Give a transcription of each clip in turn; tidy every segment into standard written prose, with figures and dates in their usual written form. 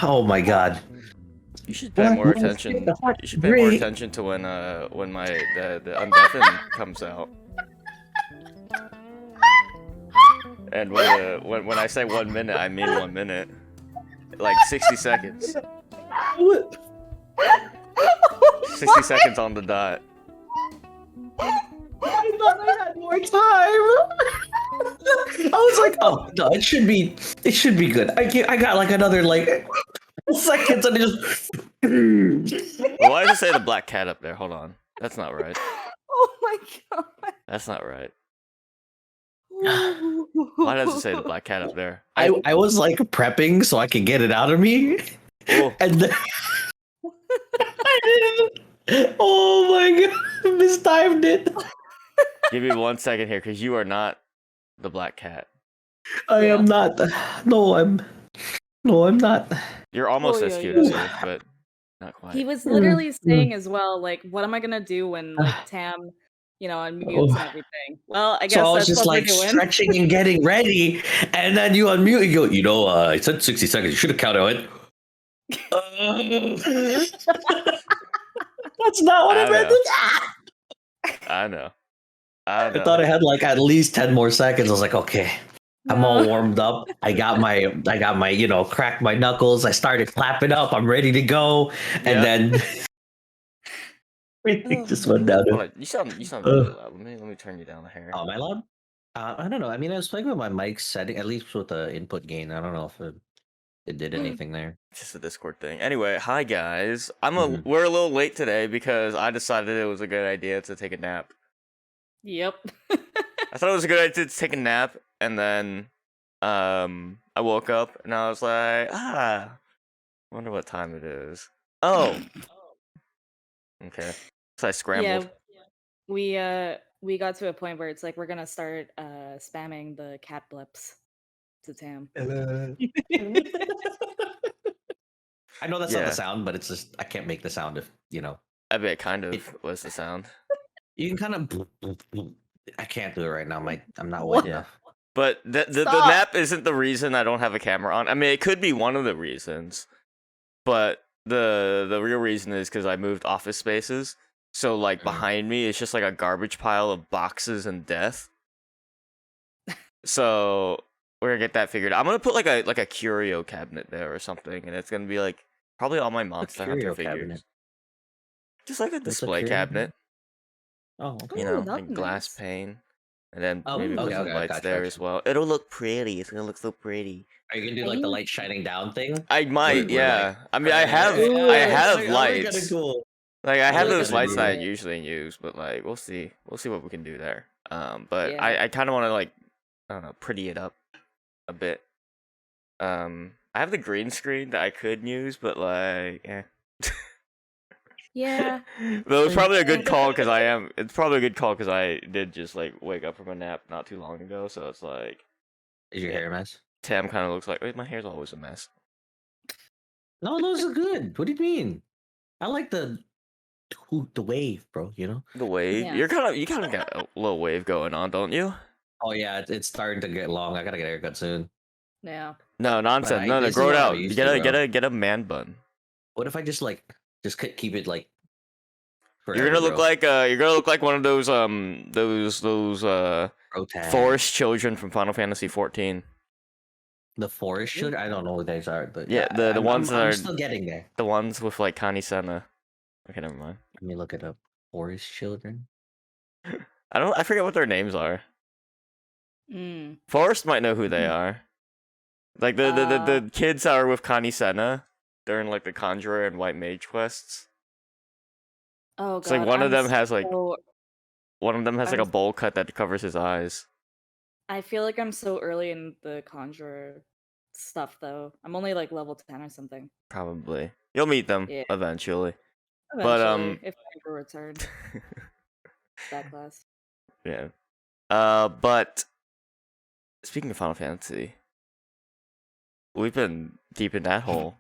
Oh my god. You should pay more attention. You should pay more attention to when the undeafen comes out. And when I say 1 minute, I mean 1 minute. Like 60 seconds. 60 seconds on the dot. I thought I had more time. I was like, oh no, it should be good. I got like another like seconds and it just. Why does it say the black cat up there? Hold on, that's not right. Oh my god. That's not right. Why does it say the black cat up there? I was like prepping so I could get it out of me, and then I didn't. Oh my god, mistimed it. Give me 1 second here, because you are not the black cat. I am not. No, I'm not. You're almost as cute as her, but not quite. He was literally saying as well, like, what am I gonna do when like Tam, unmutes and everything? Well, I guess so I was that's just what like we're doing. stretching and getting ready, and then you unmute. You go, I said 60 seconds. You should have counted it. That's not what I meant. I know. I thought I had like at least 10 more seconds. I was like, okay, I'm all warmed up. I got my, cracked my knuckles. I started clapping up. I'm ready to go. And then everything just went down. You sound really loud. Let me turn you down the hair. Oh, am I loud? I don't know. I mean, I was playing with my mic setting, at least with the input gain. I don't know if it did anything there. It's just a Discord thing. Anyway, hi guys. We're a little late today because I decided it was a good idea to take a nap. Yep. I thought it was a good idea to take a nap, and then I woke up and I was like, wonder what time it is. Oh. Okay. So I scrambled. Yeah, we got to a point where it's like we're gonna start spamming the cat blips to Tam. Hello. I know that's not the sound, but it's just I can't make the sound if I bet it kind of was the sound. You can kind of. I can't do it right now. I'm not wet enough. But the nap isn't the reason I don't have a camera on. I mean, it could be one of the reasons, but the real reason is because I moved office spaces. So like behind me, it's just like a garbage pile of boxes and death. So we're gonna get that figured out. I'm gonna put like a curio cabinet there or something, and it's gonna be like probably all my Monster Hunter figures. Cabinet. Just like a display cabinet. Oh, okay. Like glass pane, and then maybe put some lights there as well. It'll look pretty. It's gonna look so pretty. Are you gonna do like the light shining down thing? I might, yeah. I mean, I have lights. Like I have those lights that I usually use, but like we'll see what we can do there. But I kind of want to like I don't know, pretty it up a bit. I have the green screen that I could use, but like, Yeah. But it was probably a good call because it's probably a good call because I did just like wake up from a nap not too long ago, so it's like. Is your hair a mess? Tam kind of looks like. Wait, my hair's always a mess. No, those are good. What do you mean? I like the wave, bro. The wave. Yeah. You kind of got a little wave going on, don't you? Oh yeah, it's starting to get long. I gotta get a haircut soon. Yeah. No nonsense. No, grow it out. You get a man bun. What if I just keep it like? You're gonna look like one of those forest children from Final Fantasy 14. The forest children? I don't know what these are, but yeah, the ones that are still getting there. The ones with like Connie Senna. Okay, never mind. Let me look it up. Forest children. I forget what their names are. Forrest might know who they are. Like the kids that are with Connie Senna during like the Conjurer and White Mage quests. Oh god. It's like one of them has like a bowl cut that covers his eyes. I feel like I'm so early in the Conjurer stuff though. I'm only like level 10 or something. Probably. You'll meet them eventually. But if I ever return that class. Yeah. But speaking of Final Fantasy, we've been deep in that hole.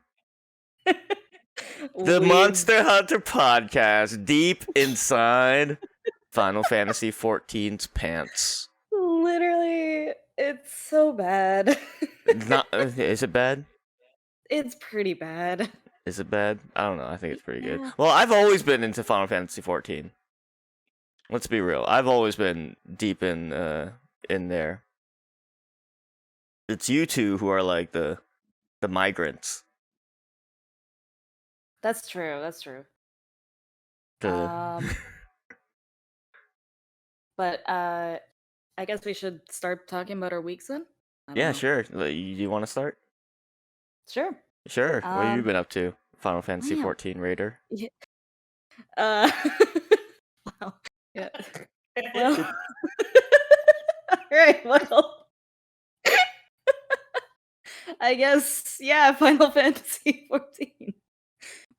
The Monster Hunter podcast, deep inside Final Fantasy XIV's pants. Literally, It's so bad. Not. Is it bad? It's pretty bad. Is it bad? I don't know. I think it's pretty good. Yeah. Well, I've always been into Final Fantasy 14. Let's be real. I've always been deep in there. It's you two who are like the migrants. That's true. That's true. The But I guess we should start talking about our weeks then. yeah, sure. You want to start? Sure. Sure. What have you been up to? Final Fantasy damn. 14 Raider. Yeah. Wow. Yeah. Well. All right. Well. I guess yeah. Final Fantasy 14.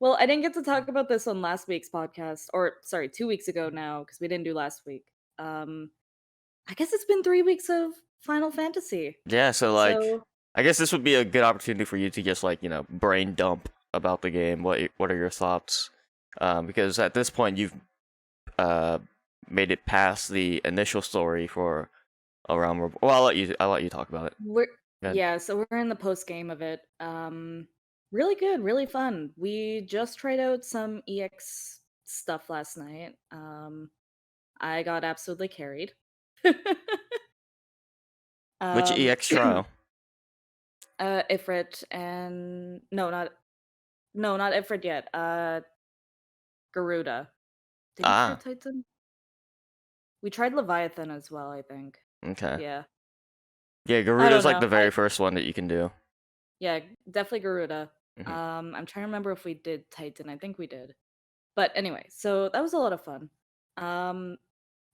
Well, I didn't get to talk about this on last week's podcast, or sorry, 2 weeks ago now, because we didn't do last week. I guess it's been 3 weeks of Final Fantasy. Yeah, so like, So I guess this would be a good opportunity for you to just like, brain dump about the game. What are your thoughts? Because at this point you've made it past the initial story for a realm. Well, I'll let you talk about it. So we're in the post game of it. Really good, really fun. We just tried out some EX stuff last night. I got absolutely carried. Which EX trial? Ifrit and not Ifrit yet. Garuda. Did we try Titan? We tried Leviathan as well, I think. Okay. Yeah. Yeah, Garuda's like the very first one that you can do. Yeah, definitely Garuda. Mhm. I'm trying to remember if we did Titan. I think we did. But anyway, so that was a lot of fun.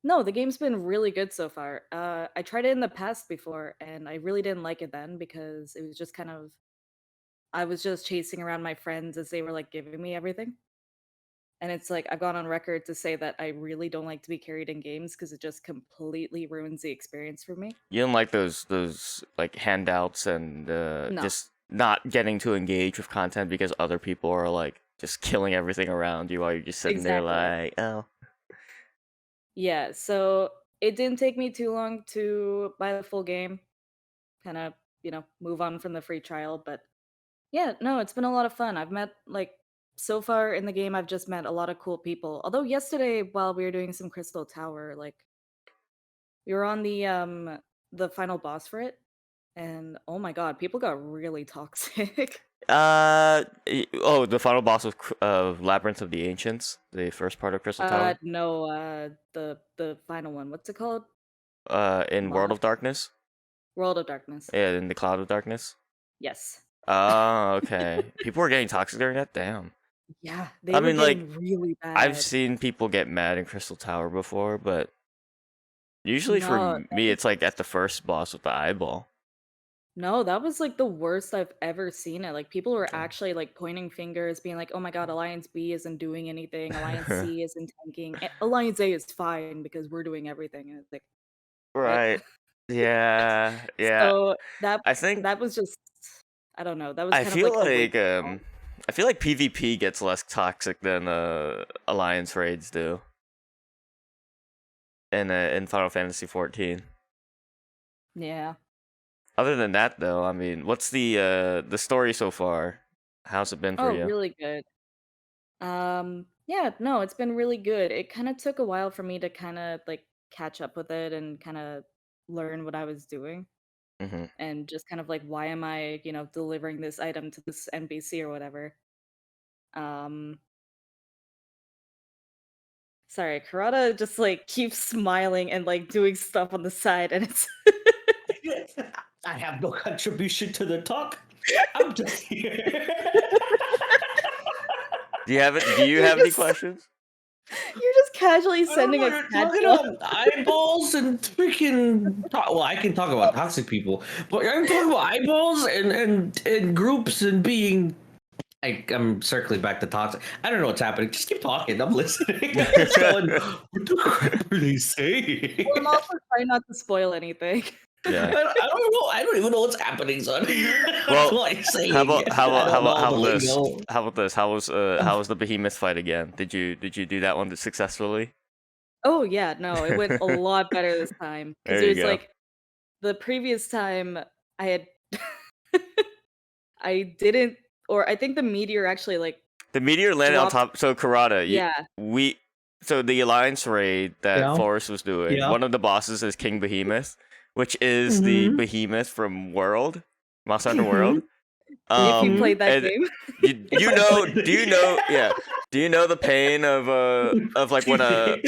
No, the game's been really good so far. I tried it in the past before, and I really didn't like it then because it was just kind of I was just chasing around my friends as they were like giving me everything. And it's like I've gone on record to say that I really don't like to be carried in games because it just completely ruins the experience for me. You don't like those like handouts and No. just not getting to engage with content because other people are like just killing everything around you while you're just sitting there like, oh. Yeah, so it didn't take me too long to buy the full game. Kind of, move on from the free trial, but yeah, no, it's been a lot of fun. I've met so far in the game I've just met a lot of cool people. Although yesterday while we were doing some Crystal Tower, like we were on the final boss for it, and oh my god, people got really toxic. The final boss of Labyrinth of the Ancients, the first part of Crystal Tower. No, the final one. What's it called? In World of Darkness. World of Darkness. Yeah, in the Cloud of Darkness. Yes. Oh, okay. People were getting toxic during that. Damn. Yeah, they were getting really bad. I've seen people get mad in Crystal Tower before, but usually for me, it's like at the first boss with the eyeball. No, that was like the worst I've ever seen it. Like people were actually like pointing fingers, being like, "Oh my god, Alliance B isn't doing anything. Alliance C isn't tanking. Alliance A is fine because we're doing everything." And it's like, right, yeah, yeah. So I think that was just, I don't know. That was. I kind feel of like I feel like PvP gets less toxic than Alliance raids do in Final Fantasy 14. Yeah. Other than that, though, I mean, what's the story so far? How's it been for you? Oh, really good. Yeah, no, it's been really good. It kind of took a while for me to kind of like catch up with it and kind of learn what I was doing. Mm-hmm. And just kind of like, why am I, delivering this item to this NPC or whatever? Sorry, Karada just like keeps smiling and like doing stuff on the side, and it's I have no contribution to the talk. I'm just here. Do you have any questions? You're just casually sending a talking about eyeballs and freaking. Well, I can talk about toxic people, but I'm talking about eyeballs and groups and being. I'm circling back to toxic. I don't know what's happening. Just keep talking. I'm listening. I'm just going, what the crap are they saying? Well, I'm also trying not to spoil anything. Yeah. I don't know. I don't even know what's happening, son. Well, how about this? How was the behemoth fight again? Did you do that one successfully? Oh yeah, no, it went a lot better this time because There it you was go. like the previous time I had I didn't, or I think the meteor actually like The meteor landed on dropped. top. So Karada, Yeah. so the alliance raid that Yeah. Forrest was doing. Yeah. One of the bosses is King Behemoth, which is the Mhm. behemoth from World, Monster Hunter World. If you played that and game, you know, do you know? Yeah, do you know the pain of like when a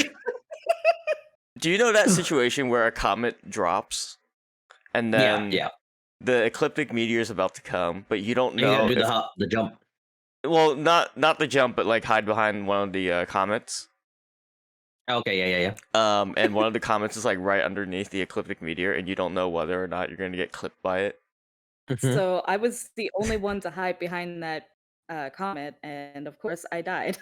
do you know that situation where a comet drops and then yeah. the ecliptic meteor is about to come, but you don't You gotta know do if, the jump. well, not the jump, but like hide behind one of the comets. Okay, yeah. And one of the comets is like right underneath the ecliptic meteor, and you don't know whether or not you're gonna get clipped by it. Mhm. so I was the only one to hide behind that comet, and of course I died.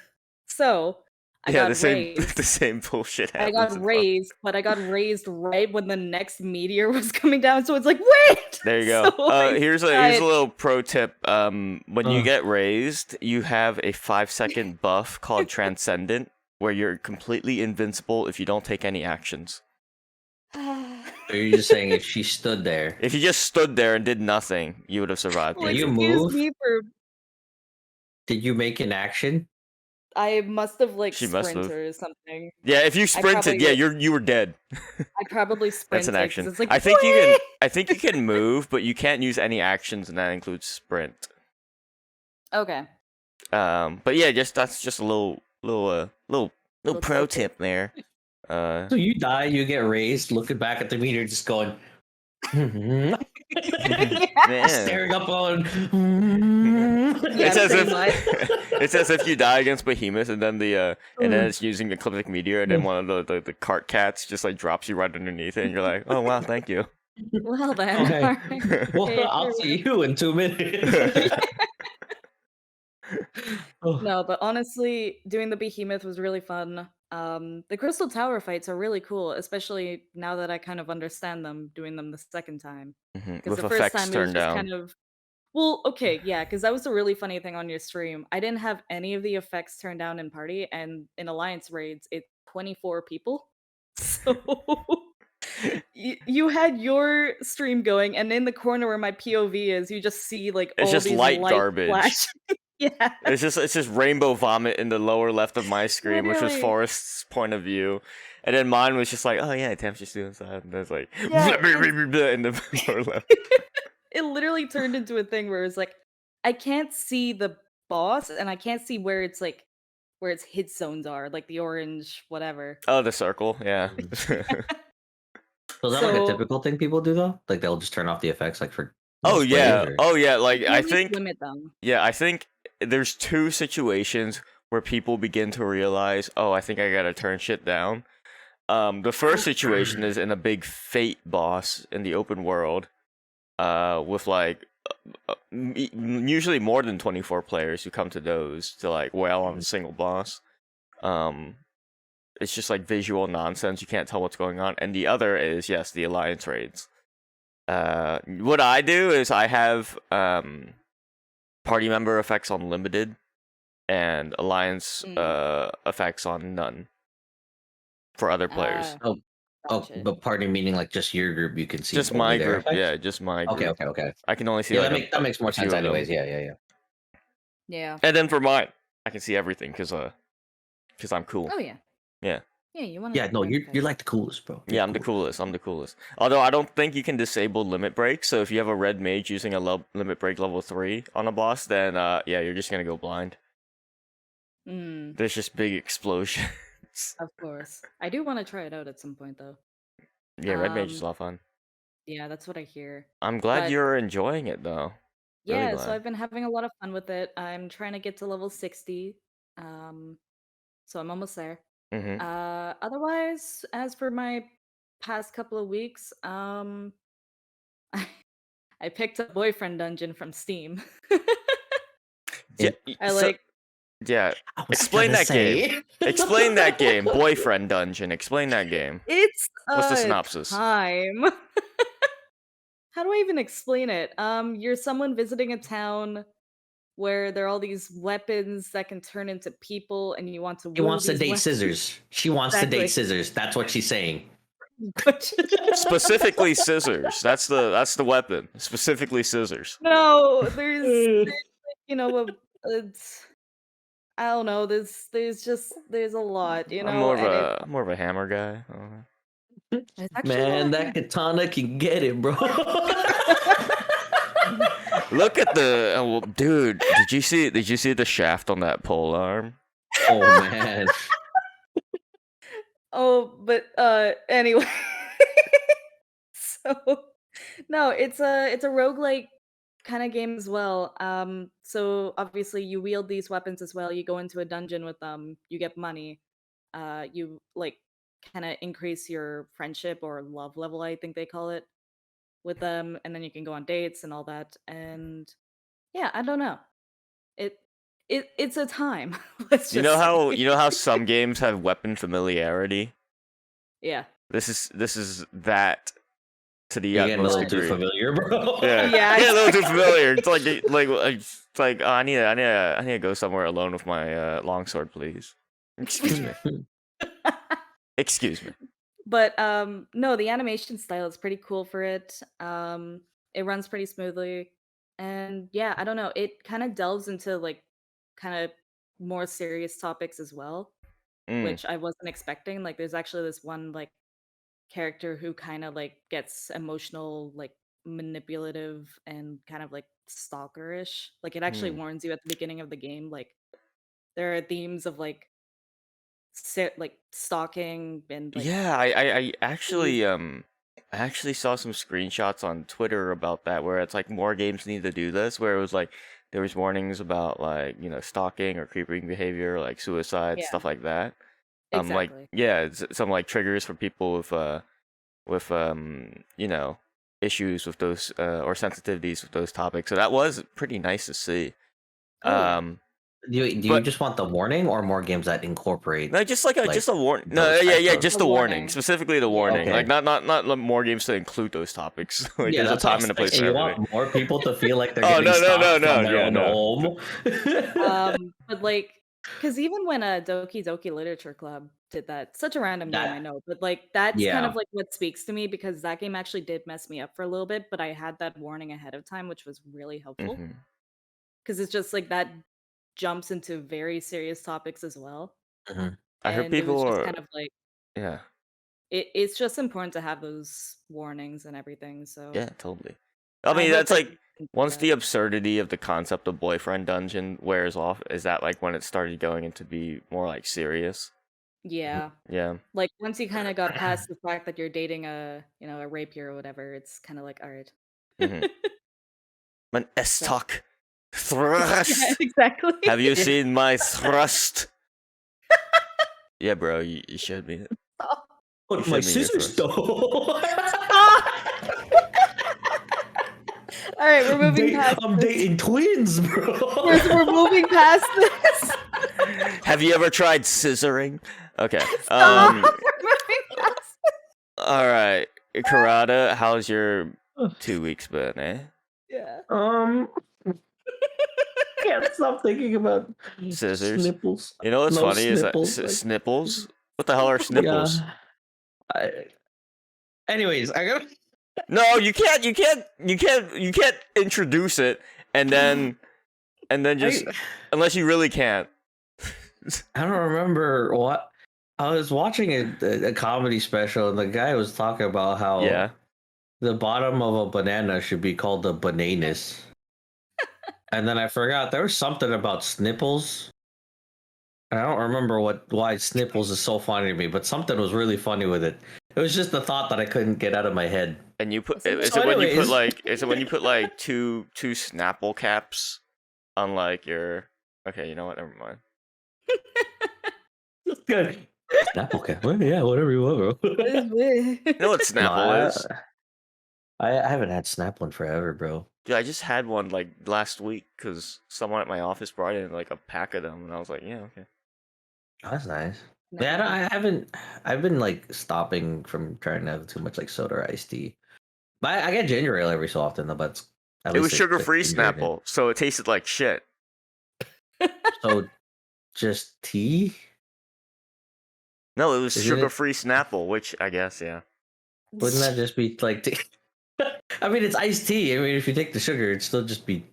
So I Yeah, got raised. the same bullshit I happens. got in raised, but I got raised right when the next meteor was coming down. So it's like, wait. There you go. So I Here's a died. little pro tip. When you get raised, you have a 5-second buff called Transcendent, where you're completely invincible if you don't take any actions. So you're just saying if she stood there. If you just stood there and did nothing, you would have survived. Well, Did you excuse move? me for. Did you make an action? I must have like She must have. sprinted or something. Yeah, if you sprinted, probably- you were dead. I probably That's sprinted. an 'cause action. It's like, I think "Wait!" you can move, but you can't use any actions, and that includes sprint. Okay. But yeah, that's just a little pro tidbit. tip there. So you die, you get raised, looking back at the meter, just going, Man. staring up on. Yeah, It's as pretty if much. it's as if you die against Behemoth, and then and then it's using the ecliptic meteor, and then one of the cart cats just like drops you right underneath it, and you're like, oh wow, thank you. Well then. Okay. alright. Well, Okay, I'll here we see you in 2 minutes. Oh, No, but honestly, doing the behemoth was really fun. The crystal tower fights are really cool, especially now that I kind of understand them doing them the second time. Because With the first effects time it was turned just down. kind of, well, okay, yeah, because that was a really funny thing on your stream. I didn't have any of the effects turned down in party, and in alliance raids, it's 24 people. So you had your stream going, and in the corner where my POV is, you just see like It's all just these light light garbage. flash. Yeah. It's just rainbow vomit in the lower left of my screen, which was Literally. Forrest's point of view, and then mine was just like, oh yeah, Tam's just doing stuff, and it's like Yeah, in the lower left. It literally turned into a thing where it's like, I can't see the boss, and I can't see where it's like, where its hit zones are, like the orange whatever. Oh, the circle, yeah. So is that like a So- typical thing people do though? Like they'll just turn off the effects, like for. Oh most yeah, players, or- oh yeah. Like You I at least think, limit them. yeah, I think there's two situations where people begin to realize, oh, I think I gotta turn shit down. The first situation is in a big fate boss in the open world, with like usually more than 24 players who come to those to like wail on a single boss. It's just like visual nonsense. You can't tell what's going on. And the other is, yes, the alliance raids. What I do is I have party member effects on limited and alliance effects on none for other players. Oh, Gotcha. but party meaning like just your group, you can see. Just only my their group, effects? yeah, just my group. Okay. I can only see Yeah, like that makes more a few sense, of them. anyways. Yeah. Yeah. And then for mine, I can see everything because I'm cool. Oh yeah. Yeah. Yeah, you want Yeah, no, you're like the coolest, bro. You're Yeah, I'm the coolest. I'm the coolest. Although I don't think you can disable limit break. So if you have a red mage using a limit break level 3 on a boss, then yeah, you're just gonna go blind. There's just big explosions. Of course. I do want to try it out at some point though. Yeah, red mage is a lot of fun. Yeah, that's what I hear. I'm glad but- you're enjoying it though. Really Yeah, glad. so I've been having a lot of fun with it. I'm trying to get to level 60. So I'm almost there. Mm-hmm. Otherwise, as for my past couple of weeks, I picked up Boyfriend Dungeon from Steam. Yeah, I so- like Yeah, I was explain gonna that say. game. Explain that game, Boyfriend Dungeon. Explain that game. it's What's the a synopsis? time. How do I even explain it? You're someone visiting a town where there are all these weapons that can turn into people, and you want to. She wants to wield date these weapons. scissors. She wants to Exactly. date scissors. That's what she's saying. Specifically scissors. That's the weapon. Specifically scissors. No, there's you know, it's I don't know. There's a lot, you I'm know, and it more of a hammer guy. it's actually Man, not that katana can get it, bro. Look at the well, dude. Did you see the shaft on that pole arm? Oh man. Oh, but anyway. So no, it's a roguelike kind of game as well. So obviously you wield these weapons as well. You go into a dungeon with them, you get money. You like kind of increase your friendship or love level, I think they call it, with them, and then you can go on dates and all that. And yeah, I don't know. It it's a time. Let's You just know how say. some games have weapon familiarity. Yeah. This is that to the You're getting a utmost little too degree. familiar, bro. Yeah, Yeah, a little too familiar. It's like oh, I need to go somewhere alone with my longsword, please. Excuse me. Excuse me. But no, the animation style is pretty cool for it. It runs pretty smoothly. And yeah, I don't know, it kind of delves into like kind of more serious topics as well, Mm. which I wasn't expecting. Like there's actually this one like character who kind of like gets emotional, like manipulative and kind of like stalkerish. Like it actually warns you at the beginning of the game like there are themes of like like stalking and like Yeah, I actually saw some screenshots on Twitter about that where it's like more games need to do this where it was like there was warnings about like, stalking or creeping behavior, like suicide, yeah, stuff like that. Like exactly. yeah, some like triggers for people with issues with those or sensitivities with those topics. So that was pretty nice to see. Oh yeah. Do you But just want the warning or more games that incorporate no, just like like just a warning. No, those type of just A a warning. warning. Specifically the Yeah. warning. Like Okay. not more games to include those topics. Like Yeah, there's a that's what I time was and a place thinking. for You everything. want more people to feel like they're Oh getting stalked no, from their yeah, own no. home. But like, because even when a Doki Doki Literature Club did that, such a random game, I That know, but like that's kind of yeah. like what speaks to me because that game actually did mess me up for a little bit, but I had that warning ahead of time, which was really helpful Hmm. because it's just like that jumps into very serious topics as well, Mhm. I heard and it was people just are kind of like yeah, it's just important to have those warnings and everything. So yeah, totally. I I mean, hope that's that like games can do once that. the absurdity of the concept of boyfriend dungeon wears off, is that like when it started going into be more like serious? Yeah. Yeah. Like, once you kinda got past the fact that you're dating a rapier or whatever, it's kinda like, "Alright." Hmm. An So S-talk yeah, thrust. exactly. Have you seen my thrust? Yeah, bro, you showed me it. You Look, my showed me your scissors thrust. though. Stop! Alright, we're moving past I'm this. dating twins, bro. We're moving past this. Have you ever tried scissoring? Okay. Stop! We're moving past All right. Karada, how's your 2 weeks been, eh? Yeah. Can't stop thinking about Scissors. snipples. You know what's No funny is that snipples. Like, snipples? What the hell are snipples? yeah. Anyways, I got. No, you can't introduce it and then just unless you really can't. I don't remember what. I was watching a comedy special, and the guy was talking about how Yeah. the bottom of a banana should be called the bananus. And then I forgot there was something about snipples. I don't remember why snipples is so funny to me, but something was really funny with it. It was just the thought that I couldn't get out of my head. And you put So is it when you put anyways. like two Snapple caps on like your okay, you know what? Never mind. That's good. Snapple cap. Well, yeah, whatever you want, bro. You know what Snapple is? I haven't had Snapple in forever, bro. Dude, I just had one like last week because someone at my office brought in like a pack of them, and I was like, yeah, okay. Oh, that's nice. No. Yeah, I haven't. I've been like stopping from trying to have too much like soda or iced tea. But I get ginger ale every so often, though. But at It least was sugar-free ginger in it. Snapple, so it tasted like shit. So just tea? No, it was Isn't it- sugar-free Snapple, which I guess, yeah. Wouldn't that just be like? I mean, it's iced tea. I mean, if you take the sugar, it'd still just be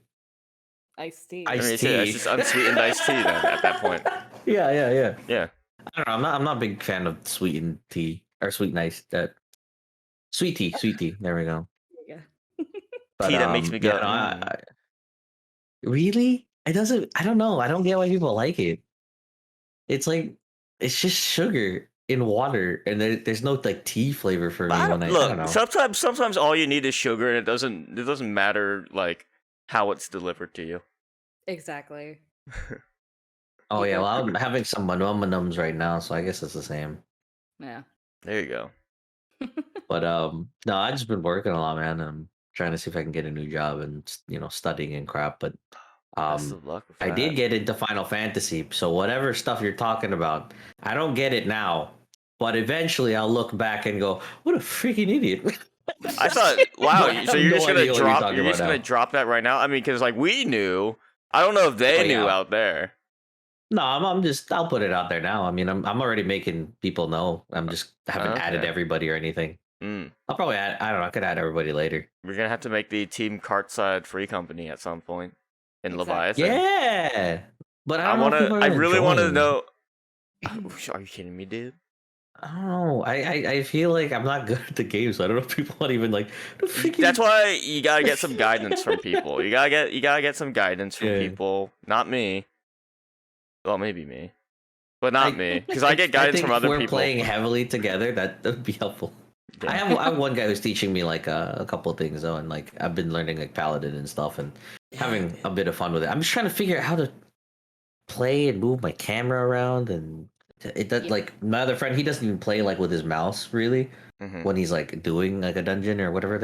iced tea? I mean, iced it's tea. just unsweetened iced tea then at that point. Yeah. Yeah. I don't know. I'm not a big fan of sweetened tea or sweet nice. Sweet tea. There we go. Yeah. But, Tea that makes me go. Yeah, no, really? It doesn't. I don't know. I don't get why people like it. It's like it's just sugar in water, and there's no like tea flavor for me when I don't know. Sometimes all you need is sugar, and it doesn't matter like how it's delivered to you. Exactly. Oh yeah, well I'm having some nums right now, so I guess it's the same. Yeah. There you go. But no, I've just been working a lot, man. I'm trying to see if I can get a new job and studying and crap. But Best of luck with I that. did get into Final Fantasy, so whatever stuff you're talking about, I don't get it now. But eventually, I'll look back and go, "What a freaking idiot!" I thought, wow. So you're just gonna drop? You're just now. gonna drop that right now? I mean, because like we knew. I don't know if they knew out there. No, I'll put it out there now. I mean, I'm already making people know. I'm just haven't added everybody or anything. I'll probably add. I don't know. I could add everybody later. We're gonna have to make the Team Cartside Free Company at some point in Leviathan. Yeah, but I really want to know. Are you kidding me, dude? I don't know. I feel like I'm not good at the game, so I don't know if people want to even like. That's why you gotta get some guidance from people. You gotta get some guidance from people. Not me. Well, maybe me, but not me, because I get guidance from other people. If we're playing heavily together, that would be helpful. Yeah. I have one guy who's teaching me like a couple of things though, and like I've been learning like Paladin and stuff and having a bit of fun with it. I'm just trying to figure out how to play and move my camera around, and it does like my other friend. He doesn't even play like with his mouse really when he's like doing like a dungeon or whatever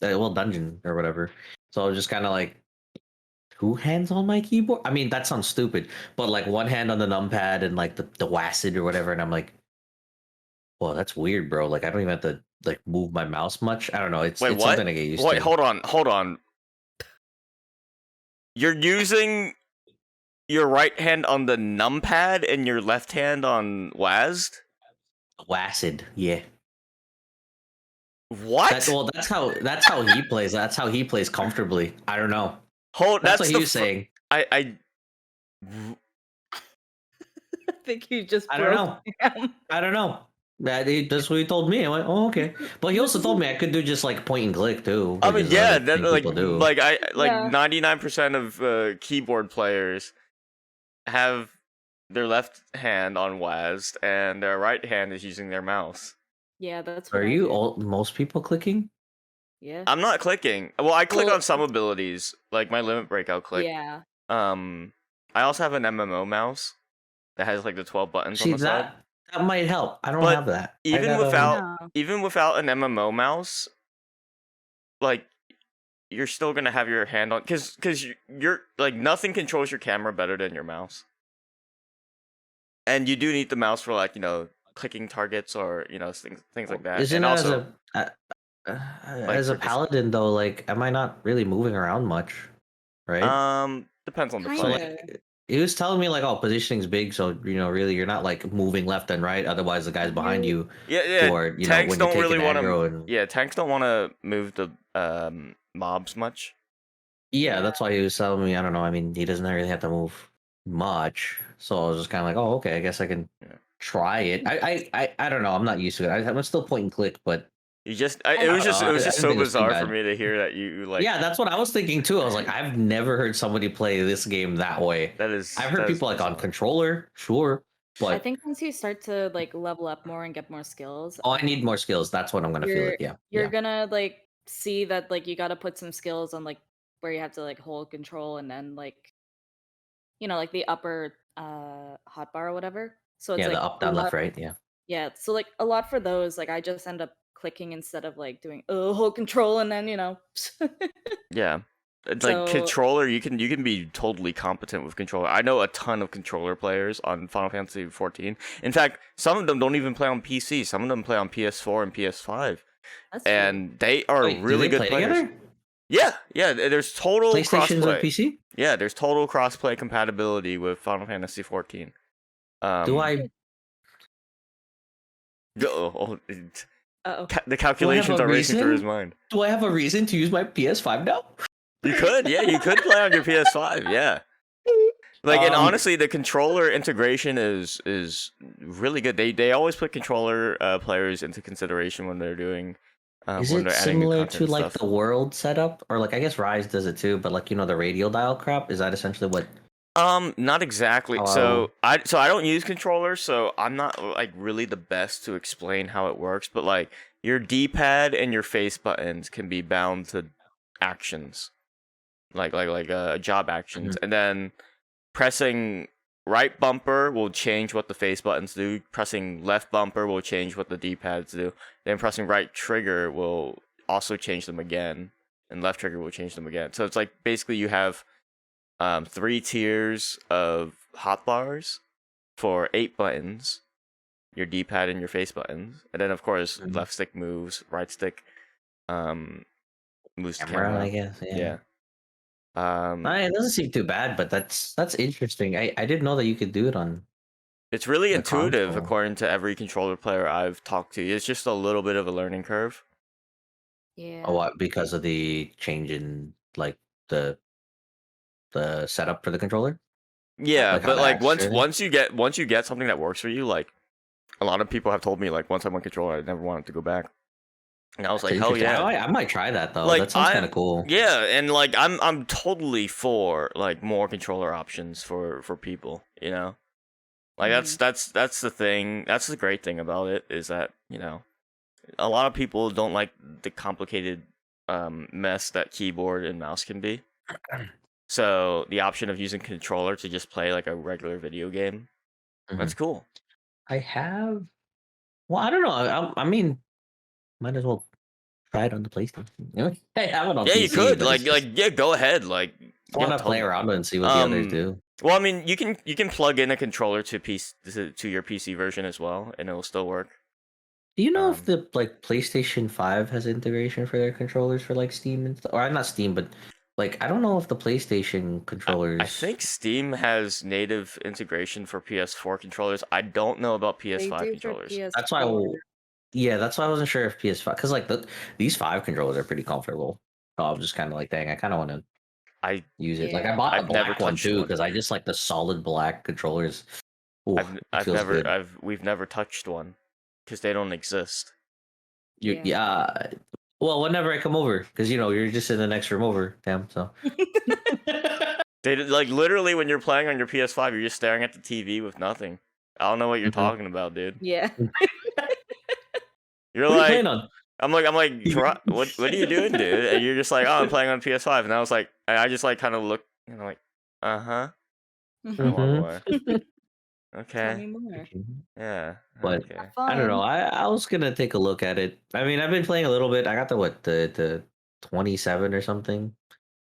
dungeon or whatever. So I was just kind of like, 2 hands on my keyboard. I mean, that sounds stupid, but like 1 hand on the numpad and like the WASD or whatever, and I'm like, well, that's weird, bro. Like I don't even have to like move my mouse much. I don't know. It's something I get used to. Wait, hold on. You're using your right hand on the numpad and your left hand on WASD? WASD, yeah. What? That's how he plays. That's how he plays comfortably. I don't know. That's what he was saying. I think you just. I don't know. That's what he told me. I went, oh, okay. But he also told me I could do just like point and click too. I mean, yeah, that like people do. like 99% of keyboard players have their left hand on WASD and their right hand is using their mouse. Yeah, that's. Are you most people clicking? Yeah. I'm not clicking. Well, I click on some abilities, like my limit break. I'll click. Yeah. I also have an MMO mouse that has like the 12 buttons on the side. That might help. I don't have that. Even without an MMO mouse, like you're still gonna have your hand on because you're like nothing controls your camera better than your mouse, and you do need the mouse for like clicking targets or things like that. Isn't and also as a paladin though, like am I not really moving around much, right? Depends on the Kinda. So play. like he was telling me like, oh, positioning's big, so really you're not like moving left and right. Otherwise, the guys behind you, yeah. or Tanks when don't really want to. Yeah, tanks don't want to move the mobs much. Yeah, that's why he was telling me. I don't know. I mean, he doesn't really have to move much, so I was just kind of like, oh, okay. I guess I can try it. I don't know. I'm not used to it. I'm still point and click, but. It was just so bizarre for me to hear that you like. Yeah, that's what I was thinking too. I was like, I've never heard somebody play this game that way. I've heard people like on controller, sure, but I think once you start to like level up more and get more skills. Oh, I need more skills. That's what I'm gonna feel like. Yeah, you're gonna like see that like you got to put some skills on like where you have to like hold control and then like like the upper hotbar or whatever. So it's like the up, down, left, right. Yeah, so like a lot for those, like I just end up clicking instead of like doing hold control and then Yeah, it's like controller. You can be totally competent with controller. I know a ton of controller players on Final Fantasy 14. In fact, some of them don't even play on PC. Some of them play on PS4 and PS5, and they are really good players. Together? Yeah. There's total PlayStation's crossplay. On PC. Yeah, there's total crossplay compatibility with Final Fantasy 14. Do I? Uh-oh. The calculations are racing through his mind. Do I have a reason to use my PS5 now? You could, yeah, you could play on your PS5, yeah. Like, and honestly, the controller integration is really good. They always put controller players into consideration when they're doing. Is when it they're adding new similar content to and like stuff. the world setup, or like I guess Rise does it too? But like the radial dial crap, is that essentially what? Not exactly. Oh. So I don't use controllers, so I'm not like really the best to explain how it works. But like your D-pad and your face buttons can be bound to actions, like job actions, and then pressing right bumper will change what the face buttons do. Pressing left bumper will change what the D-pads do. Then pressing right trigger will also change them again, and left trigger will change them again. So it's like basically you have 3 tiers of hotbars for 8 buttons, your D-pad and your face buttons, and then of course left stick moves, right stick moves camera. I guess. Yeah. It doesn't seem too bad, but that's interesting. I didn't know that you could do it on. It's really intuitive, console. according to every controller player I've talked to. It's just a little bit of a learning curve. Yeah. Oh, what? Because of the change in like the setup for the controller. Yeah, Like how but to like access it? once you get something that works for you, like a lot of people have told me, like once I went controller, I never wanted to go back. And I was like, hell Interesting. yeah. I might try that though. Like, That sounds kind of cool. Yeah, and like I'm totally for like more controller options for people, you know? Like that's the thing. That's the great thing about it, is that, a lot of people don't like the complicated mess that keyboard and mouse can be. So the option of using controller to just play like a regular video game, that's cool. I have. Well, I don't know. I mean, might as well try it on the PlayStation. Hey, I have it on Yeah, PC. you could but yeah, go ahead. Like, I want to play around and see what the others do. Well, I mean, you can plug in a controller to your PC version as well, and it'll still work. Do you know if the like PlayStation 5 has integration for their controllers for like Steam and stuff? Or not Steam, but like I don't know if the PlayStation controllers. I think Steam has native integration for PS4 controllers. I don't know about PS5 controllers. That's why. That's why I wasn't sure if PS5, because like these 5 controllers are pretty comfortable. So I was just kind of like, dang, I kind of want to. Use it. Like I bought a black one too because I just like the solid black controllers. Ooh, we've never touched one because they don't exist. Well, whenever I come over, because you're just in the next room over, damn. So they like literally when you're playing on your PS5, you're just staring at the TV with nothing. I don't know what you're talking about, dude. Yeah. You're what like, are you playing on? I'm like, what are you doing, dude? And you're just like, oh, I'm playing on PS5, and I was like, I just like kind of look, and I'm like, oh boy. Okay. Tell me more. Yeah. But okay. I don't know. I was gonna take a look at it. I mean, I've been playing a little bit. I got the 27 or something.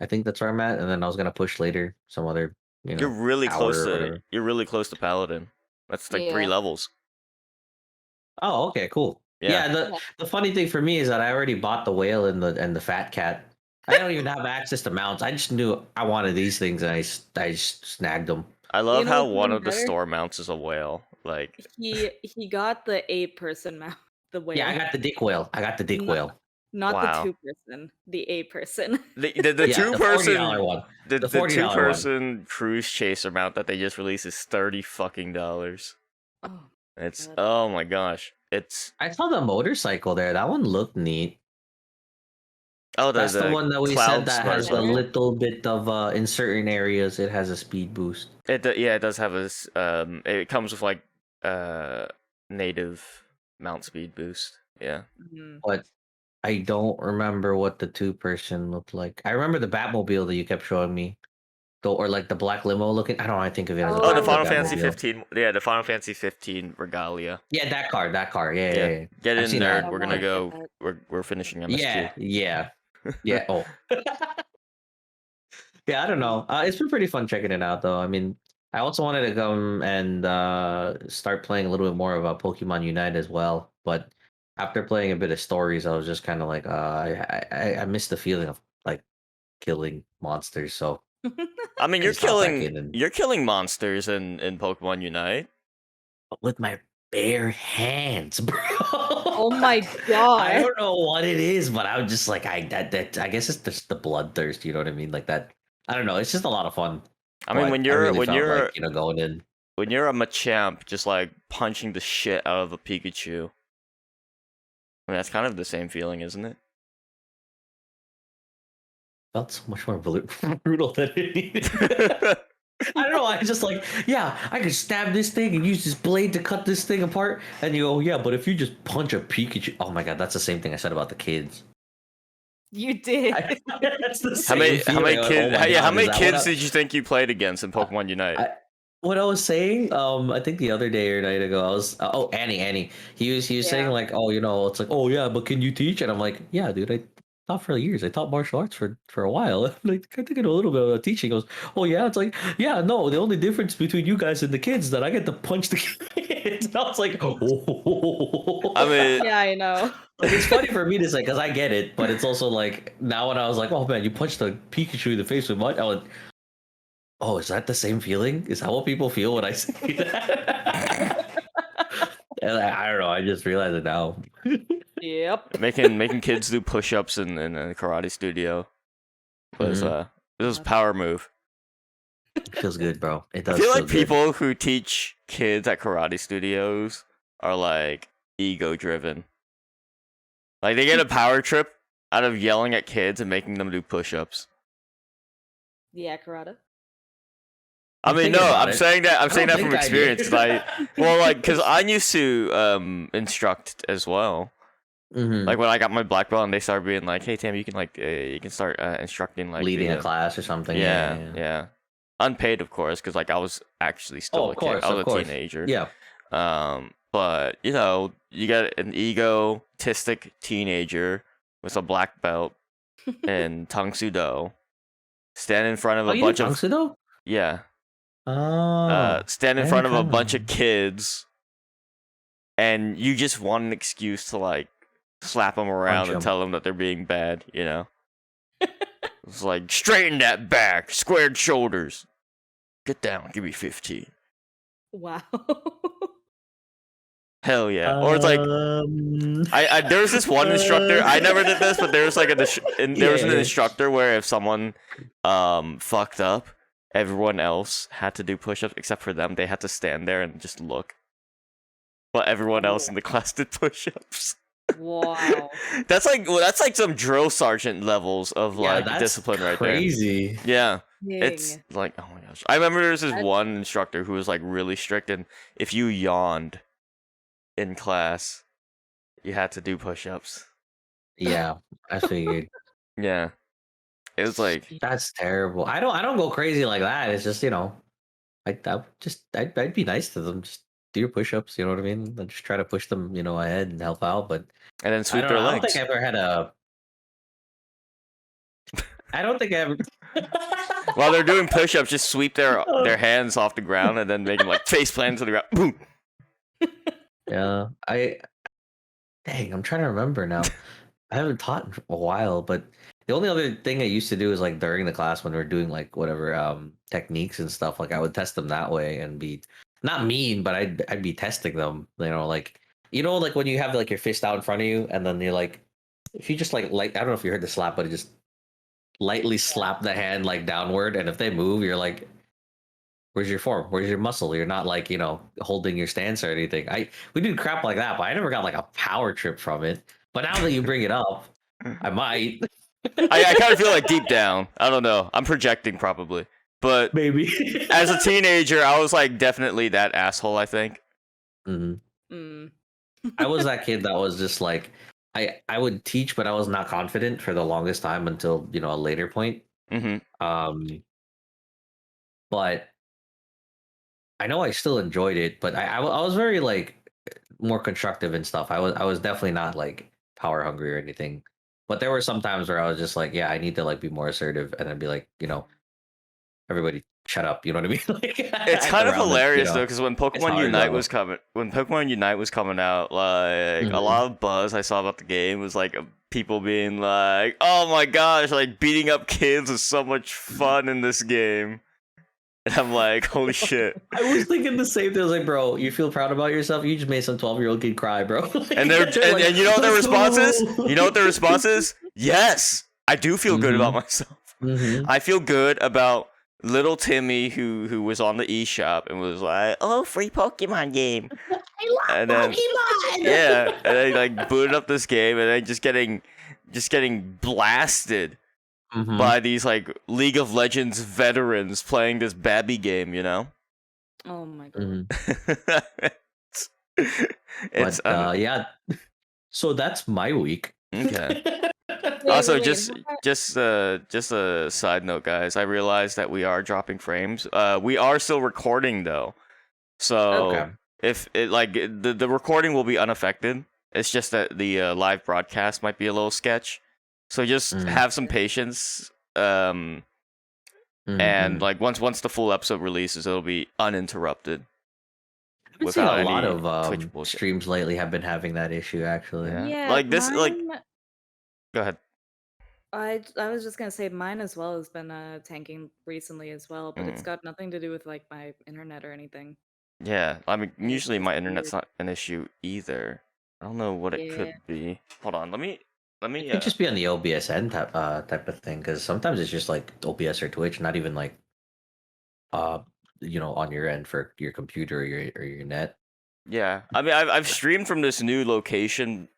I think that's where I'm at, and then I was gonna push later some other. You're really close to Paladin. That's like 3 levels. Oh, okay, cool. Yeah. The funny thing for me is that I already bought the whale and the fat cat. I don't even have access to mounts. I just knew I wanted these things, and I just snagged them. I love how one of the store mounts is a whale. Like he got the 8-person mount, the whale. Yeah, I got the dick whale. Not the 2-person, the 8-person. The 2-person $40 one. The 2-person cruise chaser mount that they just released is $30 Oh. It's oh my gosh. I saw the motorcycle there. That one looked neat. Oh, that's the one that we said that has a little bit of in certain areas it has a speed boost. It does have a it comes with like native mount speed boost. Yeah. But I don't remember what the 2-person looked like. I remember the Batmobile that you kept showing me. Or like the black limo looking. I don't know. I think of it as the Final Fantasy 15. Yeah, the Final Fantasy 15 Regalia. Yeah, that car. Yeah. Get in there. We're gonna go. We're finishing MSQ. Yeah. Oh. Yeah, I don't know. It's been pretty fun checking it out, though. I mean, I also wanted to come and start playing a little bit more of Pokemon Unite as well. But after playing a bit of stories, I was just kind of like, I miss the feeling of like killing monsters. So. I mean, you're killing monsters in Pokemon Unite with my bare hands, bro. Oh my god! I don't know what it is, but I was just like, I guess it's just the bloodthirst. You know what I mean? Like that. I don't know. It's just a lot of fun. I mean, But I really felt like, you know, going in. when you're a Machamp, just like punching the shit out of a Pikachu. I mean, that's kind of the same feeling, isn't it? Felt so much more brutal than it needed. I don't know. I just like, yeah, I could stab this thing and use this blade to cut this thing apart. And you go, yeah, but if you just punch a Pikachu, oh my god, that's the same thing I said about the kids. You did. That's the How same many kids? How many kids did did you think you played against in Pokemon Unite? What I was saying, I think the other day or night ago, I was Annie. He was saying like, oh, you know, it's like, oh yeah, but can you teach? And I'm like, yeah, dude, I taught for years. I taught martial arts for a while. Like I think I know a little bit about teaching. He goes, oh yeah, it's like, yeah, no, the only difference between you guys and the kids is that I get to punch the kids. And I was like, oh. I mean, Yeah, I know. Like it's funny for me to say because I get it, but it's also like now when I was like, oh man, you punched the Pikachu in the face with mud. I went, oh, is that the same feeling? Is that what people feel when I say that? And I don't know. I just realized it now. Yep. making kids do push-ups in a karate studio was this was a power move. It feels good, bro. It does. I feel like good. people who teach kids at karate studios are like ego-driven. Like they get a power trip out of yelling at kids and making them do push-ups. Yeah, Karada. I mean, no, I'm saying that from I experience. Like, well, like, because I used to instruct as well. Mm-hmm. Like when I got my black belt, and they started being like, "Hey, Tam, you can start instructing like leading a class or something." Yeah. Unpaid, of course, because like I was actually still a kid. I was a teenager. Yeah. But you know, you got an egotistic teenager with a black belt and Tang Sudo stand in front of a bunch of Sudo? Yeah. Oh. Stand in front of a bunch of kids, and you just want an excuse to like slap them around and tell them that they're being bad. You know, it's like straighten that back, squared shoulders, get down, give me 15. Wow. Hell yeah! Or it's like there was this one instructor. I never did this, but there was like there was an instructor where if someone fucked up, everyone else had to do push-ups except for them. They had to stand there and just look. But everyone else in the class did push-ups. Wow. That's like some drill sergeant levels of like discipline right there. Crazy. Yeah. Dang. It's like, oh my gosh. I remember there was this one instructor who was like really strict, and if you yawned in class, you had to do push-ups. Yeah, I figured. Yeah. It was like, that's terrible. I don't go crazy like that. It's just, you know, I'd be nice to them. Just do your push-ups. You know what I mean? I'd just try to push them, you know, ahead and help out. But and then sweep their legs. I don't think I ever had a. I don't think I ever. While they're doing push-ups, just sweep their hands off the ground and then make them like face plant to the ground. Boom. Yeah, dang, I'm trying to remember now. I haven't taught in a while, but the only other thing I used to do is like during the class when we're doing like whatever techniques and stuff, like I would test them that way and be not mean, but I'd be testing them, you know, like like when you have like your fist out in front of you and then you're like, if you just like I don't know if you heard the slap, but it just lightly slap the hand like downward, and if they move, you're like, where's your form? Where's your muscle? You're not like, you know, holding your stance or anything. We did crap like that, but I never got like a power trip from it. But now that you bring it up, I might. I kind of feel like deep down, I don't know. I'm projecting probably, but maybe as a teenager, I was like definitely that asshole. I think. Mm-hmm. I was that kid that was just like I would teach, but I was not confident for the longest time until, you know, a later point. Mm-hmm. But I know I still enjoyed it, but I was very like more constructive and stuff. I was definitely not like power hungry or anything. But there were some times where I was just like, yeah, I need to like be more assertive, and then be like, you know, everybody shut up. You know what I mean? Like, it's kind of hilarious though, because when Pokemon Unite was coming out, like a lot of buzz I saw about the game was like people being like, "Oh my gosh, like beating up kids is so much fun in this game." and I'm like, holy shit. I was thinking the same thing. I was like, bro, you feel proud about yourself? You just made some 12-year-old kid cry, bro. And they're like, and you know what their "Let's response is? go." You know what their response is? Yes, I do feel good about myself. I feel good about little Timmy who was on the eShop and was like, Oh, free Pokemon game. I love Pokemon. yeah, and then like booted up this game and then just getting blasted by these like League of Legends veterans playing this babby game, you know? Oh my god. It's yeah. So that's my week. okay. Wait, Also, wait, just a side note, guys. I realized that we are dropping frames. We are still recording though, so Okay. if it like the recording will be unaffected. It's just that the live broadcast might be a little sketch. So just have some patience. And like once the full episode releases, it'll be uninterrupted. I've been seeing Without a lot any of Twitch bullshit. streams lately have been having that issue actually. Yeah. Like this, like mine, go ahead. I was just gonna say mine as well has been tanking recently as well, but it's got nothing to do with like my internet or anything. Yeah, I mean, It's usually just my internet's weird. not an issue either. I don't know what it could Yeah. be. Hold on, let me. It could just be on the OBSN type of thing because sometimes it's just like OBS or Twitch, not even like on your end for your computer or your net. Yeah, I mean, I've streamed from this new location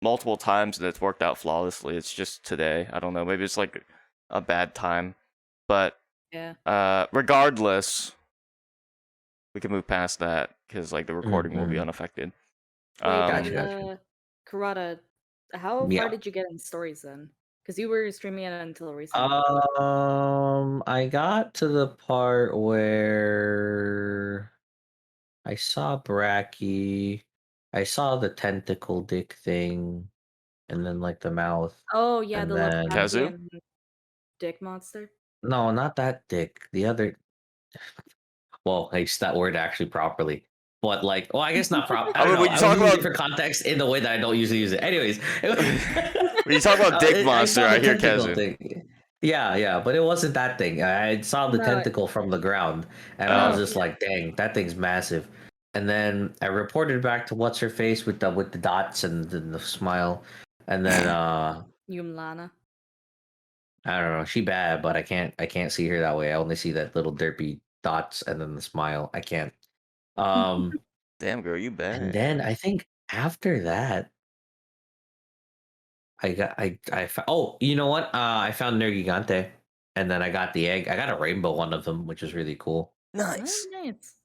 multiple times and it's worked out flawlessly. It's just today. I don't know. Maybe it's like a bad time, but yeah. Regardless, we can move past that because like the recording will be unaffected. Wait, Gotcha. Karada, how far did you get in stories then? Because you were streaming it until recently. I got to the part where I saw Bracky, I saw the tentacle dick thing, and then like the mouth. Oh yeah, and the then Kazu? Lovecraftian dick monster. no, not that dick. The other. Well, I used that word actually properly. But like, well, I guess not proper. I I don't mean, know. when you I talk was using about- it for context in the way that I don't usually use it. Anyways, When you talk about dick monster, saw I the hear tentacle Kazu. thing. Yeah, but it wasn't that thing. I saw the No, tentacle from the ground, and I was just like, "Dang, that thing's massive." And then I reported back to what's her face with the dots and the smile, and then Yumlana. I don't know. She bad, but I can't see her that way. I only see that little derpy dots and then the smile. I can't. Damn girl, you And bad. then I think after that, oh, you know what? I found Nergigante, and then I got the egg. I got a rainbow one of them, which is really cool. Nice. Oh, nice.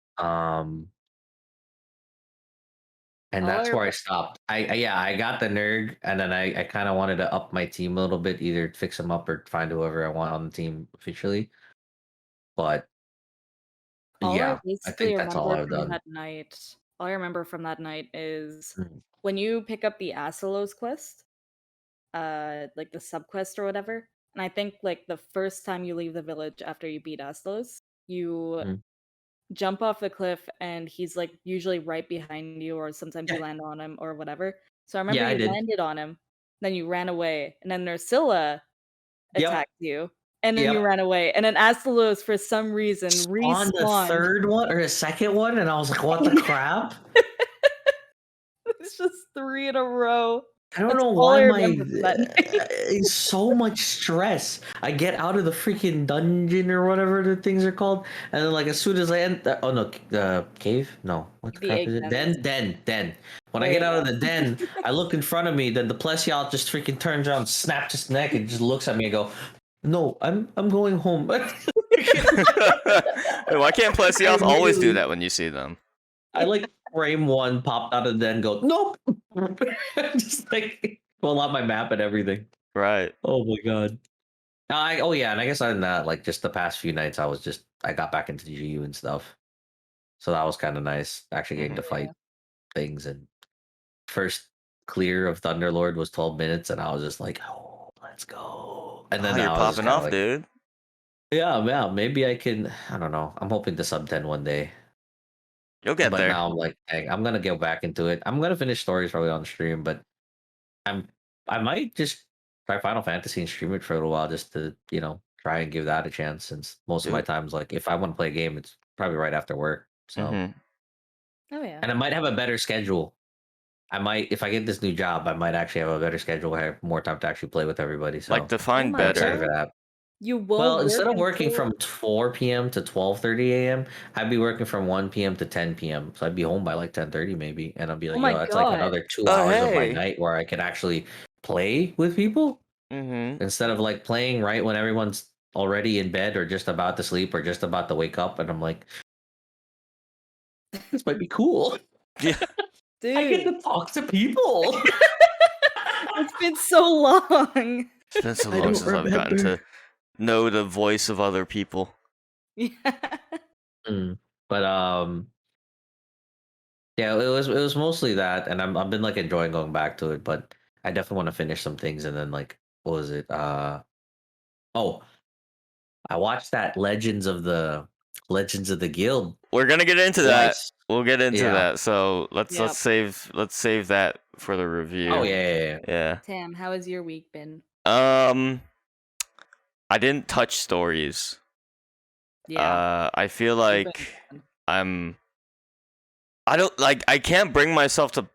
And All that's I where I remember- stopped. I got the Nerg, and then I kind of wanted to up my team a little bit, either fix them up or find whoever I want on the team officially. But All yeah, I I basically think that's all remember I've from done. that night. All I remember from that night is Mm. when you pick up the Astalos quest, like the sub quest or whatever. And I think like the first time you leave the village after you beat Astalos, you Mm. jump off the cliff and he's like usually right behind you, or sometimes you Yeah. land on him or whatever. So I remember Yeah, I you did. landed on him, then you ran away, and then Nursilla Yep. attacked you, and then you Yep. ran away, and then Astalos for some reason On the respawned. third one or the second one, and I was like, "What the crap?" It's just 3 in a row. I don't That's know all I why remember from that night. it's so much stress. I get out of the freaking dungeon or whatever the things are called, and then like as soon as I enter, oh no, the cave? No, what the The crap egg is it? dens. Den. When I There get you out of go. the den, I look in front of me. Then the plesial just freaking turns around, snaps his neck, and just looks at me and go, "No, I'm going home." Wait, why can't Plesios always do that when you see them? I like frame one popped out of the den, go nope, just like pull out my map and everything. Right. Oh my god. Oh yeah, and I guess other than that, like just the past few nights, I got back into GU and stuff, so that was kind of nice. Actually getting to fight things, and first clear of Thunderlord was 12 minutes, and I was just like, oh, let's go. And then you're I was just popping kinda off, like, dude. yeah, maybe I can. I don't know. I'm hoping to sub 10 one day. You'll get But there. now I'm like, dang, I'm gonna get back into it. I'm gonna finish stories probably on stream, but I might just try Final Fantasy and stream it for a little while just to try and give that a chance since most of my times, like if I want to play a game, it's probably right after work. So, Oh yeah. and I might have a better schedule. I might, if I get this new job, I might actually have a better schedule. I have more time to actually play with everybody. So, Like define my I'm excited better. for that. You will Well, work instead of working until- from 4 p.m. to 12:30 a.m., I'd be working from 1 p.m. to 10 p.m. So I'd be home by like 10:30 maybe, and I'd be Oh like, my yo, that's like god. another 2 Oh, hours of my hey. night where I can actually play with people Mm-hmm. instead of like playing right when everyone's already in bed or just about to sleep or just about to wake up. And I'm like, this might be cool. Yeah. I get Dude, to talk to people. it's been so long. It's been so I long don't since I've gotten remember. to know the voice of other people. Yeah. But yeah, it was mostly that, and I've been like enjoying going back to it, but I definitely want to finish some things, and then like what was it? Oh, I watched that Legends of the Guild We're gonna get into that. twice. We'll get into Yeah. that. So let's Yep. save that for the review. Oh yeah. Yeah. Tam, how has your week been? I didn't touch stories. Yeah. I feel You've like been- I can't bring myself to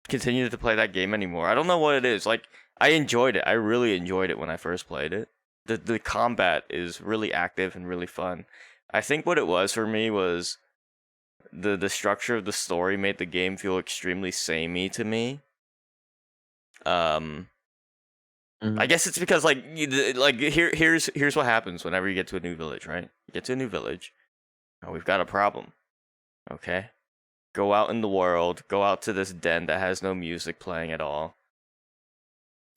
continue to play that game anymore. I don't know what it is. Like I enjoyed it. I really enjoyed it when I first played it. The combat is really active and really fun. I think what it was for me was the structure of the story made the game feel extremely samey to me. I guess it's because like here's what happens whenever you get to a new village, right? You get to a new village. Oh, we've got a problem. Okay. Go out in the world, go out to this den that has no music playing at all.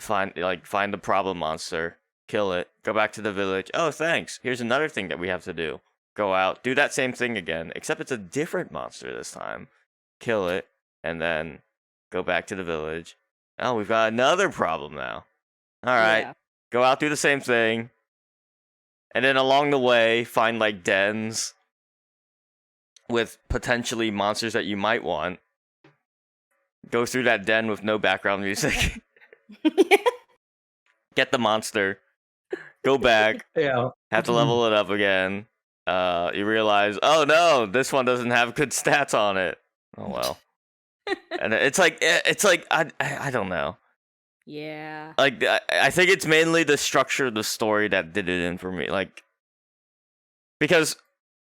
Find the problem monster, kill it, go back to the village. Oh, thanks. Here's another thing that we have to do. Go out, do that same thing again, except it's a different monster this time. Kill it, and then go back to the village. Oh, we've got another problem now. All right. Yeah. Go out, do the same thing. And then along the way, find like dens with potentially monsters that you might want. Go through that den with no background music. Get the monster. Go back. Yeah. Have to level it up again. You realize, oh no, this one doesn't have good stats on it. Oh well. And it's like I don't know. Yeah. Like I think it's mainly the structure of the story that did it in for me. Like because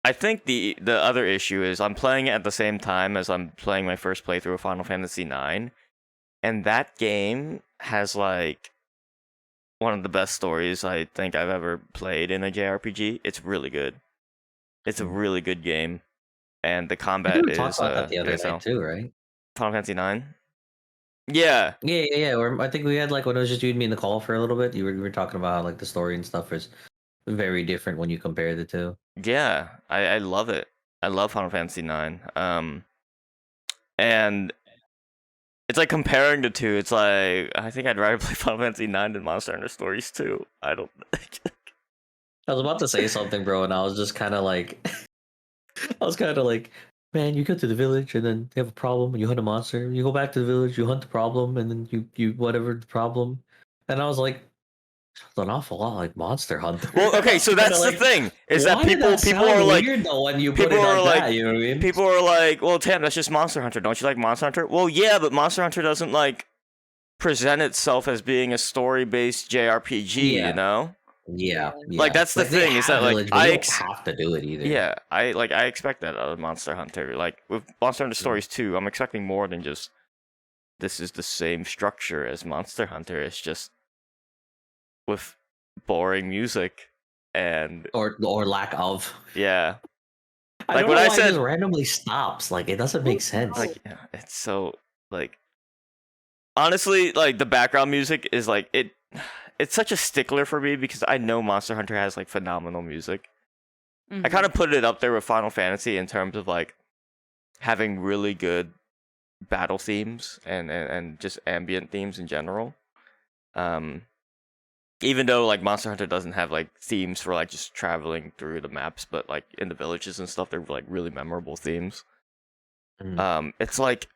I think the other issue is I'm playing it at the same time as I'm playing my first playthrough of Final Fantasy IX, and that game has like one of the best stories I think I've ever played in a JRPG. It's really good. It's a really good game, and the combat We is talked about that the other so night too, right? Final Fantasy IX. Yeah. Yeah. Or I think we had like when it was just you and me in the call for a little bit. You were talking about how, like the story and stuff is very different when you compare the two. Yeah, I love it. I love Final Fantasy IX. And it's like comparing the two. It's like I think I'd rather play Final Fantasy IX than Monster Hunter Stories 2. I don't. I was about to say something, bro, and I was just kind of like, man, you go to the village and then you have a problem and you hunt a monster. You go back to the village, you hunt the problem, and then you whatever the problem. And I was like, sounds an awful lot like Monster Hunter. Well, okay, so that's the thing is that people are like weird though when you put people it are like like that. You know what I mean? people are like, well, Tam, that's just Monster Hunter. Don't you like Monster Hunter? Well, yeah, but Monster Hunter doesn't like present itself as being a story-based JRPG. Yeah. You know? Yeah. Like that's the Like, they thing is that have like village, but you don't have to do it either. Yeah, I expect that out of Monster Hunter. Like with Monster Hunter Stories 2, I'm expecting more than just this is the same structure as Monster Hunter. It's just with boring music and or lack of. yeah. I Like don't when know I why said it just randomly stops. Like it doesn't make sense. like yeah, it's so like honestly like the background music is like it's such a stickler for me because I know Monster Hunter has like phenomenal music. I kind of put it up there with Final Fantasy in terms of like having really good battle themes and just ambient themes in general. Even though like Monster Hunter doesn't have like themes for like just traveling through the maps, but like in the villages and stuff, they're like really memorable themes. It's like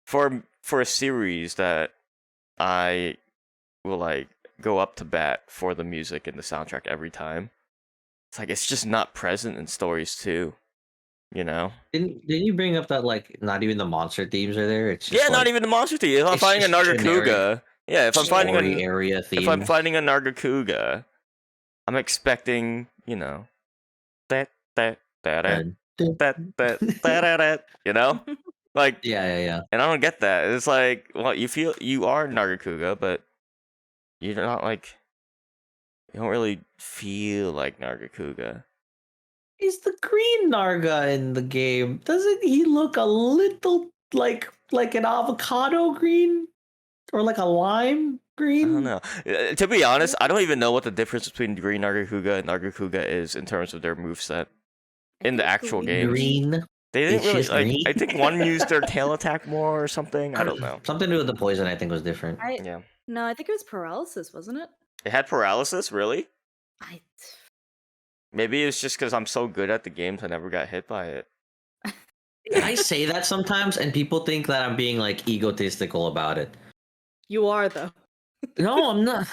for a series that I will like go up to bat for the music and the soundtrack every time. It's like it's just not present in stories too. You know? Didn't you bring up that like not even the monster themes are there? It's just not even the monster theme. If I'm it's finding a just Nargacuga, if I'm finding story area theme. if I'm finding a Nargacuga, I'm expecting, you know, that, you know, like yeah. And I don't get that. It's like, well, you feel you are Nargacuga, but you're not like you don't really feel like Nargacuga. He's the green Narga in the game. Doesn't he look a little like an avocado green or like a lime green? I don't know. To be honest, I don't even know what the difference between green Nargacuga and Nargacuga is in terms of their moveset in the actual game. Green. They didn't It's really just like. green. I think one used their tail attack more or something. I don't know. Something to do with the poison, I think, was different. No, I think it was paralysis, wasn't it? It had paralysis, really? I Maybe it's just because I'm so good at the games, I never got hit by it. I say that sometimes, and people think that I'm being like egotistical about it. You are though. No, I'm not.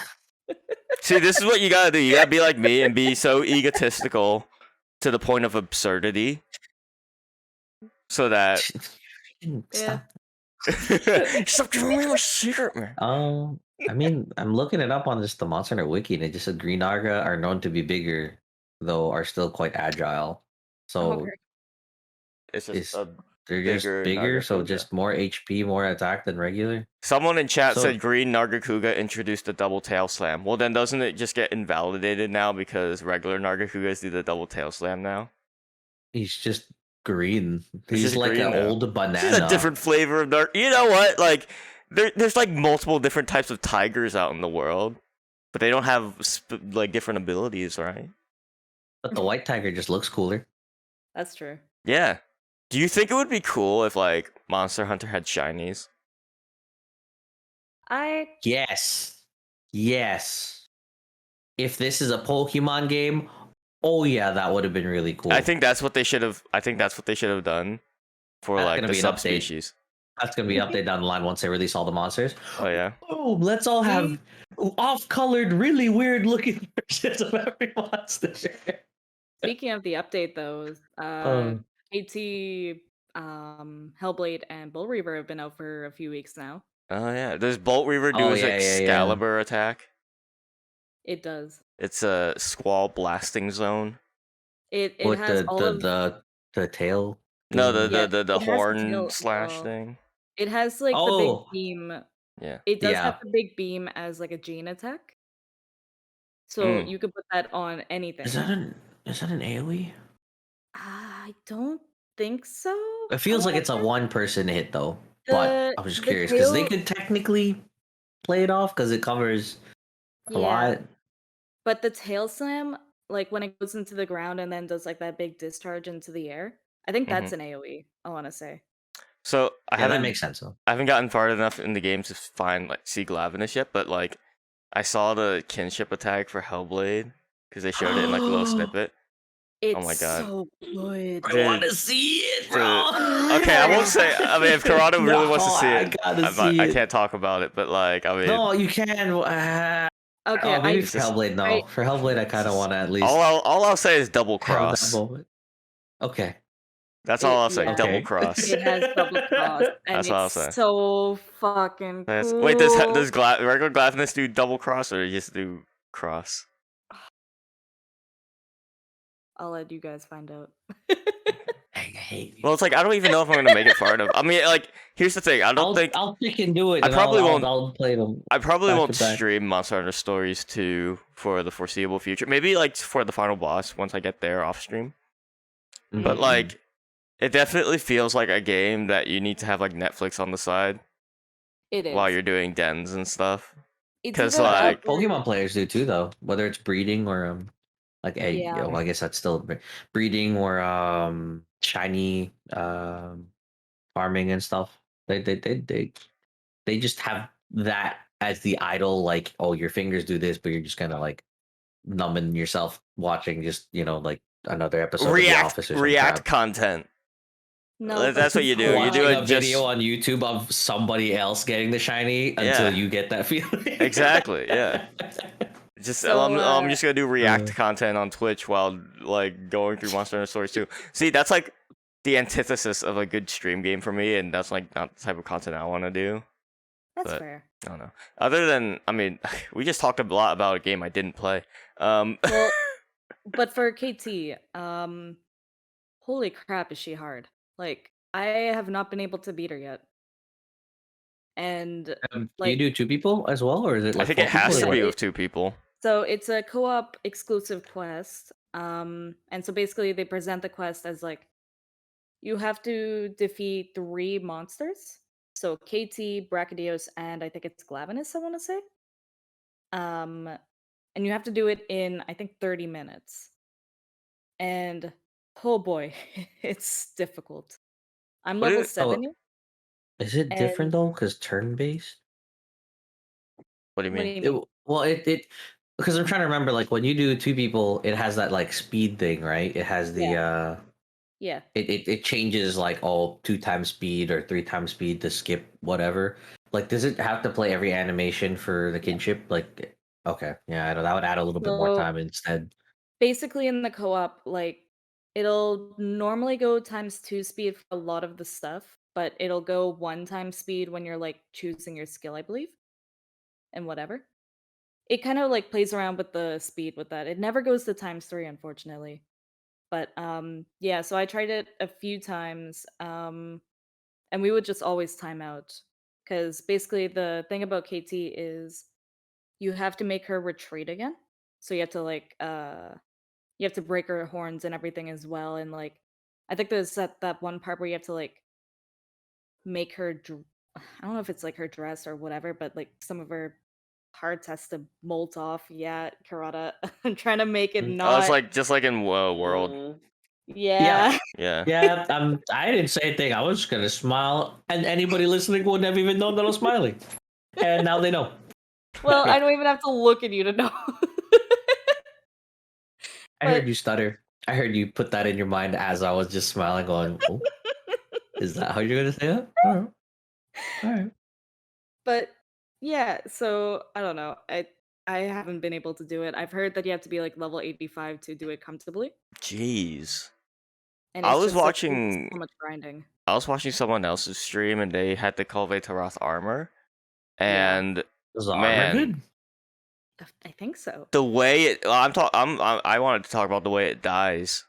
See, this is what you gotta do. You gotta be like me and be so egotistical to the point of absurdity, so that Yeah. stop giving me my secret, man. I mean, I'm looking it up on just the Monster Hunter wiki, and it just said green Narga are known to be bigger, though are still quite agile. So Okay. It's just they're just bigger, so Nargacuga. just more HP, more attack than regular. Someone in chat So- said green Nargacuga introduced the double tail slam. Well, then doesn't it just get invalidated now because regular Nargacugas do the double tail slam now? He's just green. He's just like green an now. old banana. This is a different flavor of Narc. You know what? Like, there's like multiple different types of tigers out in the world, but they don't have like different abilities, right? But the white tiger just looks cooler. That's true. Yeah. Do you think it would be cool if like Monster Hunter had shinies? Yes. If this is a Pokemon game, oh yeah, that would have been really cool. I think that's what they should have. I think that's what they should have done for That's like gonna the be an update. subspecies. That's gonna be an update down the line once they release all the monsters. Oh yeah. Oh, let's all have off-colored, really weird-looking versions of every monster. Speaking of the update, though, KT, Hellblade, and Bull Reaver have been out for a few weeks now. Oh yeah. Does Bolt Reaver do Oh, his yeah, yeah, yeah. Excalibur attack? It does. It's a Squall Blasting Zone. It With has all of the tail. No, thing? Yeah, the it has the horn tail- slash well, thing. it has like the Oh. big beam. Yeah. It does Yeah. have the big beam as like a Gene attack. So Mm. you could put that on anything. Is that an AoE? I don't think so. It feels like it's a one-person hit though. But I was just curious because they could technically play it off because it covers a lot. But the tail slam, like when it goes into the ground and then does like that big discharge into the air, I think that's an AoE. I want to say. So I Yeah, haven't that makes sense though. I haven't gotten far enough in the game to find like see Glavenus yet, but like I saw the kinship attack for Hellblade because they showed it in like a little snippet. It's my God. so good. I want to see it, bro. Okay, I won't say. I mean, if Corrado really wants to see I it, gotta see I it. can't talk about it. But like, I mean, No, you can. Okay, Maybe for Hellblade, no. For Hellblade, I kind of want to at least. all I'll say is double have that cross. moment. Okay. That's all I'll say. Yeah. Double Okay. cross. It has double cross, and That's what I'll it's say. so fucking cool. Wait, does regular Glavenus do double cross or just do cross? I'll let you guys find out. Well, it's like I don't even know if I'm gonna make it far enough. I mean, like, here's the thing. I'll freaking do it. I and probably won't. I'll play them. I probably back won't to back. stream Monster Hunter Stories 2 for the foreseeable future. Maybe like for the final boss once I get there off stream. But Mhm. like, it definitely feels like a game that you need to have like Netflix on the side It is. while you're doing dens and stuff. It's 'cause, either like- that or- Pokemon players do too, though. Whether it's breeding or like Yeah. I guess that's still breeding or shiny farming and stuff. They just have that as the idol. Like, oh, your fingers do this, but you're just kind of like numbing yourself watching just like another episode of The Office or some React crap. content. No, That's what you do. You do Watching it a just video on YouTube of somebody else getting the shiny until you get that feeling. exactly. Yeah. Just So, I'm just gonna do react content on Twitch while like going through Monster Hunter Stories 2. See, that's like the antithesis of a good stream game for me, and that's like not the type of content I want to do. that's But fair. I don't know. Other than, I mean, we just talked a lot about a game I didn't play. Well, but for KT, holy crap, is she hard? Like, I have not been able to beat her yet. And Do you like, do 2 people as well, or is it I like think 4 it has people? to or be what? with 2 people. so it's a co-op exclusive quest. And so basically they present the quest as like you have to defeat 3 monsters. So KT, Brachydios, and I think it's Glavenus, I want to say. And you have to do it in I think 30 minutes. And oh boy, it's difficult. I'm What level is, 70. Is it different And though? Because turn-based? what do you what do mean? you mean? Well, it because I'm trying to remember, like when you do 2 people, it has that like speed thing, right? It has the Yeah. it changes like all 2 times speed or 3 times speed to skip whatever. Like, does it have to play every animation for the Yeah. kinship? Like, okay, yeah, I know that would add a little bit more So time instead. basically in the co-op, like it'll normally go ×2 speed for a lot of the stuff, but it'll go 1 time speed when you're like choosing your skill, I believe, and whatever. It kind of like plays around with the speed with that. It never goes to ×3, unfortunately. But yeah, so I tried it a few times, and we would just always time out. Because basically the thing about KT is you have to make her retreat again. So you have to like you have to break her horns and everything as well. And like I think there's that one part where you have to like make her I don't know if it's like her dress or whatever, but like some of her parts has to molt off. Yeah, Karada. I'm trying to make it Oh, it's not. like just like in World. Yeah, Yeah. Yeah. yeah. I didn't say a thing. I was just gonna smile, and anybody listening wouldn't have even known that I was smiling. And now they know. Well, I don't even have to look at you to know. I heard you stutter. I heard you put that in your mind as I was just smiling, going, "Oh, is that how you're gonna say that?" All right, all right. But yeah, so I don't know. I haven't been able to do it. I've heard that you have to be like level 85 to do it comfortably, Jeez. and I it's was just like watching so much grinding. I was watching someone else's stream and they had the Kulve armor, Yeah, and Is the armor man, good? I think so. the way it I wanted to talk about the way it dies.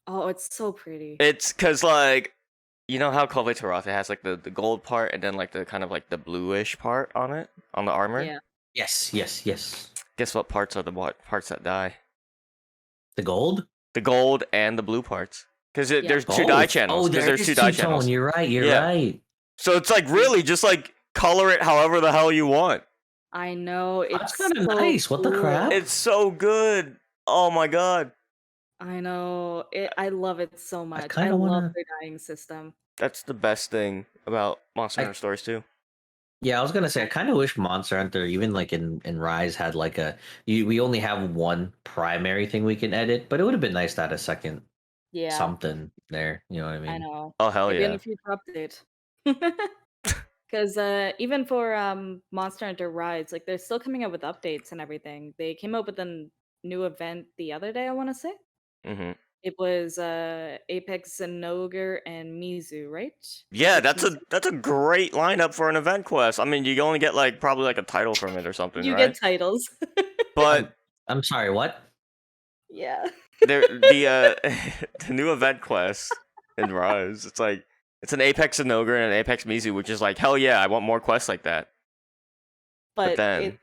Oh, it's so pretty. It's cause like you know how Kulve it has like the gold part and then like the kind of like the bluish part on it on the armor. Yeah. Yes, yes, yes. Guess what parts are the parts that die? The gold? The gold and the blue parts. Because there's 2 Both. dye channels. Oh, Because there there's is 2 dye two-tone. channels. You're right. You're Yeah. right. So it's like really just like color it however the hell you want. I know. It's That's kind of so nice. What the cool. crap? It's so good. Oh my god. I know. I love it so much. I kinda love wanna- their dying system. That's the best thing about Monster Hunter Stories 2. Yeah, I was gonna say I kind of wish Monster Hunter, even like in Rise, had like we only have one primary thing we can edit, but it would have been nice to add a second Yeah, something there. You know what I mean? I know. Oh hell Maybe in yeah. a future update. Because even for Monster Hunter Rise, like they're still coming up with updates and everything. They came up with a new event the other day, I want to say. Mm-hmm. It was Apex Zenogre and Mizu, right? Yeah, Apex that's a great lineup for an event quest. I mean, you only get like probably like a title from it or something, You right? get titles. But I'm sorry. What? Yeah. the new event quest in Rise, it's like it's an Apex Zenogre and an Apex Mizu, which is like hell yeah, I want more quests like that. But then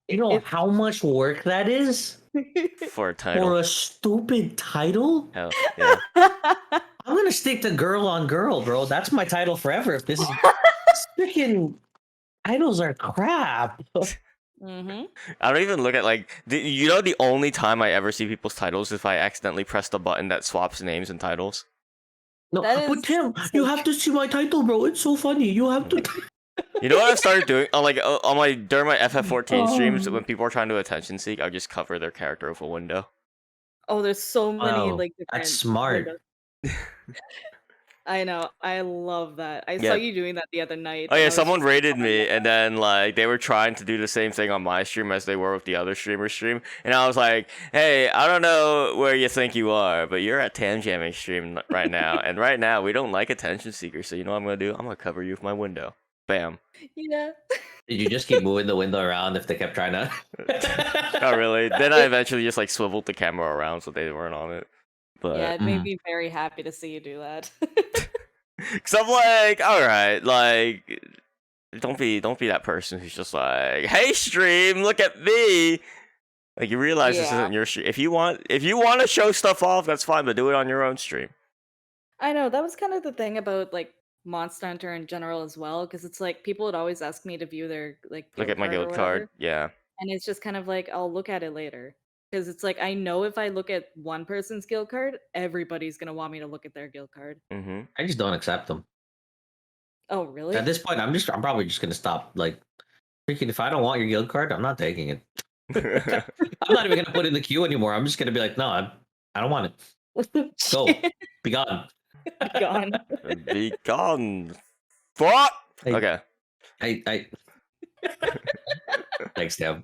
You know how much work that is for a title, for a stupid title? hell yeah. I'm gonna stick to girl on girl, bro. That's my title forever. If this is freaking titles are crap. Mm-hmm. I don't even look at like you know the only time I ever see people's titles is if I accidentally press the button that swaps names and titles. No, That but is Tim, you have to see my title, bro. It's so funny. You have to. You know what I've started doing? On my during my FF14 streams, Oh. when people are trying to attention seek, I just cover their character with a window. Oh, there's so many Wow, like different that's smart. windows. I know. I love that. I saw Yeah. you doing that the other night. Oh and yeah, I was someone just like, rated "Oh my me, God." and then like they were trying to do the same thing on my stream as they were with the other streamer's stream, and I was like, "Hey, I don't know where you think you are, but you're at Tam Jamming stream right now, and right now we don't like attention seekers. So you know what I'm gonna do? I'm gonna cover you with my window. Bam." Yeah. Did you just keep moving the window around if they kept trying to? Not really. Then I eventually just like swiveled the camera around so they weren't on it. Yeah, But it made me very happy to see you do that. cause I'm like, all right, like don't be that person who's just like, hey stream, look at me. Like you realize this Yeah. isn't your stream. If you want to show stuff off, that's fine, but do it on your own stream. I know, that was kind of the thing about, like, Monster Hunter in general as well, because it's like people would always ask me to view their, like, Look guild at my card or guild card. whatever, Yeah. and it's just kind of like, I'll look at it later. Because it's like, I know if I look at one person's guild card, everybody's gonna want me to look at their guild card. Mm-hmm. I just don't accept them. Oh, At really? this point, I'm probably just gonna stop. Like, freaking, if I don't want your guild card, I'm not taking it. I'm not even gonna put it in the queue anymore. I'm just gonna be like, no, I don't want it. Go, be gone. Gone. Be gone. Fuck. Hey. Okay. I thanks, Tim.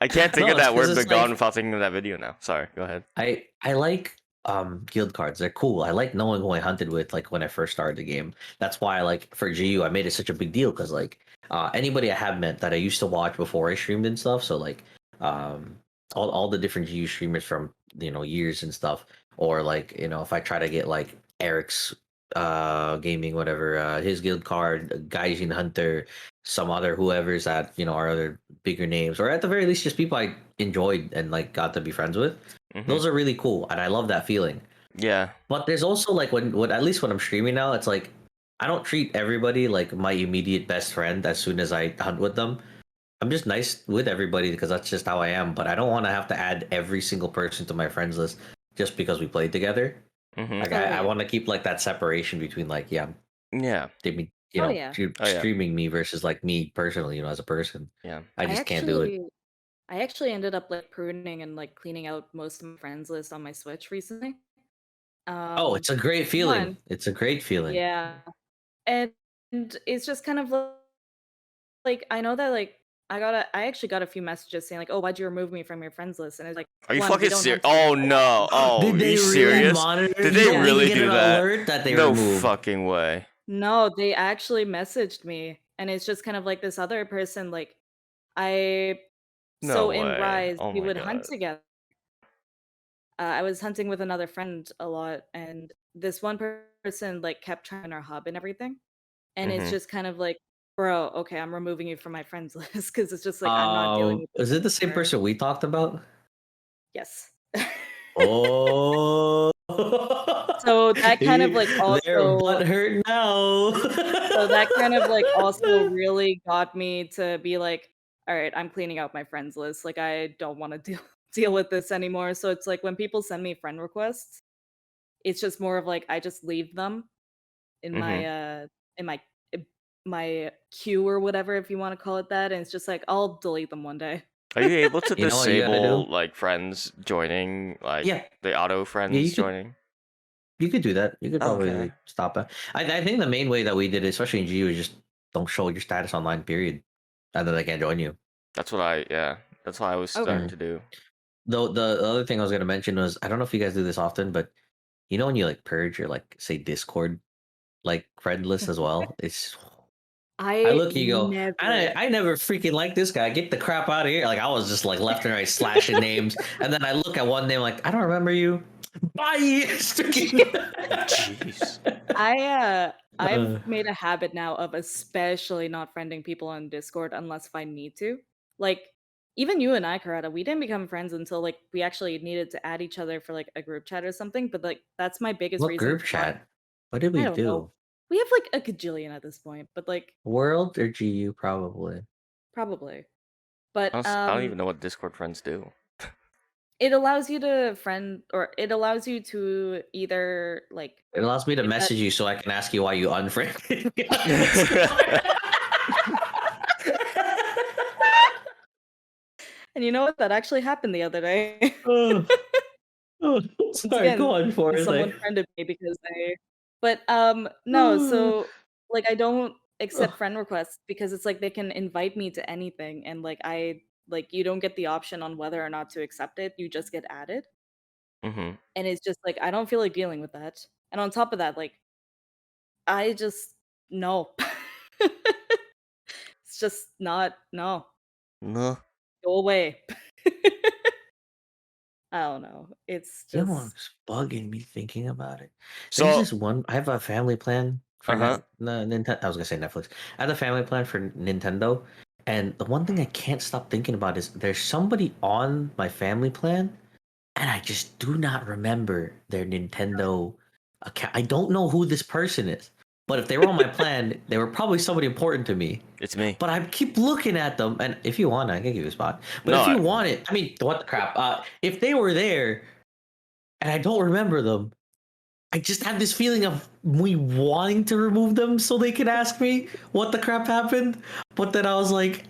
I can't think No, of that it's 'cause word it's "be gone" like- without thinking of that video now. Sorry. Go ahead. I like guild cards. They're cool. I like knowing who I hunted with like when I first started the game. That's why like for GU I made it such a big deal because like anybody I have met that I used to watch before I streamed and stuff. So like all the different GU streamers from years and stuff. Or like, if I try to get like Eric's gaming, whatever, his guild card, Gaijin Hunter, some other whoever's that, are other bigger names, or at the very least just people I enjoyed and like got to be friends with. Mm-hmm. Those are really cool, and I love that feeling. Yeah. But there's also like when at least when I'm streaming now, it's like I don't treat everybody like my immediate best friend as soon as I hunt with them. I'm just nice with everybody because that's just how I am. But I don't want to have to add every single person to my friends list just because we played together. Mm-hmm. Like I want to keep like that separation between like Yeah. streaming me versus like me personally, as a person. Yeah. I just can't do it. I actually ended up like pruning and like cleaning out most of my friends list on my Switch recently. Oh, it's a great feeling. one, It's a great feeling. yeah, and it's just kind of like I know that like I actually got a few messages saying like, "Oh, why'd you remove me from your friends list?" And it's like, Are you one, we fucking don't serious? hunt Oh together. no! Oh, Did are they you really serious? monitor? Did You they don't really even get do an that? alert that they No removed? fucking way. No, they actually messaged me, and it's just kind of like this other person. Like, in No way. Rise, Oh we my would hunt God. together. I was hunting with another friend a lot, and this one person like kept trying our hub and everything, and it's Mhm. just kind of like, bro, okay, I'm removing you from my friends list because it's just like I'm not dealing with Is this it the same anymore. person we talked about? Yes. Oh, So that kind of like they're also butt hurt now. so that kind of like also really got me to be like, all right, I'm cleaning out my friends list. Like I don't want to deal with this anymore. So it's like when people send me friend requests, it's just more of like I just leave them in in my in my queue or whatever, if you want to call it that, and it's just like I'll delete them one day. Are you able to You know what you gotta disable do? like friends joining, like Yeah, the auto yeah, friends joining? you could do that. You could probably Okay. like, stop it. I think the main way that we did it, especially in GU, is just don't show your status online. Period, and then they can't join you. That's what that's what I was starting Okay. to do. Though the other thing I was gonna mention was I don't know if you guys do this often, but when you like purge your like say Discord like friend list as well, it's I look, you go, never. I never freaking like this guy. Get the crap out of here. Like I was just like left and right slashing names, and then I look at one name like I don't remember you. Bye. Jeez. I've made a habit now of especially not friending people on Discord unless if I need to. Like even you and I, Karada, we didn't become friends until like we actually needed to add each other for like a group chat or something. But like that's my biggest What reason group for not. chat? What did I we don't know. do? We have like a gajillion at this point, but like World or GU probably. probably. But I don't even know what Discord friends do. it allows you to friend, or it allows you to either like It allows me to if that- message you so I can ask you why you unfriended me. and you know what? That actually happened the other day. Oh, sorry, Again, go on for it. someone Like, friended me because But no, so like I don't accept friend requests because it's like they can invite me to anything and like you don't get the option on whether or not to accept it. You just get added. Mm-hmm. And it's just like I don't feel like dealing with that. And on top of that, like I just no. It's just not no. No. Go away. I don't know. It's You know just what's bugging me thinking about it? There's So, this one. I have a family plan for uh-huh. Nintendo. I was gonna say Netflix. I have a family plan for Nintendo, and the one thing I can't stop thinking about is there's somebody on my family plan, and I just do not remember their Nintendo account. I don't know who this person is, but if they were on my plan, they were probably somebody important to me. It's me. But I keep looking at them, and if you want, I can give you a spot. But No, if you want it, I mean, what the crap? If they were there and I don't remember them, I just have this feeling of me wanting to remove them so they can ask me what the crap happened. But then I was like,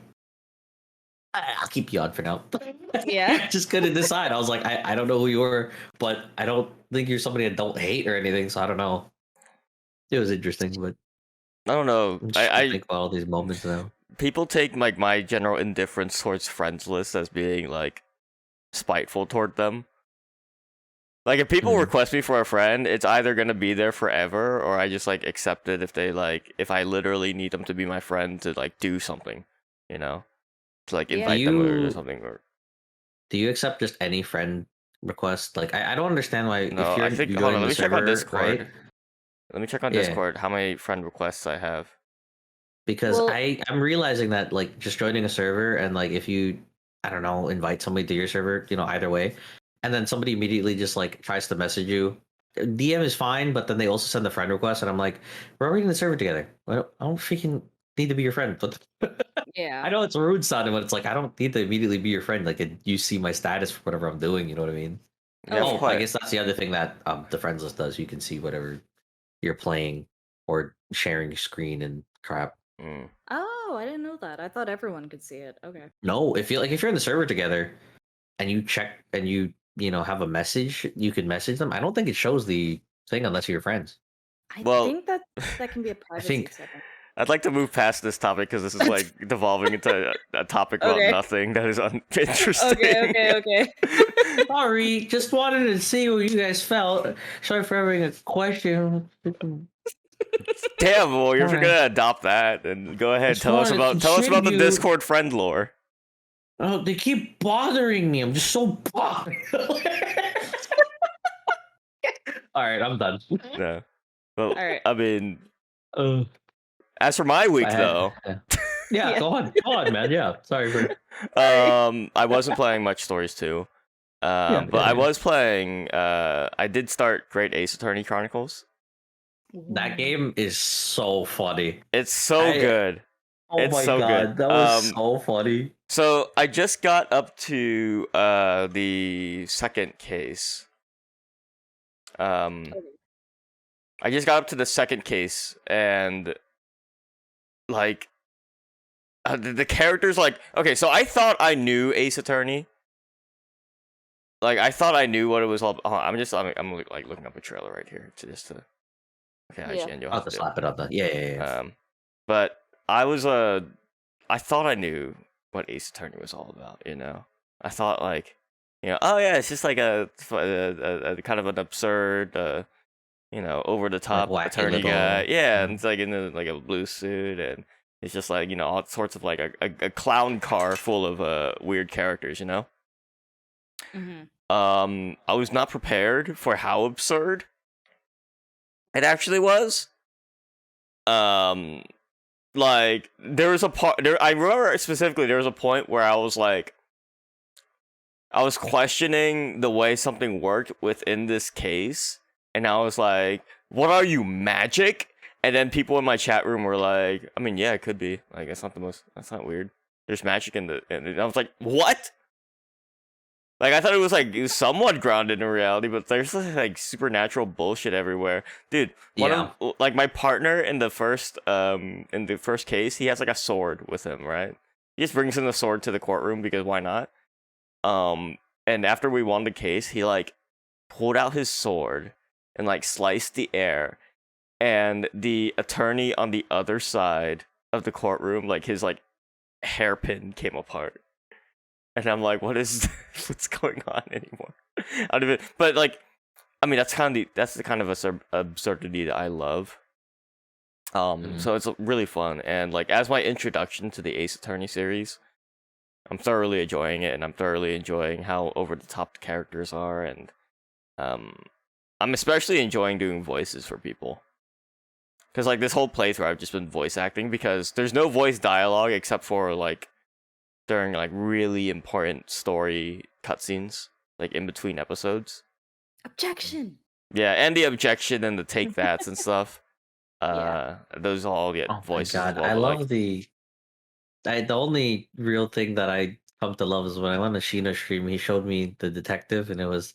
I'll keep you on for now. yeah. Just couldn't decide. I was like, I don't know who you were, but I don't think you're somebody I don't hate or anything. So I don't know. It was interesting, but I don't know. I'm just trying to think about all these moments now. People take like my general indifference towards friends list as being like spiteful toward them. Like if people request me for a friend, it's either gonna be there forever or I just like accept it if I literally need them to be my friend to like do something, you know, to like invite them or something. Or do you accept just any friend request? Like I don't understand why. no, If you're I think joining hold on, the let me check on server, Discord. right? Let me check on Yeah. Discord how many friend requests I have. Because Well- I'm realizing that like just joining a server and like if you I don't know invite somebody to your server, either way, and then somebody immediately just like tries to message you, DM is fine, but then they also send the friend request, and I'm like, we're already in the server together. I don't freaking need to be your friend. But Yeah. I know it's rude sounding, but it's like I don't need to immediately be your friend. Like you see my status for whatever I'm doing. You know what I mean? Yeah, Oh, I guess that's the other thing that the friends list does. You can see whatever you're playing or sharing screen and crap. Oh, I didn't know that. I thought everyone could see it. Okay. No, if you're in the server together and you check and you have a message, you can message them. I don't think it shows the thing unless you're friends. I Well, think that can be a privacy think- setting. I'd like to move past this topic because this is like devolving into a topic about Okay. nothing that is uninteresting. Okay. Sorry, just wanted to see what you guys felt. Sorry for having a question. Damn, well, if you're Alright. gonna adopt that, then go ahead. Just Tell us wanted to about the contribute. Discord friend lore. Oh, they keep bothering me. I'm just so bothered. All right, I'm done. Yeah. Well, Alright. I mean, Uh, as for my week I had- though, yeah, go on, man. Yeah, sorry for. I wasn't playing much Stories 2. But I yeah. was playing. I did start Great Ace Attorney Chronicles. That game is so funny. It's so good. Oh It's my so god, good. that was so funny. So I just got up to the second case. I just got up to the second case, and like the characters, like, okay, so I thought I knew Ace Attorney. Like I thought I knew what it was all. I'm like looking up a trailer right here to. Okay, Yeah. IGN, you'll I'll have have to to. slap it up. Yeah. But I was I thought I knew what Ace Attorney was all about. I thought like, oh yeah, it's just like a kind of an absurd, over the top wacky attorney little- guy. Yeah, and it's like in like a blue suit, and it's just like all sorts of like a clown car full of weird characters. Mm-hmm. I was not prepared for how absurd it actually was. Like there was a part there. I remember specifically there was a point where I was questioning the way something worked within this case, and I was like, "What are you, magic?" And then people in my chat room were like, "I mean, yeah, it could be. Like, that's not weird. There's magic in the." And I was like, "What?" Like I thought it was somewhat grounded in reality, but there's like supernatural bullshit everywhere, dude. Like my partner in the first case, he has like a sword with him, right? He just brings in the sword to the courtroom because why not? And after we won the case, he like pulled out his sword and like sliced the air and the attorney on the other side of the courtroom, like his like hairpin came apart, and I'm like, what is what's going on anymore? Out of it, but like, I mean, that's the kind of absurdity that I love. So it's really fun, and like as my introduction to the Ace Attorney series, I'm thoroughly enjoying it, and I'm thoroughly enjoying how over the top the characters are, and I'm especially enjoying doing voices for people. Because like this whole playthrough, I've just been voice acting because there's no voice dialogue except for like during like really important story cutscenes, like in between episodes. Objection. Yeah, and the objection and the take thats and stuff. Yeah. Those all get voices. Oh my as god, well, I but, love like, the only real thing that I come to love is when I went to Sheena stream, he showed me the detective and it was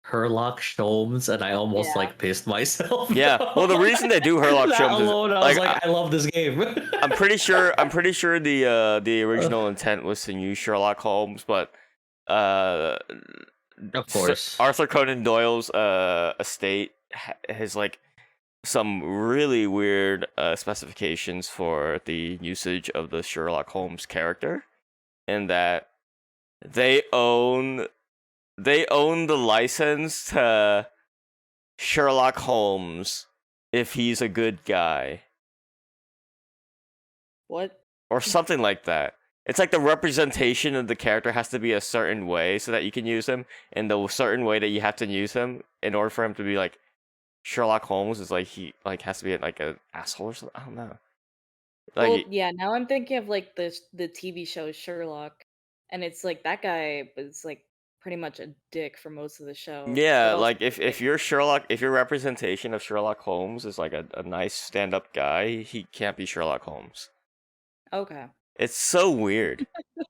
Herlock Sholmes, and I almost like pissed myself. Yeah, well, the reason they do Herlock that Sholmes alone, is I was like, I love this game. I'm pretty sure the original intent was to use Sherlock Holmes, but of course, Arthur Conan Doyle's estate has like some really weird specifications for the usage of the Sherlock Holmes character, in that they own the license to Sherlock Holmes if he's a good guy. What? Or something like that. It's like the representation of the character has to be a certain way so that you can use him, and the certain way that you have to use him in order for him to be like Sherlock Holmes is like he like has to be like an asshole or something. I don't know. Like, well, yeah. Now I'm thinking of like the TV show Sherlock, and it's like that guy was like pretty much a dick for most of the show. yeah, but also, like if you're Sherlock, if your representation of Sherlock Holmes is like a nice stand-up guy, he can't be Sherlock Holmes. okay. It's so weird.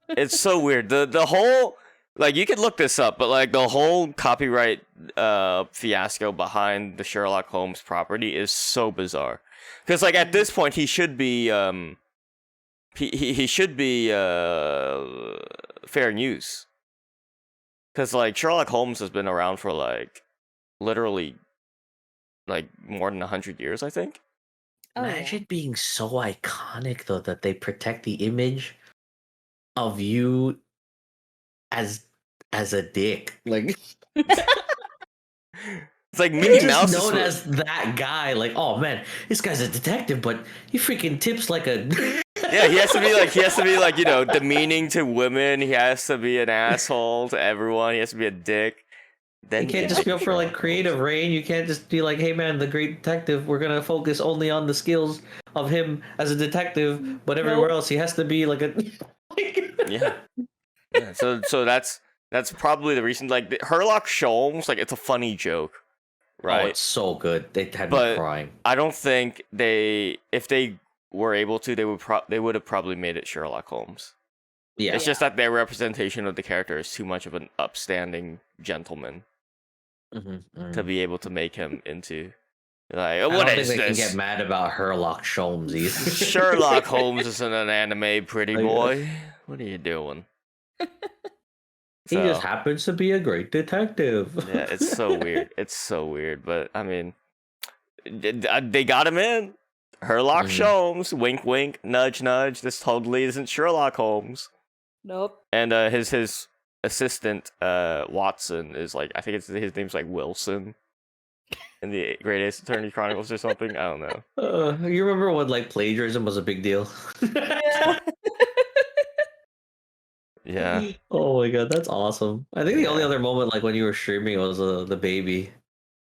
It's so weird. The whole, like, you could look this up, but like the whole copyright fiasco behind the Sherlock Holmes property is so bizarre. Because like at this point he should be he should be fair use. Because like Sherlock Holmes has been around for like literally like more than 100 years, I think. Oh, yeah. imagine being so iconic though that they protect the image of you as a dick. Like It's like you're Mickey just Mouse known is as that guy. Like, oh man, this guy's a detective, but he freaking tips like a. yeah, he has to be like, you know, demeaning to women. He has to be an asshole to everyone. He has to be a dick. Then You can't just go for like creative reign. You can't just be like, hey man, the great detective. We're gonna focus only on the skills of him as a detective, but everywhere else he has to be like a. Yeah. Yeah. So that's probably the reason. Like Herlock Sholmes, like it's a funny joke, right? Oh, it's so good. They had But me crying. I don't think if they were able to, they would have probably made it Sherlock Holmes. Yeah. It's just that their representation of the character is too much of an upstanding gentleman to be able to make him into like, what is they this? can get mad about Herlock Sholmes either. Sherlock Holmes isn't an anime pretty boy. What are you doing? He just happens to be a great detective. Yeah, it's so weird. It's so weird, but I mean, they got him in. Herlock Sholmes, wink, wink, nudge, nudge. This totally isn't Sherlock Holmes. Nope. And his assistant, Watson, is like, I think his name's like Wilson in the Great Ace Attorney Chronicles or something. I don't know. You remember when like plagiarism was a big deal? Yeah. Yeah. Oh my god, that's awesome. I think the only other moment like when you were streaming was the baby.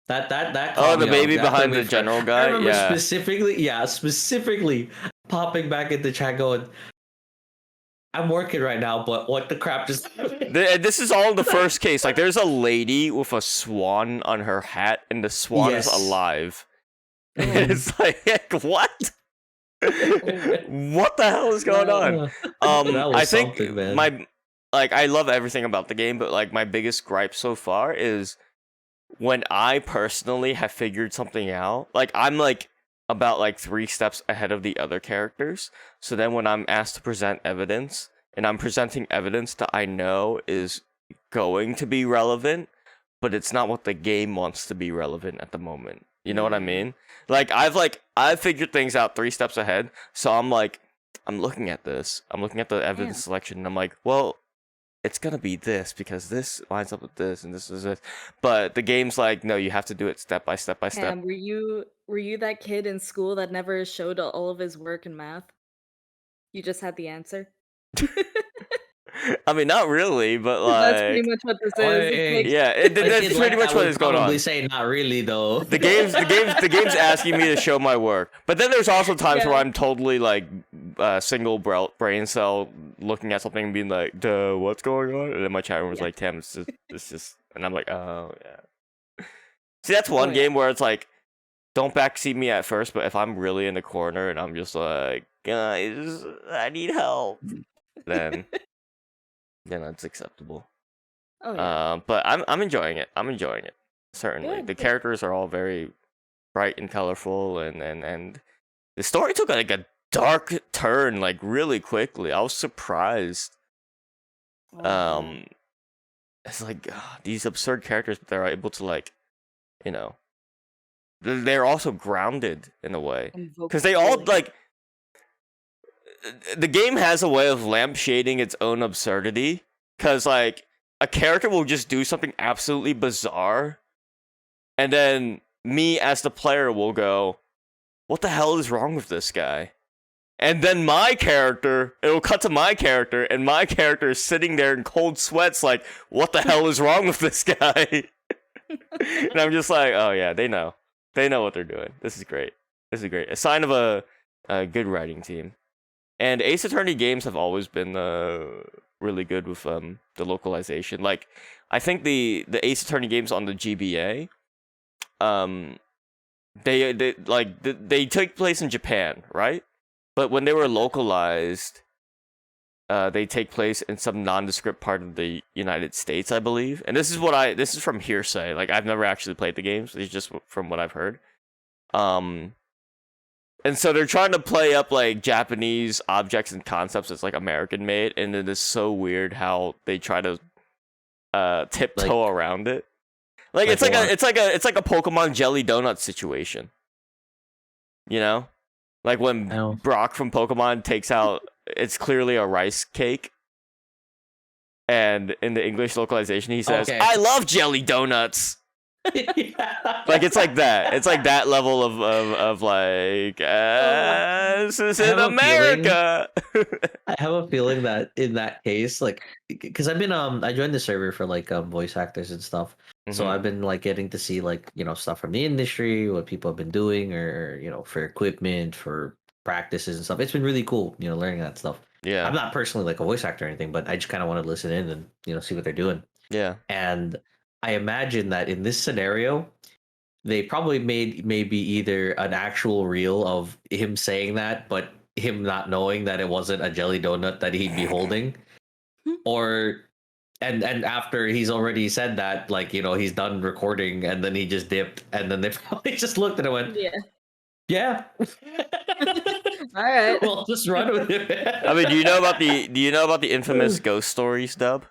That Oh, caught the me baby off. That behind played the me general I guy. remember Yeah. specifically popping back into chat going, I'm working right now, but what the crap just happened? This is all in the first case. Like, there's a lady with a swan on her hat, and the swan is alive. It's like, what? What the hell is going on? I think I love everything about the game, but like my biggest gripe so far is when I personally have figured something out. Like, I'm like about like 3 steps ahead of the other characters. So then when I'm asked to present evidence, and I'm presenting evidence that I know is going to be relevant, but it's not what the game wants to be relevant at the moment. You know what I mean? Like I've figured things out 3 steps ahead. So I'm looking at this. I'm looking at the evidence selection, and I'm like, well, it's gonna be this because this lines up with this, and this is it. But the game's like, no, you have to do it step by step by step. Cam, were you that kid in school that never showed all of his work in math? You just had the answer. I mean, not really, but That's pretty like, much what this Hey, is. yeah, that's pretty much what is going on. Probably say not really though. The game's asking me to show my work, but then there's also times where I'm totally like single brain cell looking at something and being like, "Duh, what's going on?" And then my chat room was like, "Tam, it's just," and I'm like, "Oh yeah." See, that's one game where it's like, don't backseat me at first, but if I'm really in the corner and I'm just like, guys, I need help, then that's acceptable. Oh, yeah. But I'm enjoying it. I'm enjoying it. Certainly, the characters are all very bright and colorful, and the story took like a dark turn like really quickly. I was surprised. It's like these absurd characters, but they're able to like, you know, they're also grounded in a way because they all like. The game has a way of lampshading its own absurdity, because like a character will just do something absolutely bizarre, and then me as the player will go, what the hell is wrong with this guy? And then it'll cut to my character, and my character is sitting there in cold sweats like, what the hell is wrong with this guy? And I'm just like, oh yeah, they know what they're doing. This is great. A sign of a good writing team. And Ace Attorney games have always been really good with the localization. Like, I think the Ace Attorney games on the GBA, they took place in Japan, right? But when they were localized, they take place in some nondescript part of the United States, I believe. And this is from hearsay. Like, I've never actually played the games. It's just from what I've heard. And so they're trying to play up like Japanese objects and concepts that's like American made, and it is so weird how they try to tiptoe around it. Like it's like a Pokemon Jelly Donut situation. You know? Like when Brock from Pokemon takes out, it's clearly a rice cake. And in the English localization he says, I love jelly donuts. Like it's like that. It's like that level of like this is in America. I have a feeling that in that case, like, because I've been I joined the server for like voice actors and stuff, so I've been like getting to see like stuff from the industry, what people have been doing, or for equipment, for practices and stuff. It's been really cool, learning that stuff. Yeah, I'm not personally like a voice actor or anything, but I just kind of want to listen in and see what they're doing. Yeah, and I imagine that in this scenario, they probably made maybe either an actual reel of him saying that, but him not knowing that it wasn't a jelly donut that he'd be holding, or and after he's already said that, like he's done recording, and then he just dipped, and then they probably just looked and went, yeah. All right, well, just run with it. I mean, do you know about the infamous ghost stories dub?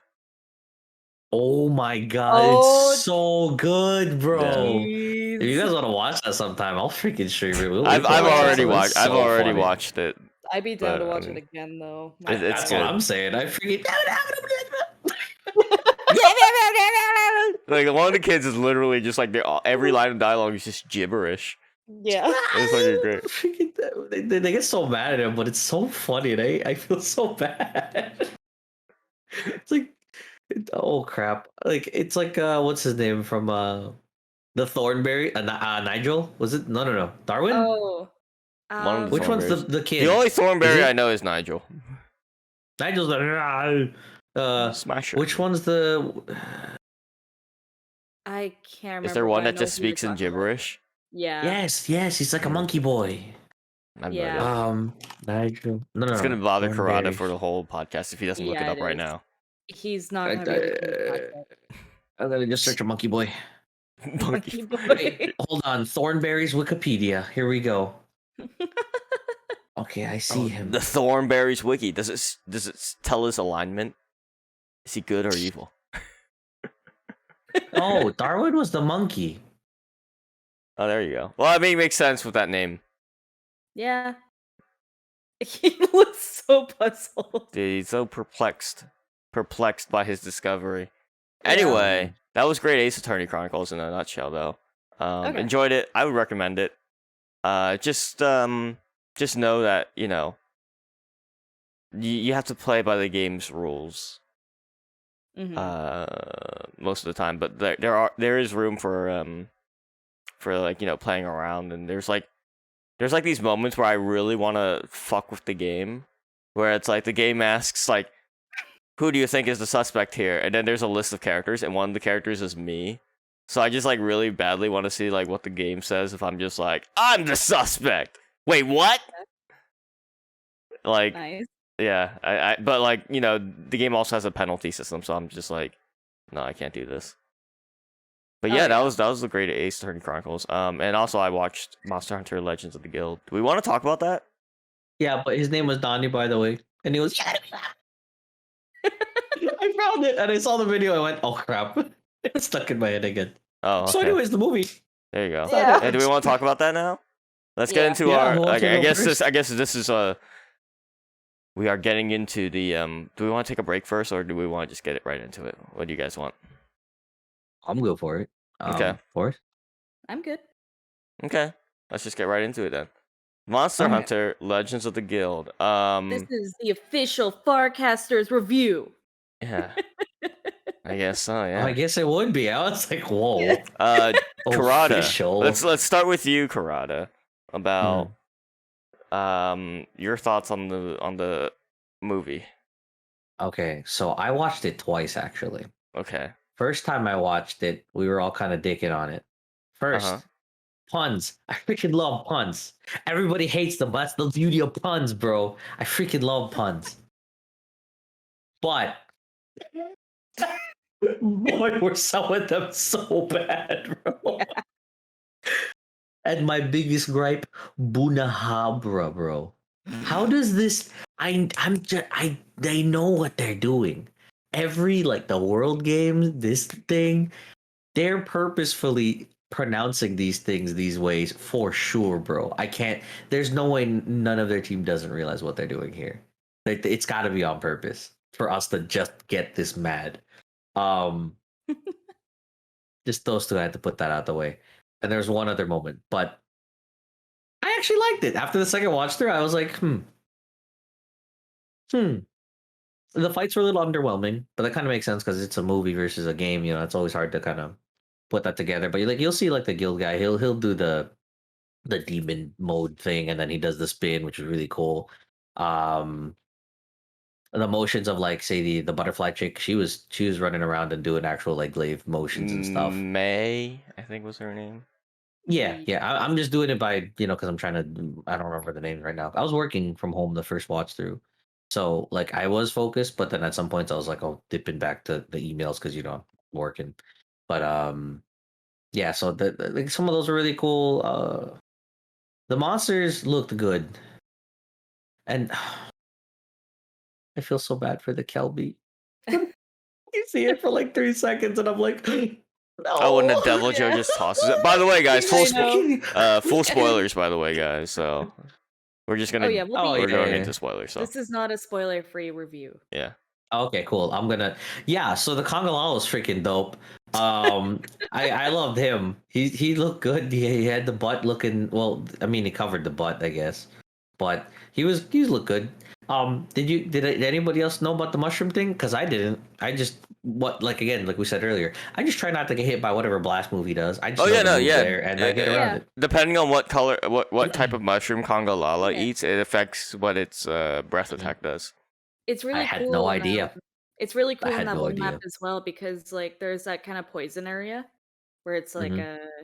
Oh my god, it's so good, bro. If you guys want to watch that sometime, I'll freaking stream it. I've already watched it. I'd be down to watch it again though. That's good. what I'm saying. I freaking like one of the kids is literally just like every line of dialogue is just gibberish. Yeah, it's like great. They get so mad at him, but it's so funny. And I feel so bad. It's like, oh crap! Like it's like what's his name from the Thornberry? Nigel? Was it? No. Darwin? Oh, which one's the kid? The only Thornberry I know is Nigel. Nigel's the Smasher. Which one's the? I can't remember. Is there one that just speaks in gibberish? Yeah. Yes. He's like a monkey boy. Yeah. Nigel. No. It's gonna bother Karada for the whole podcast if he doesn't look it up right now. He's not gonna be able to I'm gonna just search a monkey boy. Monkey boy. Hold on, Thornberry's Wikipedia. Here we go. Okay, I see him. The Thornberry's wiki. Does it tell his alignment? Is he good or evil? Oh, Darwin was the monkey. Oh, there you go. Well, I mean, it makes sense with that name. Yeah. He looks so puzzled. Dude, he's so perplexed by his discovery. Yeah. Anyway, that was great Ace Attorney Chronicles in a nutshell, though. Okay. Enjoyed it. I would recommend it. Just know that you have to play by the game's rules. Most of the time, but there is room for like playing around, and there's like these moments where I really want to fuck with the game, where it's like the game asks like, who do you think is the suspect here, and then there's a list of characters, and one of the characters is me. So I just like really badly want to see like what the game says if I'm just like, I'm the suspect. Wait, what? Like, Nice. yeah, but like the game also has a penalty system, so I'm just like, no, I can't do this. But yeah, that was the great Ace Attorney Chronicles. And also I watched Monster Hunter Legends of the Guild. Do we want to talk about that? Yeah, but his name was Donnie, by the way, and he was. I found it and I saw the video. I went, "Oh crap!" It stuck in my head again. Oh, okay. So, anyways, the movie. There you go. Yeah. Hey, do we want to talk about that now? Let's get into our. I guess this is we are getting into the. Do we want to take a break first, or do we want to just get it right into it? What do you guys want? I'm good for it. Okay. Forrest? I'm good. Okay, let's just get right into it then. Monster Hunter Legends of the Guild. This is the official Farcasters review. Yeah. I guess so, yeah. I guess it would be. I was like, whoa. Karada. Official. Let's start with you, Karada. About your thoughts on the movie. Okay, so I watched it twice actually. Okay. First time I watched it, we were all kind of dicking on it. First, puns. I freaking love puns. Everybody hates them, but that's the beauty of puns, bro. I freaking love puns. But boy, were some of them so bad, bro. And my biggest gripe, Boo-nabra, bro. How does this? They know what they're doing. Every like the world games, this thing, they're purposefully pronouncing these things these ways for sure, bro. I can't. There's no way none of their team doesn't realize what they're doing here. Like it's got to be on purpose for us to just get this mad. Just those two, I had to put that out the way. And there's one other moment, but I actually liked it. After the second watch through, I was like, The fights were a little underwhelming, but that kind of makes sense because it's a movie versus a game. You know, it's always hard to kind of put that together. But like you'll see, like the guild guy, he'll do the demon mode thing, and then he does the spin, which is really cool. The motions of like say the butterfly chick, she was running around and doing actual like glaive motions and stuff. May, I think was her name. Yeah. I'm just doing it by because I'm trying to. I don't remember the names right now. I was working from home the first watch through, so like I was focused, but then at some points I was like, dipping back to the emails because I'm working. But yeah. So like some of those were really cool. The monsters looked good, and I feel so bad for the Kelby. You see it for like 3 seconds, and I'm like, no. Oh, and the Devil Joe just tosses it. By the way, guys, full spoilers. By the way, guys, so we're just gonna we're going into spoilers. So this is not a spoiler-free review. Yeah. Okay, cool. I'm gonna So the Congalal was freaking dope. I loved him. He looked good. He had the butt looking. Well, I mean, he covered the butt, I guess, but he looked good. Did anybody else know about the mushroom thing? Because I didn't. I just like we said earlier. I just try not to get hit by whatever blast move he does. I just there and I get around it. Depending on what color, what type of mushroom Congalala eats, it affects what its breath attack does. It's really. I had no idea. It's really cool in that one map as well because like there's that kind of poison area where it's like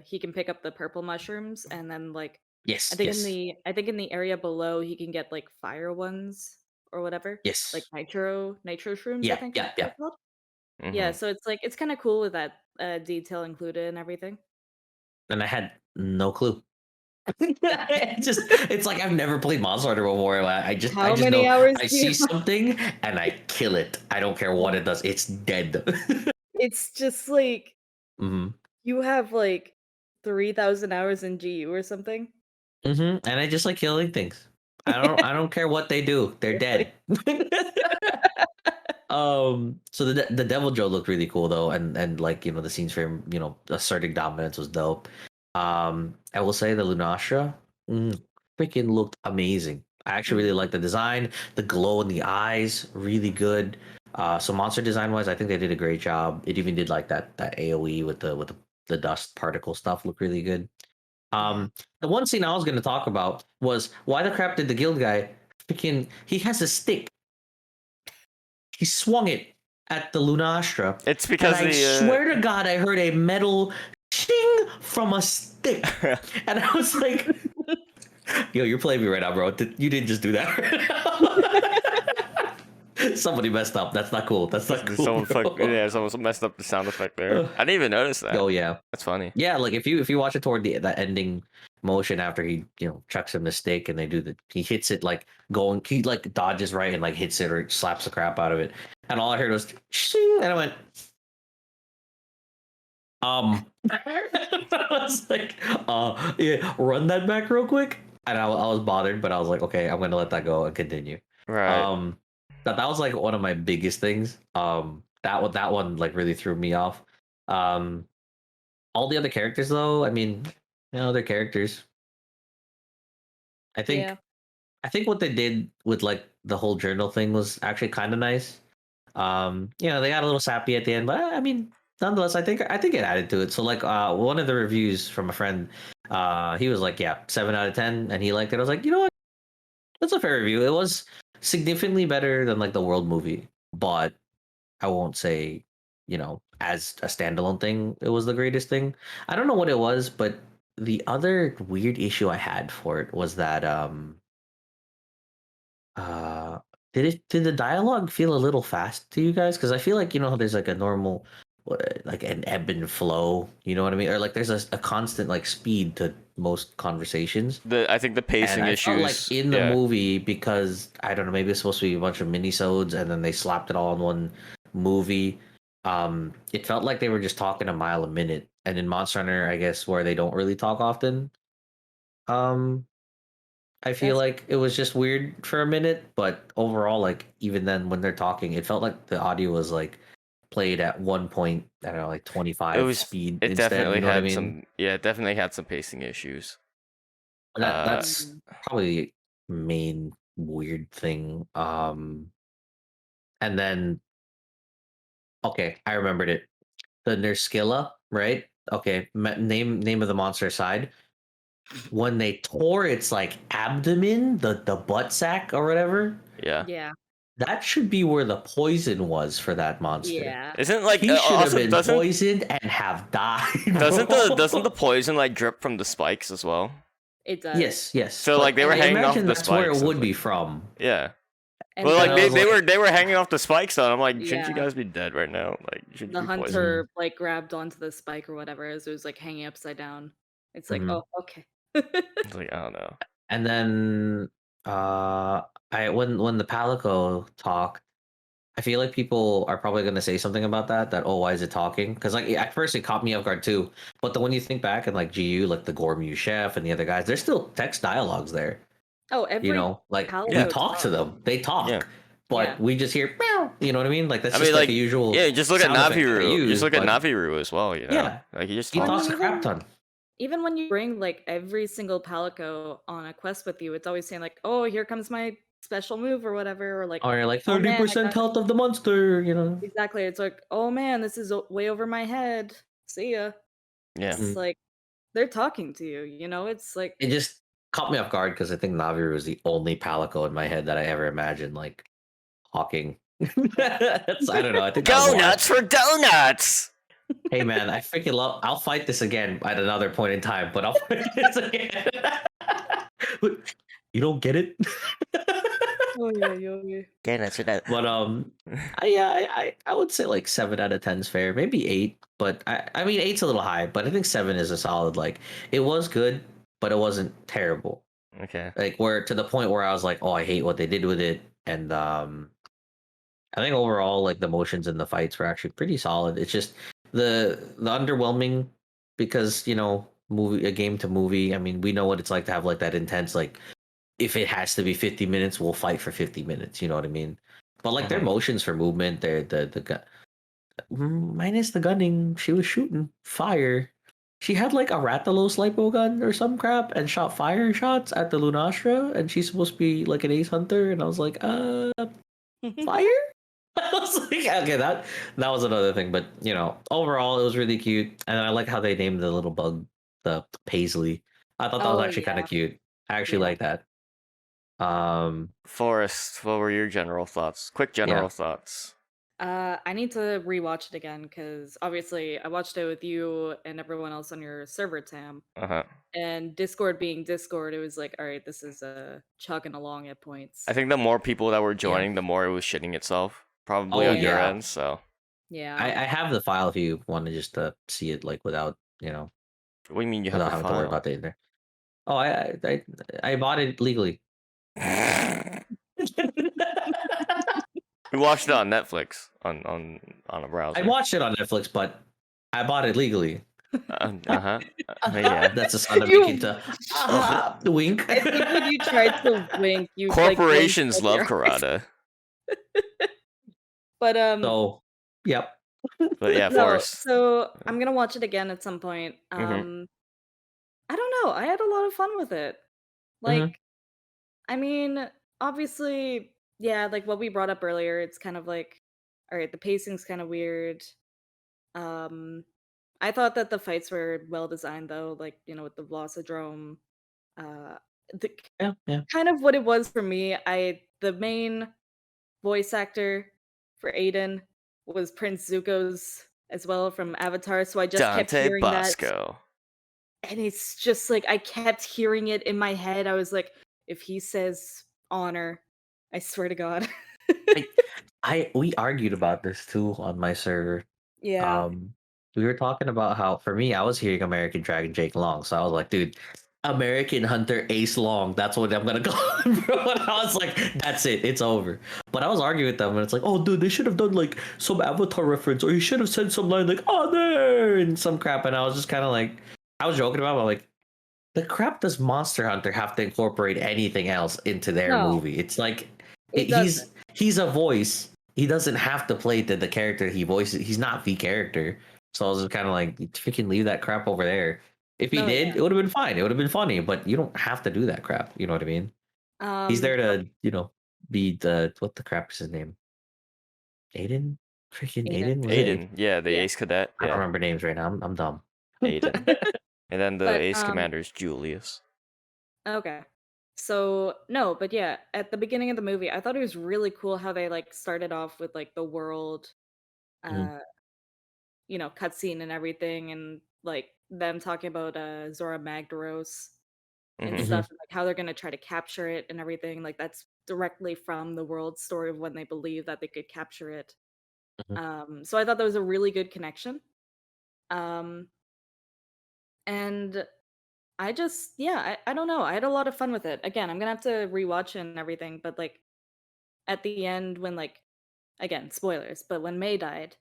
he can pick up the purple mushrooms and then like. Yes. I think in the area below he can get like fire ones or whatever. Yes. Like nitro shrooms. Yeah. I think. Yeah. Yeah. So it's kind of cool with that detail included and everything. And I had no clue. It's like I've never played Monster Hunter before. I just know hours I see something and I kill it. I don't care what it does. It's dead. It's just like you have like 3,000 hours in GU or something. And I just like killing things. I don't care what they do. They're dead. So the Devil Joe looked really cool though, and like the scenes for him, asserting dominance was dope. I will say the Lunastra freaking looked amazing. I actually really like the design, the glow in the eyes, really good. So monster design wise, I think they did a great job. It even did like that AOE with the dust particle stuff look really good. The one scene I was going to talk about was why the crap did the guild guy he has a stick. He swung it at the Lunastra. It's because I swear to God, I heard a metal ching from a stick, and I was like, "Yo, you're playing me right now, bro. You didn't just do that." Somebody messed up. That's not cool. That's not cool. Someone messed up the sound effect there. I didn't even notice that. Oh yeah, that's funny. Yeah, like if you watch it toward the ending motion after he chucks him the stick and he hits it like he like dodges right and like hits it or slaps the crap out of it, and all I heard was shing, and I went I was like yeah, run that back real quick, and I was bothered, but I was like, okay, I'm gonna let that go and continue. Right. That was like one of my biggest things. That one like really threw me off. All the other characters though, I mean, they're characters. I think what they did with like the whole journal thing was actually kind of nice. They got a little sappy at the end, but I mean, nonetheless, I think it added to it. So like one of the reviews from a friend, he was like, yeah, 7 out of 10, and he liked it. I was like, you know what? That's a fair review. It was significantly better than like the World movie, but I won't say, as a standalone thing, it was the greatest thing. I don't know what it was, but the other weird issue I had for it was that did the dialogue feel a little fast to you guys? Because I feel like how there's like a normal like an ebb and flow, you know what I mean? Or like there's a constant like speed to most conversations. I think the pacing and I issues felt like in the movie, because I don't know, maybe it's supposed to be a bunch of minisodes and then they slapped it all in one movie. It felt like they were just talking a mile a minute. And in Monster Hunter, I guess, where they don't really talk often, I feel like it was just weird for a minute. But overall, like even then when they're talking, it felt like the audio was like played at 1 point, I don't know, like 25 speed. It instead, definitely you know had what I mean? some. Yeah, it definitely had some pacing issues. That's probably main weird thing. And then okay, I remembered it. The Nerskilla, right? Okay, name of the monster aside. When they tore its like abdomen, the butt sack or whatever, Yeah. that should be where the poison was for that monster. Yeah. Isn't like He should have also, been poisoned and have died. doesn't the poison like drip from the spikes as well? It does. Yes. So like they were hanging off the that's spikes. where it would be from. Yeah. And Well, like then they were hanging off the spikes, so I'm like, shouldn't you Yeah. guys be dead right now? Like, shouldn't the you be poisoned? hunter like grabbed onto the spike or whatever as it was like hanging upside down. It's like, oh, okay. It's like, I don't know. And then when the Palico talked, I feel like people are probably going to say something about that oh, why is it talking? Because like at first it caught me off guard too, but then when you think back and like GU, like the Gormu chef and the other guys, there's still text dialogues there. Oh, every like Palico we talk to them, they talk, but we just hear meow. You know what I mean? Like that's just like a usual. Yeah, just look at sound effect that they Naviru. use, Just look at but- Naviru as well. You know, Yeah. like he just He talks. talks a crap ton. Even when you bring like every single Palico on a quest with you, it's always saying like, "Oh, here comes my special move" or whatever, or like, Or you're like "Oh, man, I 30% got-" health of the monster. You know. Exactly. It's like, "Oh man, this is way over my head. See ya." Yeah. It's like they're talking to you. It's like It just caught me off guard because I think Naviru was the only Palico in my head that I ever imagined like talking. I don't know. I think that was Donuts for donuts. Hey man, I freaking love. I'll fight this again at another point in time, but I'll fight this again. You don't get it. oh yeah. Donuts for that. But I would say like 7 out of 10 is fair, maybe 8. But I mean 8's a little high, but I think 7 is a solid. Like it was good, but it wasn't terrible. Okay. Like where to the point where I was like, oh, I hate what they did with it, and I think overall like the motions in the fights were actually pretty solid. It's just the underwhelming because a game to movie. I mean, we know what it's like to have like that intense like. If it has to be 50 minutes, we'll fight for 50 minutes. You know what I mean? But like their motions for movement, minus the gunning, she was shooting fire. She had like a Rathalos lipo gun or some crap and shot fire shots at the Lunastra, and she's supposed to be like an ace hunter, and I was like, fire? I was like, okay, that was another thing, but you know, overall it was really cute, and I like how they named the little bug the Paisley. I thought that was actually kind of cute. I actually like that. Forrest, what were your general thoughts? Quick general thoughts. I need to rewatch it again because obviously I watched it with you and everyone else on your server, Tam. And Discord being Discord, it was like, all right, this is chugging along at points. I think the more people that were joining, the more it was shitting itself. Probably on your end, so. Yeah. I have the file if you want to just see it like without, you know. What do you mean you have without the having file? to worry about the internet. Oh, I bought it legally. We watched it on Netflix on a browser. I watched it on Netflix, but I bought it legally. Yeah. That's a sound of making to wink. I think when you tried to wink, you corporations like, love karate. But So, yep. But yeah, Forrest. So I'm gonna watch it again at some point. I don't know. I had a lot of fun with it. Like, I mean, obviously, yeah, like what we brought up earlier, it's kind of like, all right, the pacing's kind of weird. I thought that the fights were well designed though, like, you know, with the Velocidrome. Kind of what it was for me. The main voice actor for Aiden was Prince Zuko's as well from Avatar, so I just kept hearing Bosco. that. And it's just like I kept hearing it in my head. I was like, if he says honor, I swear to God. We argued about this too on my server. Yeah. We were talking about how for me I was hearing American Dragon Jake Long, so I was like, dude, American Hunter Ace Long, that's what I'm gonna call him, bro. And I was like, that's it, it's over. But I was arguing with them, and it's like, oh, dude, they should have done like some Avatar reference, or you should have said some line like honor and some crap. And I was just kind of like, I was joking about it, but like, the crap does Monster Hunter have to incorporate anything else into their movie? It's like he's a voice. He doesn't have to play the character he voices. He's not the character. So I was just kind of like, freaking leave that crap over there. If he did, it would have been fine. It would have been funny, but you don't have to do that crap. You know what I mean? He's there to, you know, be what the crap is his name? Aiden? Freaking Aiden? Aiden, yeah, the Ace Cadet. I don't remember names right now. I'm dumb. Aiden. And then the Ace Commander is Julius. Okay. So no, but yeah, at the beginning of the movie, I thought it was really cool how they like started off with like the world, you know, cutscene and everything, and like them talking about Zora Magdaros and stuff, and like how they're gonna try to capture it and everything. Like that's directly from the world story of when they believe that they could capture it. So I thought that was a really good connection. And I just, yeah, I don't know. I had a lot of fun with it. Again, I'm gonna have to rewatch it and everything, but like at the end, when like, again, spoilers, but when May died,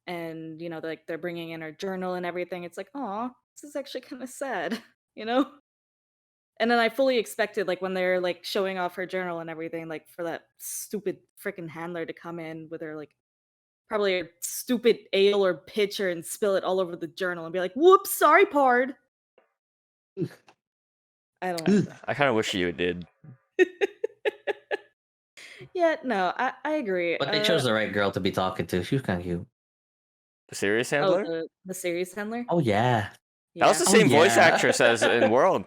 and you know, like they're bringing in her journal and everything, it's like, oh, this is actually kind of sad, you know. And then I fully expected, like when they're like showing off her journal and everything, like for that stupid freaking handler to come in with her like probably a stupid ale or pitcher and spill it all over the journal and be like, "Whoops, sorry, Pard." I don't know. I kind of wish you did. Yeah, no, I agree. But they chose the right girl to be talking to. She was kind of cute. The serious handler? Oh, the serious handler? Oh, yeah. That was the same voice actress as in World.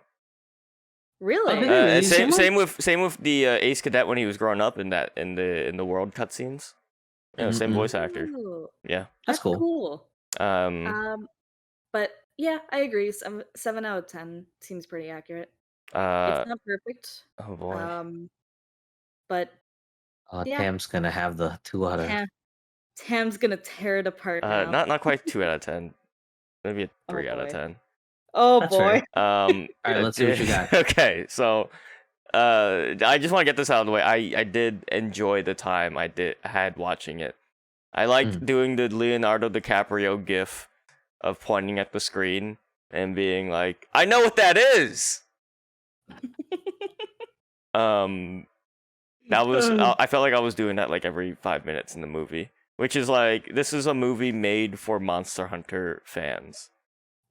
Really? Same with the Ace Cadet when he was growing up in the World cutscenes. Yeah, same voice actor. Yeah, that's cool. But yeah, I agree. 7 out of 10 seems pretty accurate. It's not perfect. Oh boy. But yeah. Tam's gonna have the 2 out of. Tam's gonna tear it apart now. Not quite 2 out of 10. Maybe a 3 out of 10. Oh boy. All right, let's see what you got. Okay, so I just want to get this out of the way. I did enjoy the time I had watching it. I liked doing the Leonardo DiCaprio gif of pointing at the screen and being like, I know what that is. That was I felt like I was doing that like every 5 minutes in the movie, which is like, this is a movie made for Monster Hunter fans.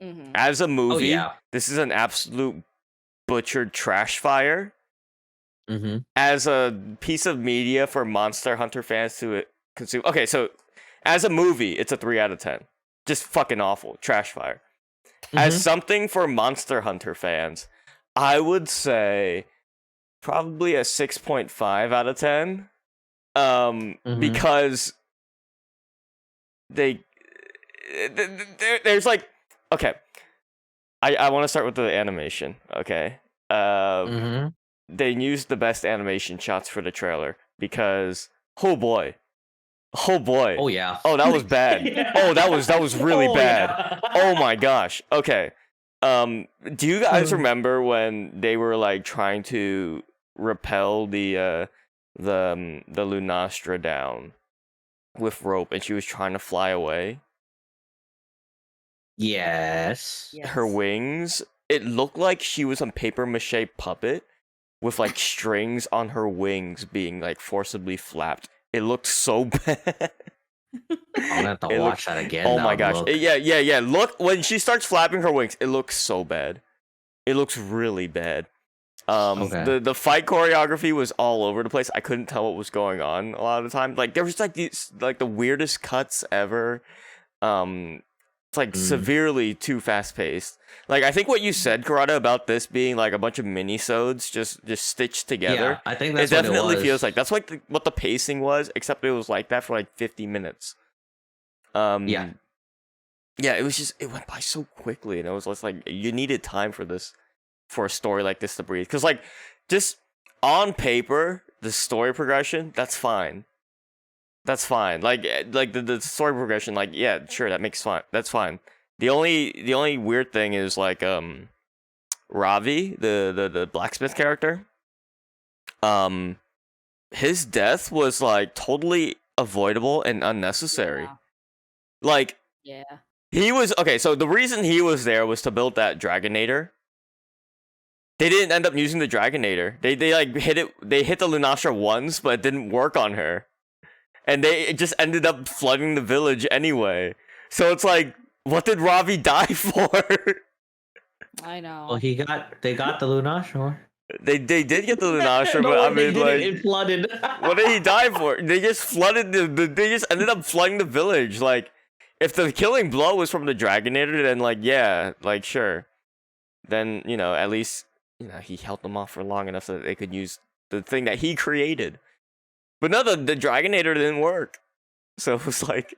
Mm-hmm. As a movie, this is an absolute butchered trash fire. Mm-hmm. As a piece of media for Monster Hunter fans to consume. Okay, so as a movie, it's a 3 out of 10. Just fucking awful. Trash fire. Mm-hmm. As something for Monster Hunter fans, I would say probably a 6.5 out of 10. Because there's like, okay, I want to start with the animation, okay? They used the best animation shots for the trailer because, oh boy. Oh yeah. Oh, that was bad. Yeah. Oh, that was really bad. Yeah. Oh my gosh. Okay. Do you guys remember when they were like trying to rappel the Lunastra down with rope and she was trying to fly away? Yes. Her wings, it looked like she was a paper mache puppet with like strings on her wings being like forcibly flapped. It looked so bad. I'm gonna have to watch that again. Oh my gosh. Yeah. Look, when she starts flapping her wings, it looks so bad. It looks really bad. The fight choreography was all over the place. I couldn't tell what was going on a lot of the time. Like there was like these like the weirdest cuts ever. It's like severely too fast paced. Like I think what you said, Karada, about this being like a bunch of mini-sodes just stitched together. Yeah, I think that's it what definitely it was. feels like. That's like what the pacing was, except it was like that for like 50 minutes. Yeah, it went by so quickly, and it was just like you needed time for this, for a story like this to breathe. Because like just on paper, the story progression, that's fine. That's fine. Like the story progression, like yeah, sure, that's fine. The only weird thing is like Ravi, the blacksmith character. His death was like totally avoidable and unnecessary. Yeah. Like Yeah. he was okay, so the reason he was there was to build that Dragonator. They didn't end up using the Dragonator. They like hit the Lunastra once, but it didn't work on her. And it just ended up flooding the village anyway. So it's like, what did Ravi die for? I know. Well, they got the Lunastra. They did get the Lunastra, No, but I they mean, like, it flooded. what did he die for? They just flooded they just ended up flooding the village. Like, if the killing blow was from the Dragonator, then like, yeah, like sure. Then, you know, at least, you know, he held them off for long enough so that they could use the thing that he created. But no, the Dragonator didn't work. So it was like,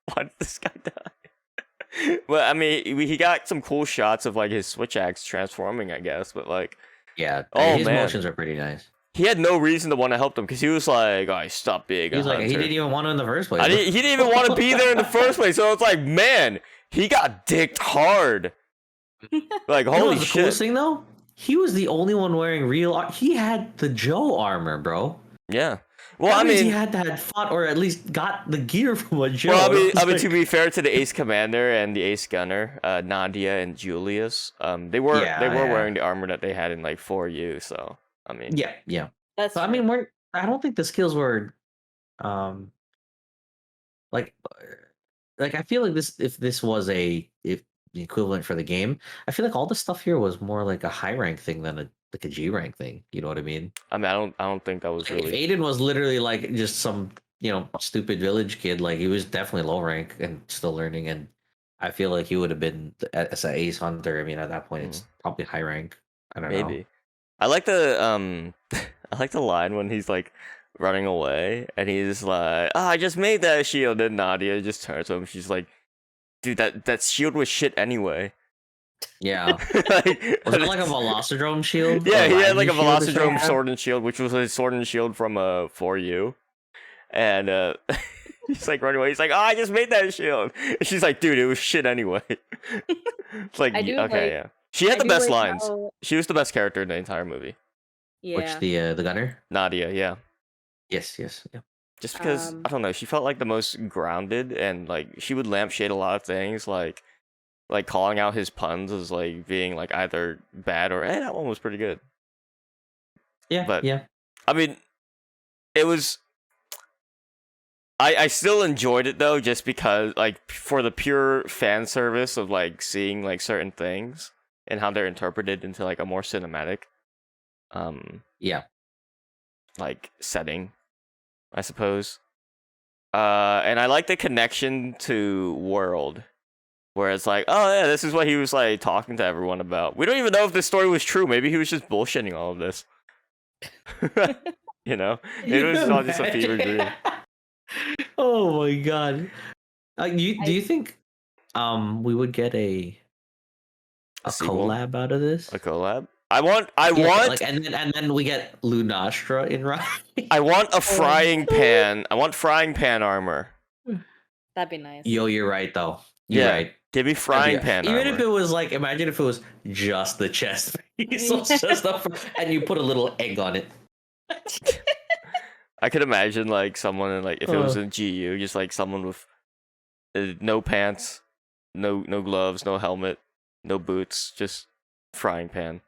why did this guy die? Well, I mean, he got some cool shots of like his switch axe transforming, I guess. But like, yeah, oh his man, motions are pretty nice. He had no reason to want to help them because he was like, "Oh, stop being a hunter." He didn't even want to in the first place. He didn't even want to be there in the first place. So it's like, man, he got dicked hard. Like, holy the shit! coolest thing though, he was the only one wearing real. He had the Joe armor, bro. Yeah. Well, that I mean, he had to have fought or at least got the gear from a Joe. Well, I mean, to be fair to the Ace Commander and the Ace Gunner, Nadia and Julius, they were wearing the armor that they had in like 4U. So I mean, yeah. That's. So, I mean, I don't think the skills were, like I feel like if this was the equivalent for the game, I feel like all the stuff here was more like a high rank thing than a G rank thing. You know what I mean? I mean, I don't think that was really. If Aiden was literally like just some stupid village kid, like he was definitely low rank and still learning, and I feel like he would have been as an ace hunter. I mean, at that point, it's probably high rank. I don't know. Maybe. I like the I like the line when he's like running away and he's like, "Oh, I just made that shield," and Nadia just turns to him. She's like, "Dude, that shield was shit anyway." Yeah. Like, was it like a Velocidrome shield? Yeah, he had like a Velocidrome sword and shield, which was his sword and shield from 4U. And he's like running away. He's like, "Oh, I just made that shield." And she's like, "Dude, it was shit anyway." It's like, okay, yeah. She had the best lines. She was the best character in the entire movie. Yeah. Which the gunner? Nadia, yeah. Yes, yeah. Just because I don't know, she felt like the most grounded and like she would lampshade a lot of things, like like calling out his puns as like being like either bad or that one was pretty good. Yeah, But yeah. I mean, it was. I still enjoyed it though, just because like for the pure fan service of like seeing like certain things and how they're interpreted into like a more cinematic, Yeah. like setting, I suppose. And I like the connection to World, where it's like, oh yeah, this is what he was like talking to everyone about. We don't even know if this story was true. Maybe he was just bullshitting all of this. You know, it was all just a fever dream. Oh my god. Do you think we would get a sequel? collab out of this? A collab? I want like, and then we get Lunastra in Ryan. I want a frying pan. I want frying pan armor. That'd be nice. Yo, you're right though. You're right. Give me frying pan Even armor. if it was like, imagine if it was just the chest piece, and you put a little egg on it. I could imagine like someone in like if it was in GU, just like someone with no pants, no gloves, no helmet, no boots, just frying pan.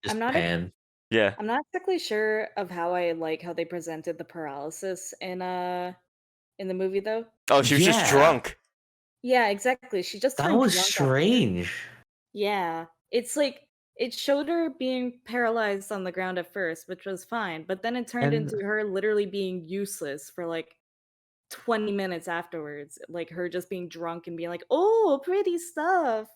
Just I'm not pan. Yeah. I'm not exactly sure of how I like how they presented the paralysis in the movie though. Oh, she was just drunk. Yeah, exactly. She just That turned was drunk strange. Yeah. It's like it showed her being paralyzed on the ground at first, which was fine, but then it turned And into her literally being useless for like 20 minutes afterwards, like her just being drunk and being like, "Oh, pretty stuff."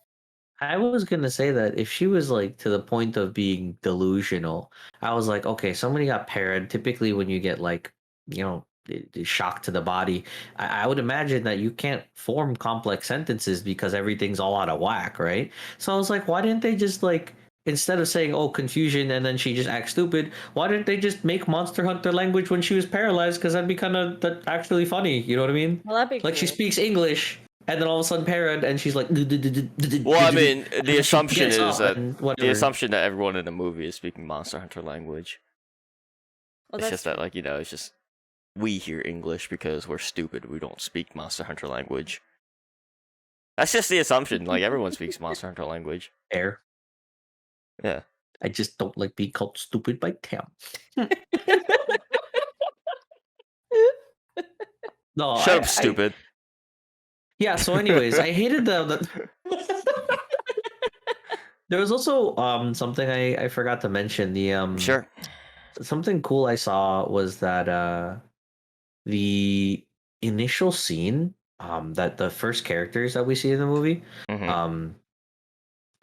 I was gonna say that if she was like to the point of being delusional, I was like, okay, somebody got paranoid. Typically, when you get like, the shock to the body, I would imagine that you can't form complex sentences because everything's all out of whack, right? So I was like, why didn't they just like instead of saying oh confusion and then she just acts stupid, why didn't they just make Monster Hunter language when she was paralyzed? Because that'd be kind of actually funny. You know what I mean? Well, that'd be Like she cool. speaks English. And then all of a sudden, parent, and she's like. Well, I mean, the assumption is that the assumption that everyone in the movie is speaking Monster Hunter language. Well, It's just that, like, it's just we hear English because we're stupid. We don't speak Monster Hunter language. That's just the assumption. Like everyone speaks Monster Hunter language. Fair. Yeah. I just don't like being called stupid by Tam. No, shut up, stupid. Yeah, so anyways, I hated the There was also something I forgot to mention. The Sure. Something cool I saw was that the initial scene that the first characters that we see in the movie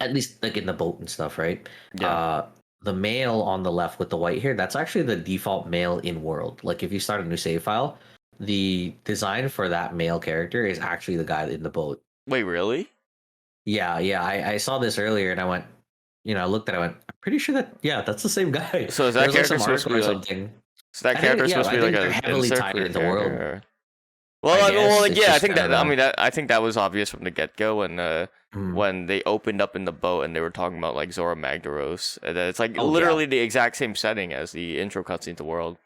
at least like in the boat and stuff, right? Yeah. The male on the left with the white hair, that's actually the default male in world. Like if you start a new save file, the design for that male character is actually the guy in the boat. Wait, really? Yeah. I saw this earlier and I went, I looked at it, I went, I'm pretty sure that's the same guy. So is that character supposed to be like something? So that character supposed to be like a heavily tied into world. Or... Well, yeah, I think that. I mean, I think that was obvious from the get go, and when they opened up in the boat and they were talking about like Zora Magdaros, it's like literally the exact same setting as the intro cutscene to World.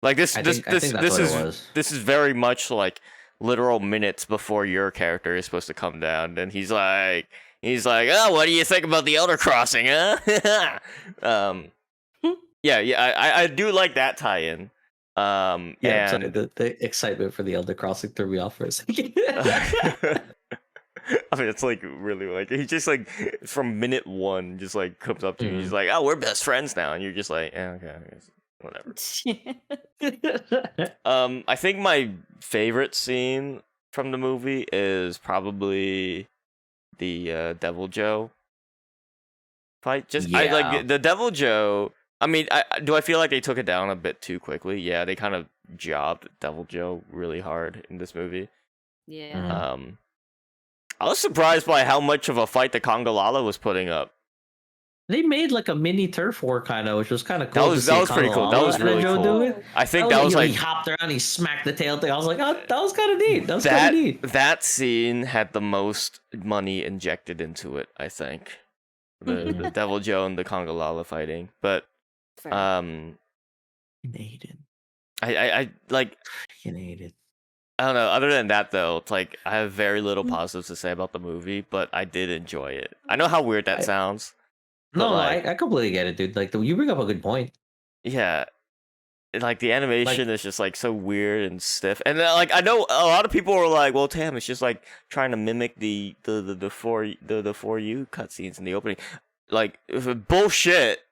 Like this is very much like literal minutes before your character is supposed to come down, and he's like, oh, what do you think about the Elder Crossing, huh? I do like that tie-in. And sorry, the excitement for the Elder Crossing threw me off for a second. I mean, it's like really like he just like from minute one just like comes up to you. He's like, "Oh, we're best friends now," and you're just like, "Yeah, okay, I guess, whatever." I think my favorite scene from the movie is probably the Devil Joe fight. I like the Devil Joe. I mean, do I feel like they took it down a bit too quickly? Yeah, they kind of jobbed Devil Joe really hard in this movie. Yeah. I was surprised by how much of a fight the Congalala was putting up. They made like a mini turf war kind of, which was kind of cool. That was pretty cool. That was really cool. I think that was like he hopped around, he smacked the tail thing. I was like, oh, that was kind of neat. That was kind of neat. That scene had the most money injected into it, I think. The Devil Joe and the Congalala fighting, but Aiden. I like Aiden. I don't know. Other than that, though, it's like I have very little positives to say about the movie, but I did enjoy it. I know how weird that sounds. No, I completely get it, dude. Like, you bring up a good point. Yeah, like the animation is just like so weird and stiff, and then, like I know a lot of people are like, "Well, Tam, it's just like trying to mimic the for you cutscenes in the opening." Like bullshit.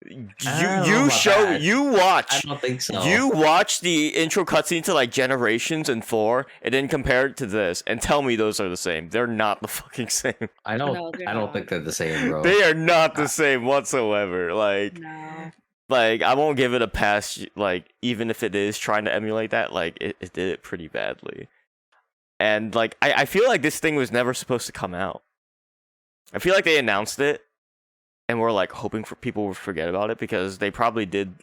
You watch. I don't think so. You watch the intro cutscene to like Generations and 4, and then compare it to this, and tell me those are the same. They're not the fucking same. I don't think they're the same, bro. They are not the same whatsoever. Like, No. like I won't give it a pass. Like, even if it is trying to emulate that, like it did it pretty badly. And like I feel like this thing was never supposed to come out. I feel like they announced it, and we're like hoping for people would forget about it, because they probably did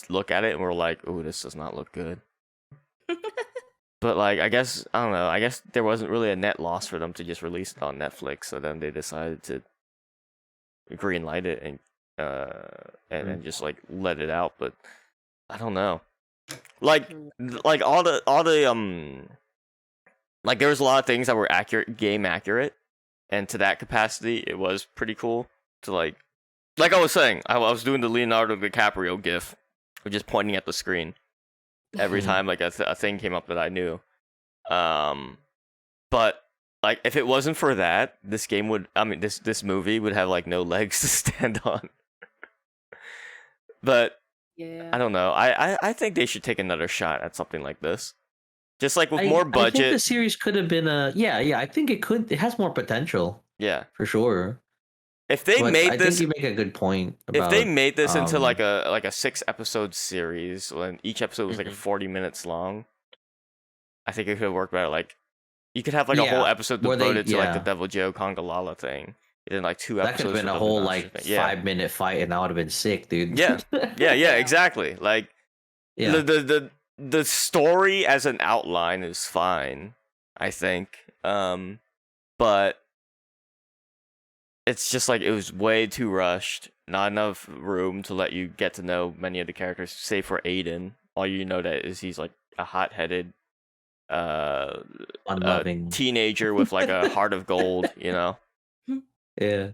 look at it and were like, "Oh, this does not look good." But like, I guess I don't know. I guess there wasn't really a net loss for them to just release it on Netflix. So then they decided to greenlight it and just like let it out. But I don't know. Like all the like there was a lot of things that were game accurate, and to that capacity, it was pretty cool to like I was saying, I was doing the Leonardo DiCaprio gif, of just pointing at the screen every time like a thing came up that I knew. But like if it wasn't for that, this movie would have like no legs to stand on. But yeah, I don't know. I think they should take another shot at something like this. Just like with more budget. I think the series could have been I think it could. It has more potential. Yeah, for sure. If they made this, I think you make a good point. If they made this into like a 6-episode series, when each episode was like 40 minutes long, I think it could work better. Like you could have like a whole episode devoted to like the Devil Joe Congalala thing, and then like 2 episodes. That could have been a whole like 5-minute fight, and that would have been sick, dude. Yeah, exactly. Like the story as an outline is fine, I think, but it's just like it was way too rushed. Not enough room to let you get to know many of the characters, save for Aiden. All you know that is he's like a hot-headed, unloving teenager with like a heart of gold, you know. Yeah.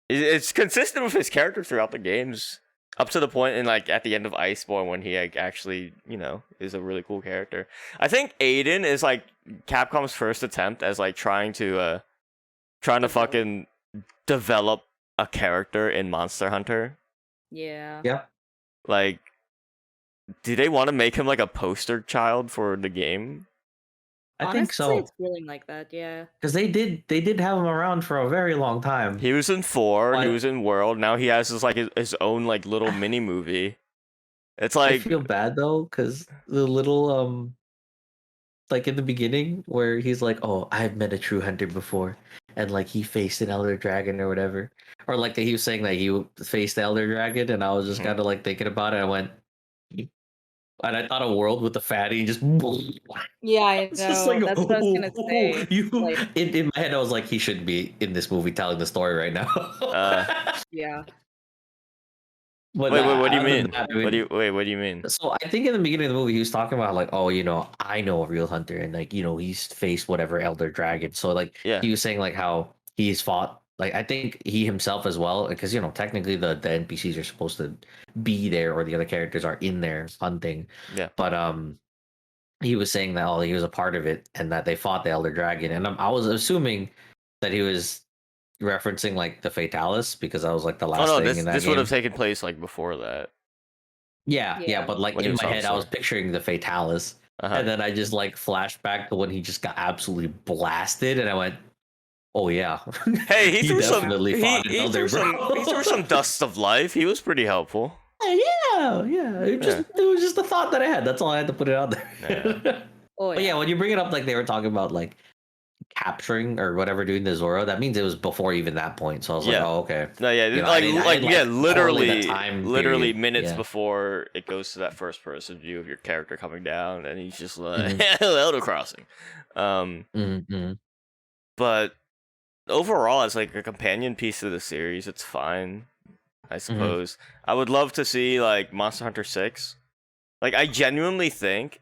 It's consistent with his character throughout the games, up to the point in like at the end of Iceborne when he like, actually, you know, is a really cool character. I think Aiden is like Capcom's first attempt as like trying to fucking develop a character in Monster Hunter. Yeah. Yeah. Like, do they want to make him like a poster child for the game? I think so. It's feeling like that, yeah. Because they did have him around for a very long time. He was in 4, he was in World, now he has his own like little mini movie. It's like I feel bad though, because the little like in the beginning where he's like, "Oh, I've met a true hunter before," and like he faced an elder dragon or whatever, or like he was saying that he faced the elder dragon, and I was just kind of like thinking about it. I went, and I thought a world with the fatty and just yeah, I know. It's just like, that's what I was gonna say. In my head, I was like, he shouldn't be in this movie telling the story right now. Yeah. But wait, what do you mean? That, what do you mean? So I think in the beginning of the movie, he was talking about like, oh, you know, I know a real hunter, and like, you know, he's faced whatever elder dragon. So like, he was saying like how he's fought. Like I think he himself as well, because you know, technically the NPCs are supposed to be there, or the other characters are in there hunting. Yeah. But he was saying that he was a part of it, and that they fought the elder dragon, and I was assuming that he was referencing like the Fatalis, because that was like the last thing in that this game. would have taken place like before that. Yeah, but like in my head, I was picturing the Fatalis, and then I just like flashed back to when he just got absolutely blasted, and I went, "Oh yeah, hey, he threw some dust of life. He was pretty helpful." Yeah. It was just a thought that I had. That's all I had to put it out there. Yeah. But yeah, when you bring it up, like they were talking about like capturing or whatever, doing the Zoro, that means it was before even that point. So I was like, oh, okay. No, yeah, you know, literally minutes before it goes to that first person view of your character coming down, and he's just like Elder Crossing. But overall, as like a companion piece to the series, it's fine, I suppose. I would love to see like Monster Hunter 6. Like I genuinely think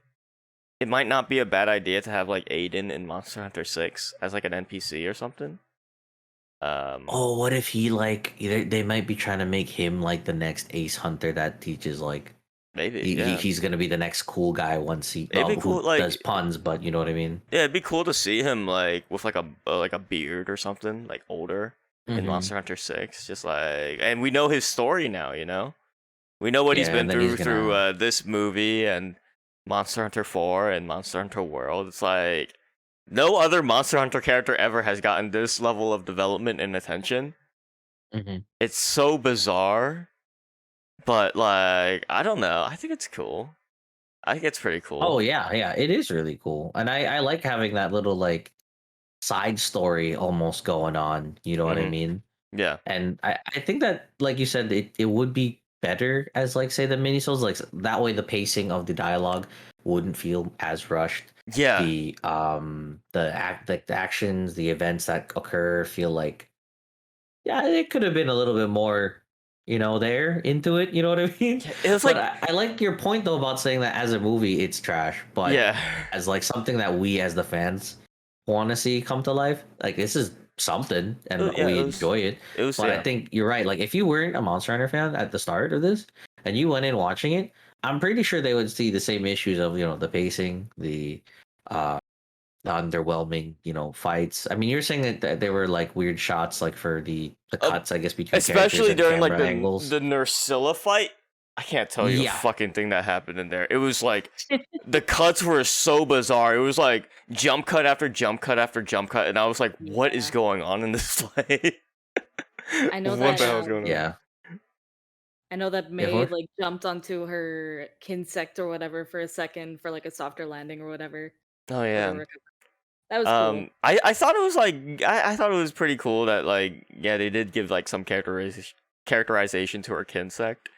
it might not be a bad idea to have like Aiden in Monster Hunter 6 as like an NPC or something. Oh, what if he like they might be trying to make him like the next Ace Hunter that teaches like maybe he's gonna be the next cool guy once he It'd be cool, who like, does puns, but you know what I mean? Yeah, it'd be cool to see him like with like a beard or something, like older in Monster Hunter 6. Just like, and we know his story now, you know? We know what he's been through this movie and Monster Hunter 4 and Monster Hunter World. It's like no other Monster Hunter character ever has gotten this level of development and attention. It's so bizarre, but like I don't know. I think it's cool. I think it's pretty cool. Oh yeah, it is really cool, and I like having that little like side story almost going on. You know what I mean? Yeah. And I think that, like you said, it would be better as like say the minisodes, like that way the pacing of the dialogue wouldn't feel as rushed. Yeah. The actions, the events that occur feel like, yeah, it could have been a little bit more, there into it. You know what I mean? It was but like I like your point though about saying that as a movie it's trash, but as like something that we as the fans want to see come to life, like this is something, and we enjoy it. But I think you're right. Like if you weren't a Monster Hunter fan at the start of this and you went in watching it, I'm pretty sure they would see the same issues of the pacing, the underwhelming fights. I mean, you're saying that there were like weird shots like for the cuts, I guess, between especially during like the angles. The Nursilla fight. I can't tell you a fucking thing that happened in there. It was like the cuts were so bizarre. It was like jump cut after jump cut after jump cut, and I was like, "What is going on in this fight?" I know what the hell's going on? I know that May like jumped onto her Kinsect or whatever for a second for like a softer landing or whatever. Oh yeah, that was cool. I thought it was like I thought it was pretty cool that like they did give like some characterization to her Kinsect.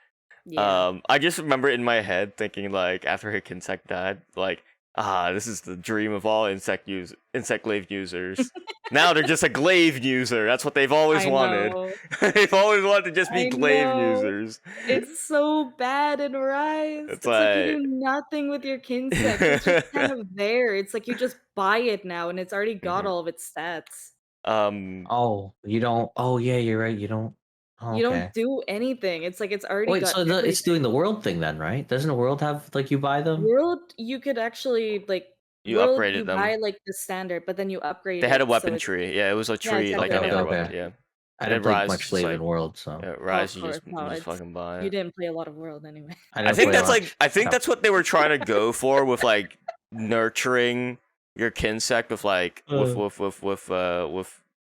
Yeah. I just remember in my head thinking like after her Kinsect died, like this is the dream of all insect glaive users. Now they're just a glaive user. That's what they've always wanted. They've always wanted to just be glaive users. It's so bad in Rise. It's like you do nothing with your Kinsect. It's just kind of there. It's like you just buy it now and it's already got all of its stats. Oh, you don't. Oh yeah, you're right. You don't. You don't do anything. It's like it's already got so it's doing the world thing then, right? Doesn't the world have like you buy them? World, you could actually like you upgraded them. buy like the standard, but then you upgrade. They had a weapon tree. Yeah, it was a tree like any other weapon. Yeah. I didn't play much in World, so Rise, you just fucking buy it. You didn't play a lot of World anyway. I think that's what they were trying to go for with like nurturing your Kinsect with like with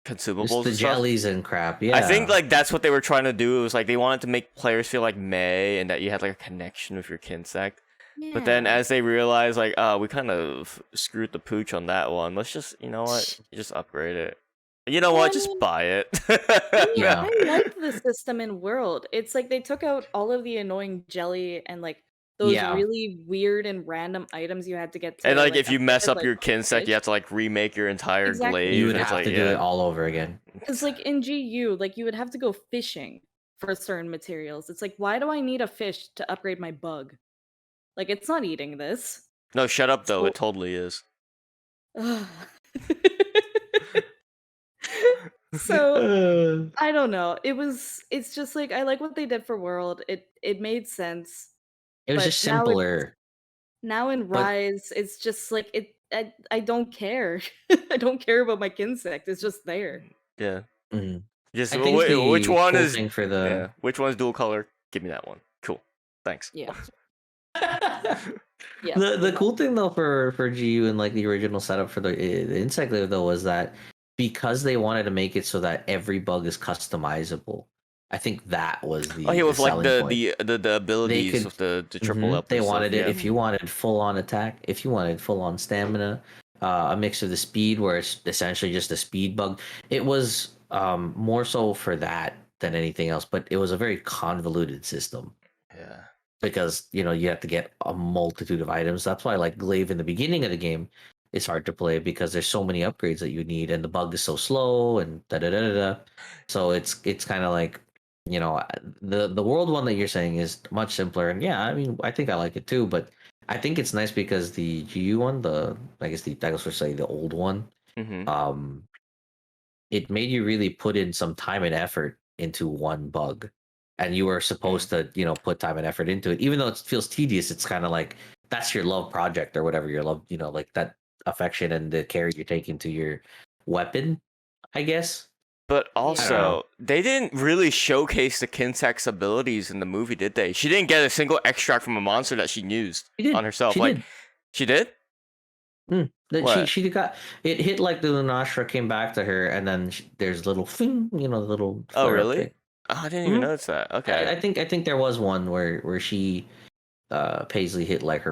consumables, just the jellies and crap. Yeah, I think like that's what they were trying to do. It was like they wanted to make players feel like May and that you had like a connection with your Kinsect. Yeah. But then as they realized like, we kind of screwed the pooch on that one. Let's just, you know what, just upgrade it. You know what, just buy it. I like the system in World. It's like they took out all of the annoying jelly and like those really weird and random items you had to get to. And like if you mess up your Kinsect, you have to like remake your entire glaive. You would have to do it all over again. Because like in GU, like you would have to go fishing for certain materials. It's like, why do I need a fish to upgrade my bug? Like it's not eating this. No, shut up though. It totally is. So I don't know. It's just like I like what they did for World. It made sense. It was just simpler. Now in Rise, it's just like I don't care. I don't care about my Kinsect. It's just there. Yeah. Just which one cool is for the which one's dual color? Give me that one. Cool. Thanks. Yeah. The cool thing though for GU and like the original setup for the insect glaive though was that because they wanted to make it so that every bug is customizable. I think that was the with like the abilities of the triple up. They wanted it if you wanted full on attack, if you wanted full on stamina, a mix of the speed where it's essentially just a speed bug. It was more so for that than anything else, but it was a very convoluted system. Yeah. Because you have to get a multitude of items. That's why like glaive in the beginning of the game is hard to play because there's so many upgrades that you need and the bug is so slow and da da da da. So it's kind of like the World one that you're saying is much simpler, and I mean I think I like it too, but I think it's nice because the GU one, I guess the old one, um, it made you really put in some time and effort into one bug, and you were supposed to, put time and effort into it. Even though it feels tedious, it's kind of like that's your love project or whatever your love, like that affection and the care you're taking to your weapon, I guess. But also, they didn't really showcase the Kinsek's abilities in the movie, did they? She didn't get a single extract from a monster that she used on herself. She did? She got it hit like the Lunastra came back to her, and then there's little thing, little. Oh really? Oh, I didn't even notice that. Okay. I think there was one where she, Paisley hit like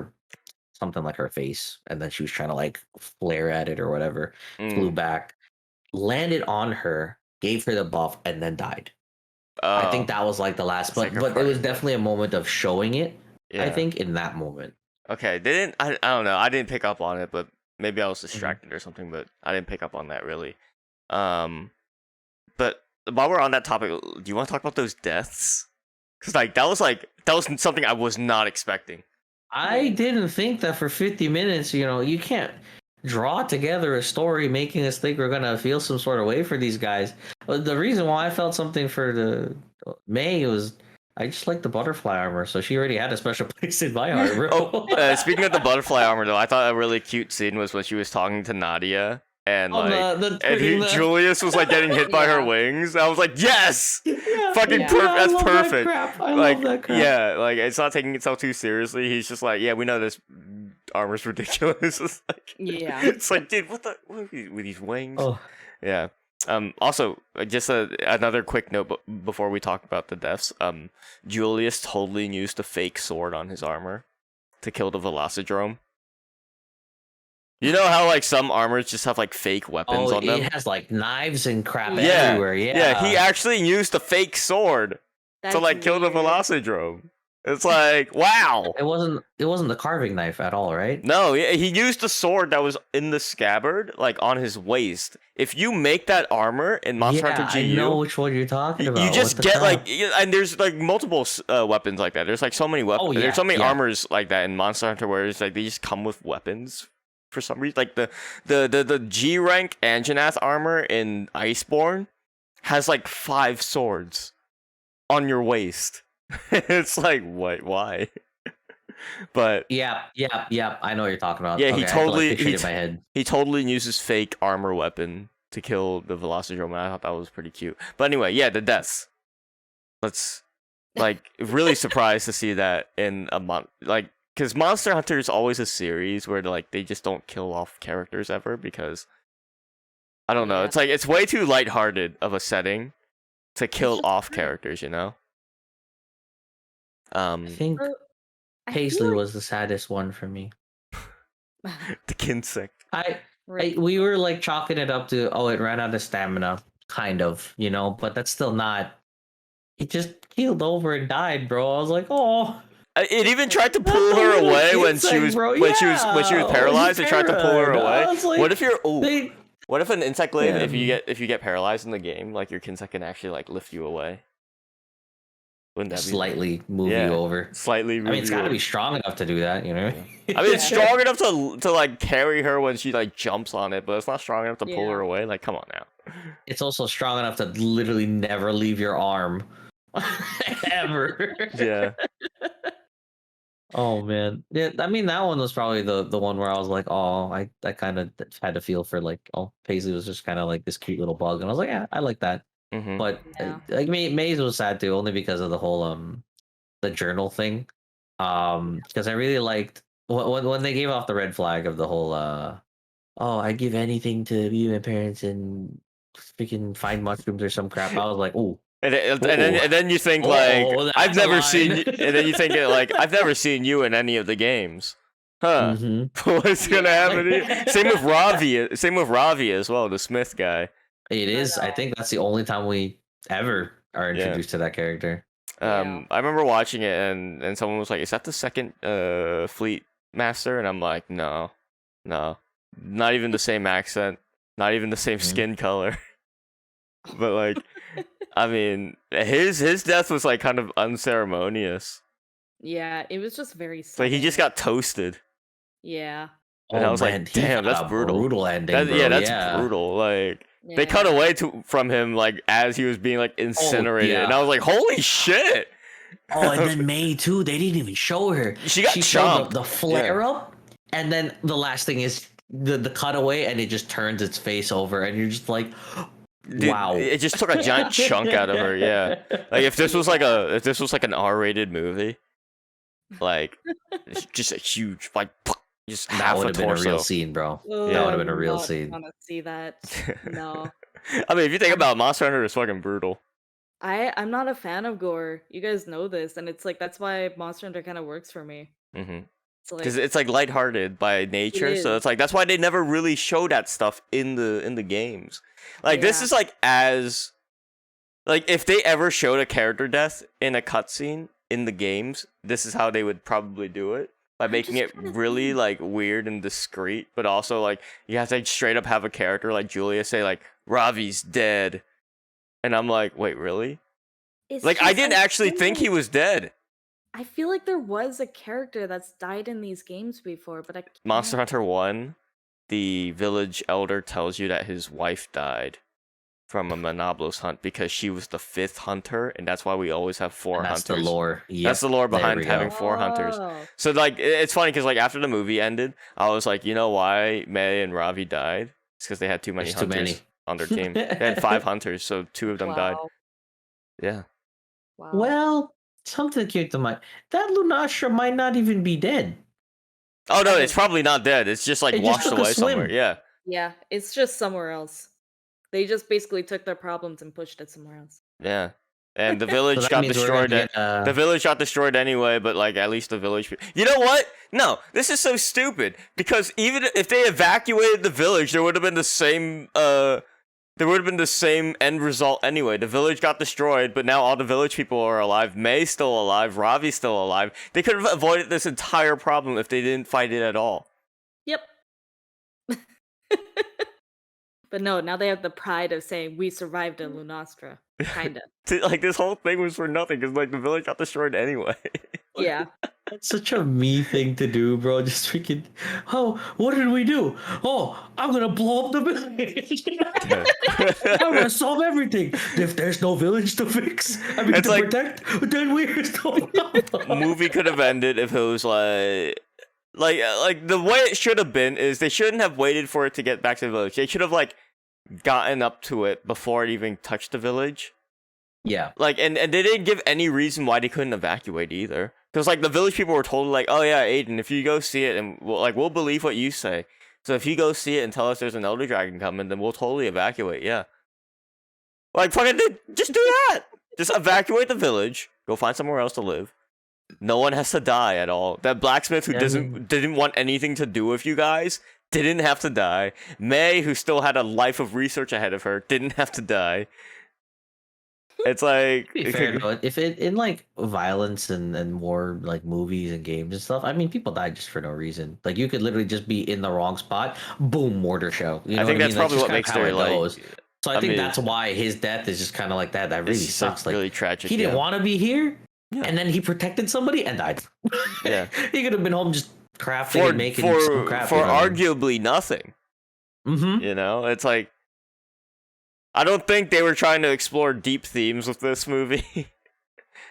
something like her face, and then she was trying to like flare at it or whatever. Flew back, landed on her, gave her the buff, and then died. I think that was like the last, but it was definitely a moment of showing it. Yeah. I think in that moment. Okay, they didn't. I don't know. I didn't pick up on it, but maybe I was distracted or something. But I didn't pick up on that really. But while we're on that topic, do you want to talk about those deaths? Because that was something I was not expecting. I didn't think that for 50 minutes, you can't draw together a story making us think we're gonna feel some sort of way for these guys. The reason why I felt something for the May was I just like the butterfly armor, so she already had a special place in my heart. Speaking of the butterfly armor, though, I thought a really cute scene was when she was talking to Nadia. And Julius was like getting hit by her wings. I was like, yes, fucking perfect. That's perfect. I love that crap. Yeah, like it's not taking itself too seriously. He's just like, yeah, we know this armor's ridiculous. It's like, it's like, dude, what with these wings? Oh. Yeah. Also, just another quick note before we talk about the deaths. Julius totally used a fake sword on his armor to kill the Velocidrome. You know how like some armors just have like fake weapons on them? It has like knives and crap everywhere. Yeah, he actually used a fake sword to like kill the Velocidrome. It's like, wow. It wasn't the carving knife at all, right? No, he used a sword that was in the scabbard, like on his waist. If you make that armor in Monster Hunter GU, I know which one you're talking about. You just get like, and there's like multiple weapons like that. There's like so many weapons. There's so many armors like that in Monster Hunter where it's like they just come with weapons. For some reason, like the G rank Anjanath armor in Iceborne has like 5 swords on your waist. It's like, what? Why? But yeah, I know what you're talking about. Yeah, okay, he totally uses fake armor weapon to kill the Velocidrome, and I thought that was pretty cute. But anyway, yeah, the deaths. Let's really surprised to see that in a month, because Monster Hunter is always a series where they just don't kill off characters ever, because I don't know. It's like it's way too lighthearted of a setting to kill off characters, I think Paisley was the saddest one for me. The Kinsek. We were like chalking it up to it ran out of stamina, kind of, but that's still not. It just keeled over and died, bro. I was like, oh. It even tried to pull her away when she was paralyzed. It tried to pull her away. Like, what if an insect glaive, if you get paralyzed in the game, like your Kinsek can actually lift you away? Wouldn't that slightly move you over? Slightly. I mean, it's got to be strong enough to do that, I mean, it's strong enough to carry her when she jumps on it, but it's not strong enough to pull her away. Like, come on now. It's also strong enough to literally never leave your arm, ever. Yeah. Oh man, yeah. I mean, that one was probably the one where I was like, oh, I kind of had to feel for Paisley was just kind of like this cute little bug, and I was like, yeah, I like that. Mm-hmm. But Maze was sad too, only because of the whole the journal thing. Because I really liked when they gave off the red flag of the whole I'd give anything to be my parents and freaking find mushrooms or some crap. I was like, ooh. And then you think I've never seen, and then you think I've never seen you in any of the games, huh? Mm-hmm. What's gonna happen? Same with Ravi as well, the Smith guy. It is. I think that's the only time we ever are introduced to that character. I remember watching it, and someone was like, "Is that the second Fleet Master?" And I'm like, "No, not even the same accent, not even the same skin color." But I mean, his death was kind of unceremonious. Yeah, it was just very So he just sudden. got toasted. Yeah. And I was man, like, damn, that's brutal. Brutal ending, bro. That's brutal. Like, they cut away from him, like, as he was being, like, incinerated. And I was like, holy shit! Oh, and then May, too. They didn't even show her. She got showed the flare up. And then the last thing is the cutaway, and it just turns its face over. And you're just like, dude, wow. It just took a giant chunk out of her, yeah. Like, if this was like an R-rated movie, like, it's just a huge, like, just that would have been a real torso. scene, bro. Oh, that would have been a real I scene. want to see that. No. I mean, if you think about it, Monster Hunter is fucking brutal. I'm not a fan of gore. You guys know this, and it's like that's why Monster Hunter kind of works for me. Mm-hmm. So Because it's like lighthearted by nature, so it's like that's why they never really show that stuff in the games. Like this is like as like if they ever showed a character death in a cutscene in the games, this is how they would probably do it. By making it really like weird and discreet, but also like you have to like, straight up have a character like Julia say like Ravi's dead, and I'm like, wait, really? Like I didn't actually think he was dead. I feel like there was a character that's died in these games before, but I can't. Monster Hunter 1, the village elder tells you that his wife died from a Monoblos hunt because she was the 5th hunter, and that's why we always have 4 hunters. That's the lore. Yep. That's the lore behind having 4 hunters. So like it's funny because like after the movie ended, I was like, you know why May and Ravi died? It's because they had too many hunters on their team. They had 5 hunters, so 2 of them died. Yeah. Wow. Well, something came to mind. That Lunastra might not even be dead. Oh no, it's probably not dead. It's just like washed away somewhere. Yeah. Yeah, it's just somewhere else. They just basically took their problems and pushed it somewhere else. Yeah. And the village got destroyed. The village got destroyed anyway, but like at least the village. You know what? No, this is so stupid because even if they evacuated the village, there would have been the same. There would have been the same end result anyway. The village got destroyed, but now all the village people are alive. May's still alive. Ravi's still alive. They could have avoided this entire problem if they didn't fight it at all. Yep. But no, now they have the pride of saying we survived a Lunastra. Kinda. Like this whole thing was for nothing because like the village got destroyed anyway. Yeah. That's such a me thing to do, bro. Just freaking. Oh, what did we do? Oh, I'm gonna blow up the village. I'm gonna solve everything. If there's no village to fix, I mean, to protect, then we're still. Movie could have ended if it was like the way it should have been is they shouldn't have waited for it to get back to the village. They should have like gotten up to it before it even touched the village. Yeah. Like and they didn't give any reason why they couldn't evacuate either. Because like the village people were told like, oh yeah, Aiden, if you go see it and we'll believe what you say. So if you go see it and tell us there's an elder dragon coming, then we'll totally evacuate. Yeah. Like fucking just do that. Just evacuate the village. Go find somewhere else to live. No one has to die at all. That blacksmith who didn't want anything to do with you guys didn't have to die. May, who still had a life of research ahead of her, didn't have to die. It's like fair, if it in like violence and more like movies and games and stuff, I mean, people die just for no reason. Like you could literally just be in the wrong spot, boom, mortar show. You know I think that's probably what makes it goes. So I think that's why his death is just kind of like that. That really sucks. Like really tragic. He didn't want to be here, and then he protected somebody and died. Yeah, he could have been home just crafting and making some crap for arguably nothing. Mm-hmm. You know, it's like. I don't think they were trying to explore deep themes with this movie.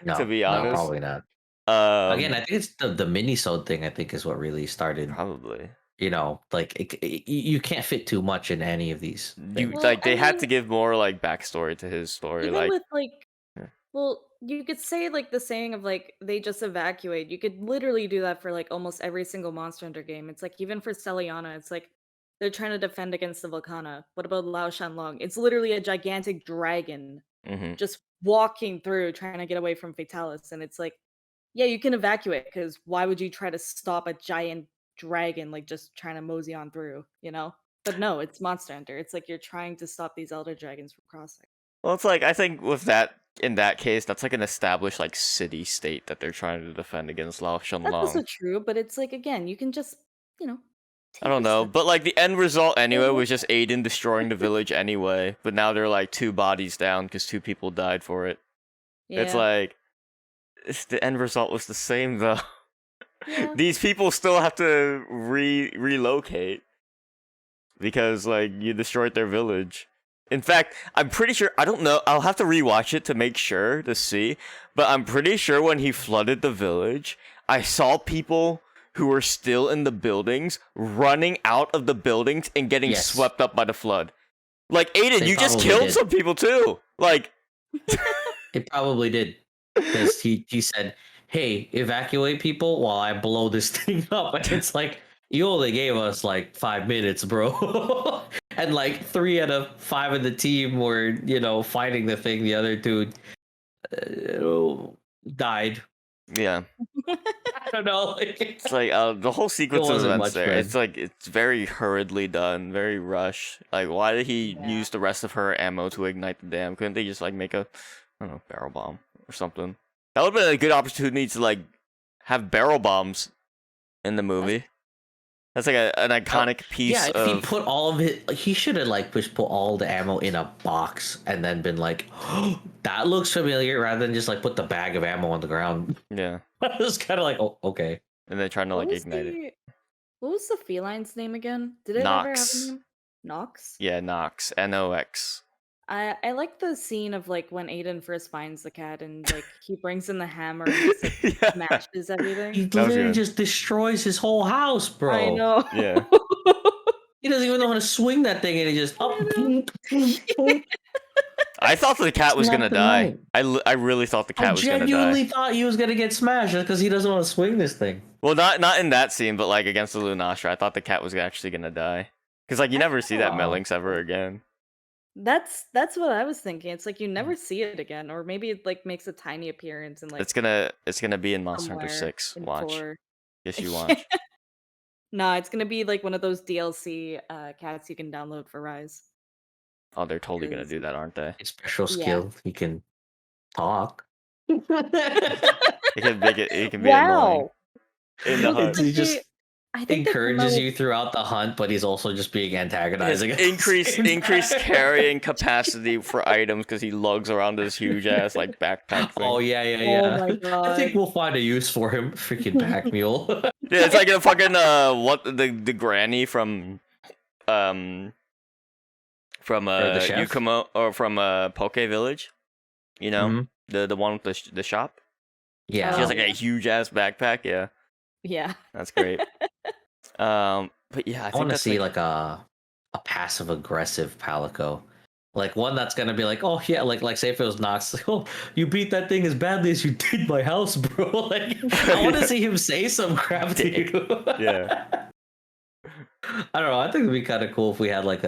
No, to be honest, no, probably not. Again, I think it's the mini-sode thing. I think is what really started. Probably. You know, like you can't fit too much in any of these. They had to give more like backstory to his story. Even like, with well, you could say like the saying of like they just evacuate. You could literally do that for like almost every single Monster Hunter game. It's like even for Celiana, it's like. They're trying to defend against the Volcana. What about Lao Shanlong? It's literally a gigantic dragon just walking through, trying to get away from Fatalis. And it's like, yeah, you can evacuate, because why would you try to stop a giant dragon, like just trying to mosey on through, you know? But no, it's Monster Hunter. It's like you're trying to stop these elder dragons from crossing. Well, it's like, I think with that, in that case, that's like an established like city-state that they're trying to defend against Lao Shanlong. That's also true, but it's like, again, you can just, you know, I don't know, but like the end result anyway was just Aiden destroying the village anyway. But now they're like 2 bodies down because 2 people died for it. Yeah. It's like the end result was the same though. Yeah. These people still have to relocate because like you destroyed their village. In fact, I'm pretty sure, I don't know, I'll have to rewatch it to make sure to see, but I'm pretty sure when he flooded the village, I saw people who were still in the buildings running out of the buildings and getting swept up by the flood. Like, Aiden, you just killed some people too. Like, it probably did. Because he said, hey, evacuate people while I blow this thing up. And it's like, you only gave us like 5 minutes, bro. And like 3 out of 5 of the team were, fighting the thing. The other 2 died. Yeah. I don't know. It's like the whole sequence of events there. It's like it's very hurriedly done, very rushed. Like, why did he use the rest of her ammo to ignite the dam? Couldn't they just like make a, I don't know, barrel bomb or something? That would have been a good opportunity to like have barrel bombs in the movie. That's like an iconic piece. Yeah, if he put all of it, he should have like just put all the ammo in a box and then been like, oh, that looks familiar, rather than just like put the bag of ammo on the ground. Yeah, it was kind of like, oh, okay. And then trying to like ignite it. What was the feline's name again? Did it ever have a name? Nox? Yeah, Nox. Nox. I like the scene of like when Aiden first finds the cat and like he brings in the hammer and just, like, smashes everything. He literally just destroys his whole house, bro. I know. Yeah. He doesn't even know how to swing that thing, and he just I thought the cat was gonna die. I really thought the cat was gonna die. I genuinely thought he was gonna get smashed because he doesn't want to swing this thing. Well, not in that scene, but like against the Lunastra, I thought the cat was actually gonna die. Because like you never see that Melinx ever again. That's what I was thinking. It's like you never see it again, or maybe it like makes a tiny appearance and like it's gonna be in Monster Hunter 6. Watch. Yes, you watch. Nah, it's gonna be like one of those DLC cats you can download for Rise. Oh, they're totally gonna do that, aren't they? A special skill. He can talk. It can make it. It can be annoying. In the hunt. He just encourages you throughout the hunt, but he's also just being antagonizing. Increased carrying capacity for items because he lugs around this huge ass like backpack thing. Oh yeah. Oh my God. I think we'll find a use for him. Freaking pack mule. Yeah, it's like a fucking what the granny from Yukumo or from Poke Village. You know, the one with the shop. Yeah, she has like a huge ass backpack. Yeah. Yeah, that's great. But yeah, I want to see like a passive aggressive Palico, like one that's gonna be like, oh yeah, like say if it was Nox, like, oh, you beat that thing as badly as you did my house, bro. Like I want to see him say some crap to you. Yeah. I don't know. I think it'd be kind of cool if we had like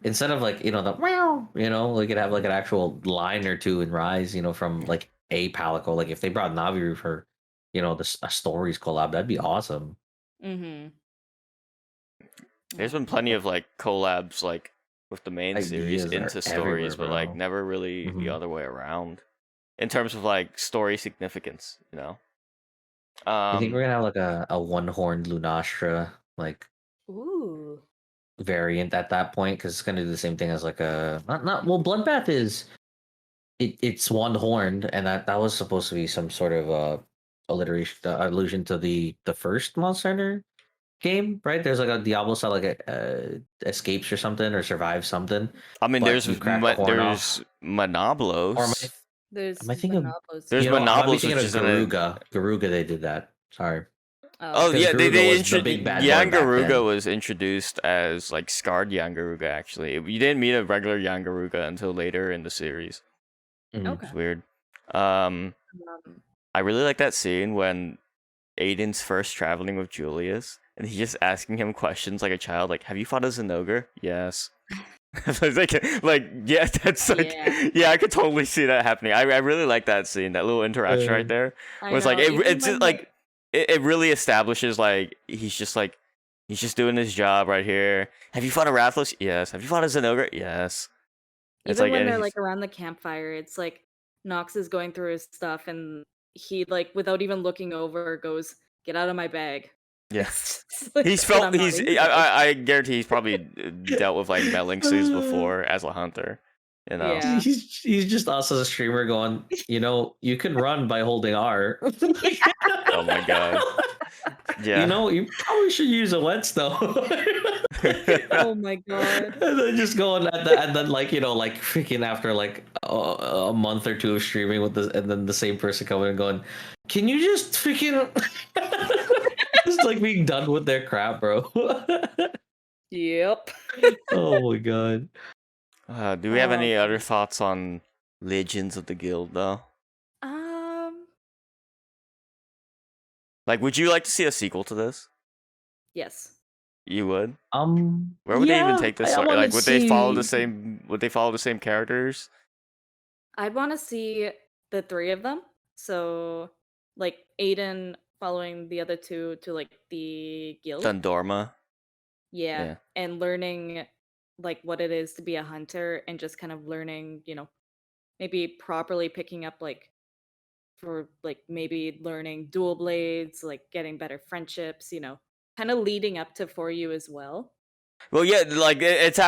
instead of like the wow, we could have like an actual line or two in Rise, from like a Palico. Like if they brought Naviru for a stories collab, that'd be awesome. There's been plenty of like collabs like with the main series into stories, but like never really the other way around in terms of like story significance. You think we're gonna have like a one-horned Lunastra like variant at that point, because it's gonna do the same thing as like a well, Bloodbath is it's one-horned, and that was supposed to be some sort of allusion to the first Monster Hunter game, right? There's like a Diablo style like escapes or something or survives something. I mean, there's Monoblos. Am I thinking there's Monoblos, which is Garuga. Garuga, they did that. Sorry. Oh yeah, they introduced Yangaruga was introduced as like scarred Yangaruga. Actually, you didn't meet a regular Yangaruga until later in the series. Okay. It's weird. I really like that scene when Aiden's first traveling with Julius, and he's just asking him questions like a child, like, "Have you fought as an ogre?" Yes. Yeah, that's like, yeah, I could totally see that happening. I really like that scene, that little interaction right there. Where it's like it's just like it really establishes like he's just doing his job right here. Have you fought a Rathalos? Yes. Have you fought as an ogre? Yes. It's even like, when they're like around the campfire, it's like Nox is going through his stuff and he like without even looking over goes, "Get out of my bag." Yes. Like, I guarantee he's probably dealt with like Melinxes before as a hunter. You know. Yeah. He's just us as a streamer going, you can run by holding R. Oh my god. Yeah. You probably should use a whetstone. Oh my god. And then just going and then like freaking after like a month or two of streaming with this, and then the same person coming and going, can you just freaking just like being done with their crap, bro. Yep. Oh my god. Do we have any other thoughts on Legends of the Guild though? Like, would you like to see a sequel to this? Yes. You would. Where would they even take this? Like, would they follow the see... same? Would they follow the same characters? I'd want to see the three of them. So, like Aiden following the other two to like the guild. Dundorma. Yeah, and learning like what it is to be a hunter, and just kind of learning, maybe properly picking up like for like maybe learning dual blades, like getting better friendships, kind of leading up to For You as well. Well, yeah, like it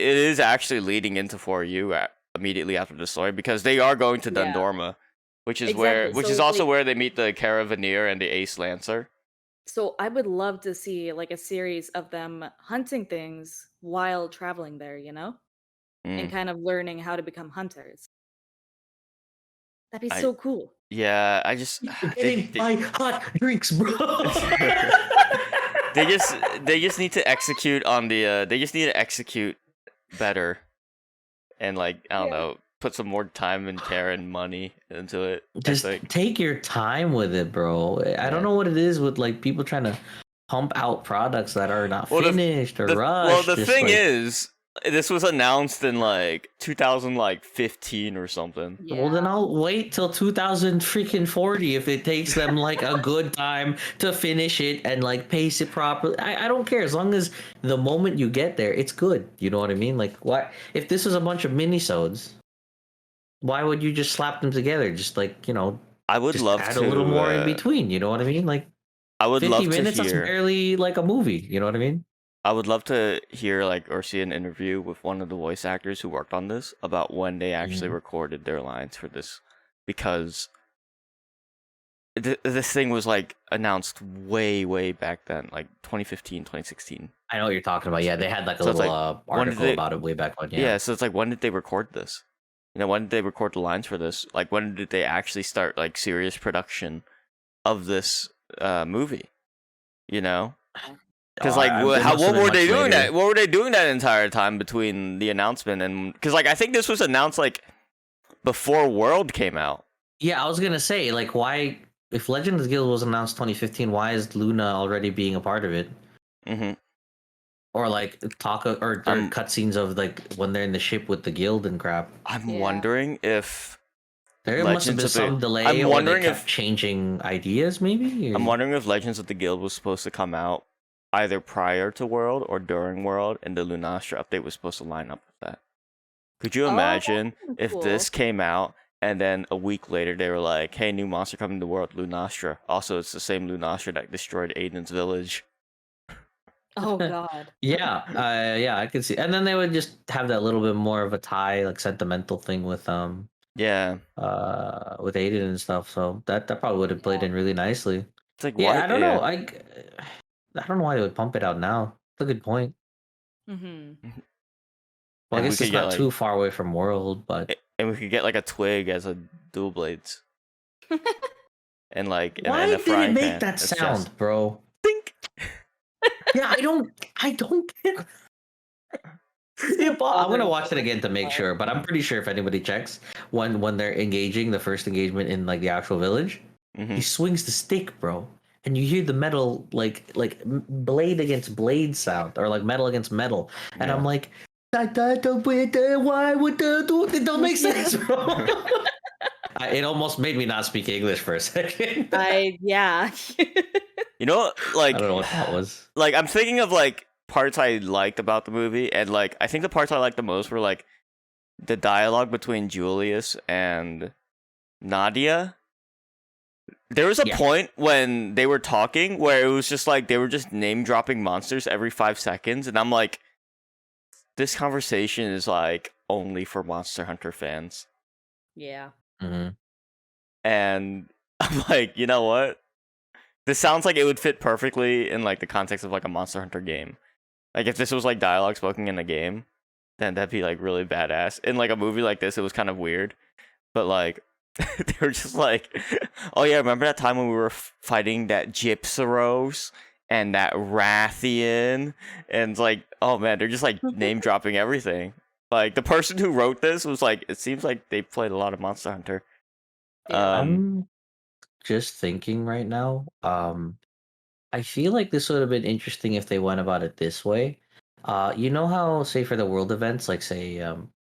is actually leading into For You immediately after the story, because they are going to Yeah. Dundorma, which is Exactly. is So, also like- where they meet the Caravaneer and the Ace Lancer. So I would love to see like a series of them hunting things while traveling there, and kind of learning how to become hunters. That'd be so cool. Yeah, I just Getting my hot drinks, bro. they just need to execute on the they just need to execute better, and like I don't know, put some more time and care and money into it. Just take your time with it, bro. I don't know what it is with like people trying to pump out products that are not finished or rushed. Well, the thing is, this was announced in like 2015 or something. Yeah. Well, then I'll wait till 2040 if it takes them like a good time to finish it and like pace it properly. I don't care, as long as the moment you get there, it's good. You know what I mean? Like, what if this was a bunch of minisodes? Why would you just slap them together? Just like, I would just love add to a little more in between. You know what I mean? Like, I would 50 love minutes. to hear. That's barely like a movie. You know what I mean? I would love to hear or see an interview with one of the voice actors who worked on this about when they actually recorded their lines for this, because this thing was like announced way back then, like 2015, 2016. I know what you're talking about. Yeah, they had like a little article about it way back when. Yeah, so it's like, when did they record this? When did they record the lines for this? Like, when did they actually start like serious production of this movie? Because what were they doing that? What were they doing that entire time between the announcement and? Because I think this was announced like before World came out. Yeah, I was gonna say, like, why, if Legend of the Guild was announced 2015, why is Luna already being a part of it? Mm-hmm. Or like cutscenes of like when they're in the ship with the guild and crap. I'm wondering if there must have been some delay. I'm wondering if changing ideas, maybe. I'm wondering if Legends of the Guild was supposed to come out either prior to World or during World, and the Lunastra update was supposed to line up with that. Could you imagine if this came out and then a week later they were like, "Hey, new monster coming to World, Lunastra. Also, it's the same Lunastra that destroyed Aiden's village." Oh god. Yeah, I could see. And then they would just have that little bit more of a tie, like sentimental thing with with Aiden and stuff. So that probably would have played in really nicely. It's like, I don't know. I don't know why they would pump it out now. That's a good point. Mm-hmm. Well, I guess it's not too far away from World, but and we could get like a twig as a dual blades. And like, why and a did it make that sound, bro? Think. Yeah, I don't get. I'm gonna watch it again to make sure, but I'm pretty sure if anybody checks when they're engaging the first engagement in like the actual village, he swings the stick, bro, and you hear the metal like blade against blade sound, or like metal against metal, and I'm like, why would it don't make sense, bro? It almost made me not speak English for a second. Yeah. You know, like, I don't know what that was. Like, I'm thinking of like parts I liked about the movie, and like I think the parts I liked the most were like the dialogue between Julius and Nadia. There was a point when they were talking where it was just like they were just name dropping monsters every 5 seconds, and I'm like, this conversation is like only for Monster Hunter fans. Yeah. Mm-hmm. And I'm like, you know what? This sounds like it would fit perfectly in like the context of like a Monster Hunter game. Like if this was like dialogue spoken in a game, then that'd be like really badass. In like a movie like this, it was kind of weird, but like they were just like, oh yeah, remember that time when we were fighting that Gypsaros and that Rathian, and it's like, oh man, they're just like name dropping everything. Like the person who wrote this was like, it seems like they played a lot of Monster Hunter. Yeah. I'm just thinking right now. I feel like this would have been interesting if they went about it this way. You know how, say, for the world events, like say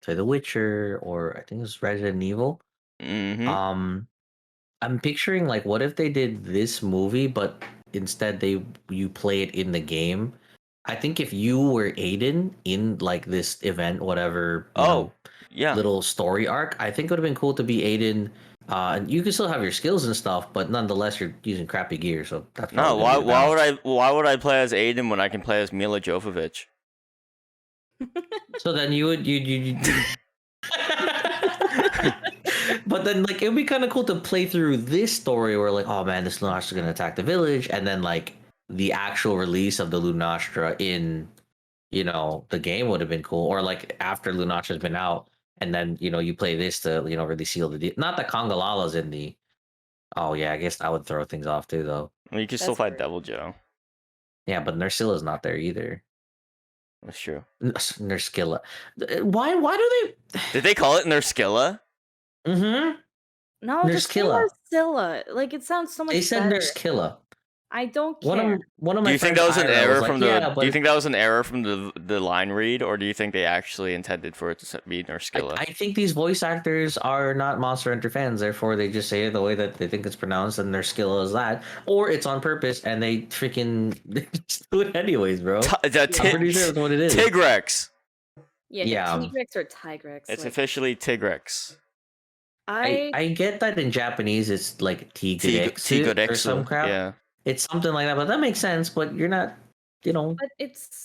The Witcher, or I think it was Resident Evil. Mm-hmm. I'm picturing like, what if they did this movie, but instead you play it in the game. I think if you were Aiden in like this event, whatever, Yeah. little story arc, I think it would have been cool to be Aiden. And you can still have your skills and stuff, but nonetheless, you're using crappy gear, so that's No, probably gonna be the balance. why would I play as Aiden when I can play as Mila Jovovich? So then you but then like it would be kind of cool to play through this story where like, oh man, this Lunastra is gonna attack the village, and then like the actual release of the Lunastra in the game would have been cool, or like after Lunastra's been out, and then you play this to really seal the deal. Not that Kongalala's in the. Oh yeah, I guess that would throw things off too, though. Well, you can still That's fight true. Devil Joe. Yeah, but Nersilla's not there either. That's true. Nerskilla. Why do they? Did they call it Nerskilla? Mm-hmm. No, just say Nerskilla. Nerskilla. Like it sounds so much They said better. Nerskilla. I don't One care. of one of my Do you think that friends, was an Ira, error like, from the? yeah, Do but you think that was an error from the line read, or do you think they actually intended for it to be Nerskilla? I think these voice actors are not Monster Hunter fans, therefore they just say it the way that they think it's pronounced, and their skill is that, or it's on purpose and they freaking just do it anyways, bro. I'm pretty sure that's what it is. Tigrex. Yeah. Tigrex or Tigrex. It's officially Tigrex. I get that in Japanese it's like Tigrex or some crap. Yeah. It's something like that, but that makes sense. But you're not, But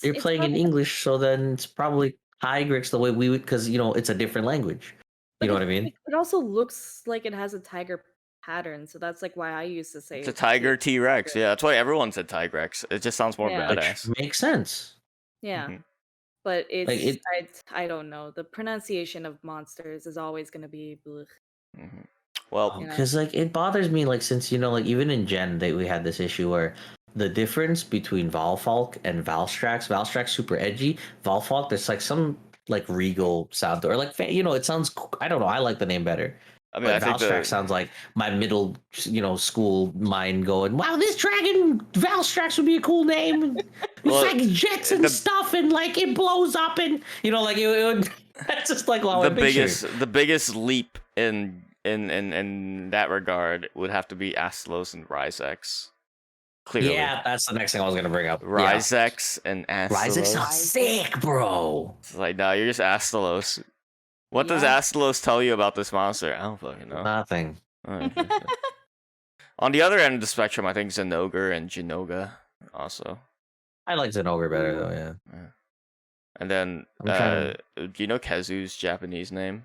you're playing in English, so then it's probably Tigrex the way we would, because it's a different language. You know what I mean? It also looks like it has a tiger pattern, so that's like why I used to say It's a tiger T-Rex. Yeah, that's why everyone said Tigrex. It just sounds more badass. Which makes sense. Yeah. Mhm. But I don't know. The pronunciation of monsters is always going to be blech. Mhm. Well, because like it bothers me, like, since like even in Gen we had this issue where the difference between Valfalk and Valstrax super edgy. Valfalk, there's like some like regal sound, or like it sounds, I don't know, I like the name better. I mean, But I think Valstrax sounds like my middle school mind going, wow, this dragon Valstrax would be a cool name. It's like jets and stuff, and like it blows up, and like it would. That's just like the biggest leap in that regard would have to be Astalos and Ryzex. Clearly. Yeah, that's the next thing I was gonna bring up. Ryzex and Astalos. Ryzex sounds sick, bro. It's like, no, you're just Astalos. What does Astalos tell you about this monster? I don't fucking know. Nothing. On the other end of the spectrum, I think Zenogre and Jinoga also. I like Zenogre better though, yeah. And then, do you know Kezu's Japanese name?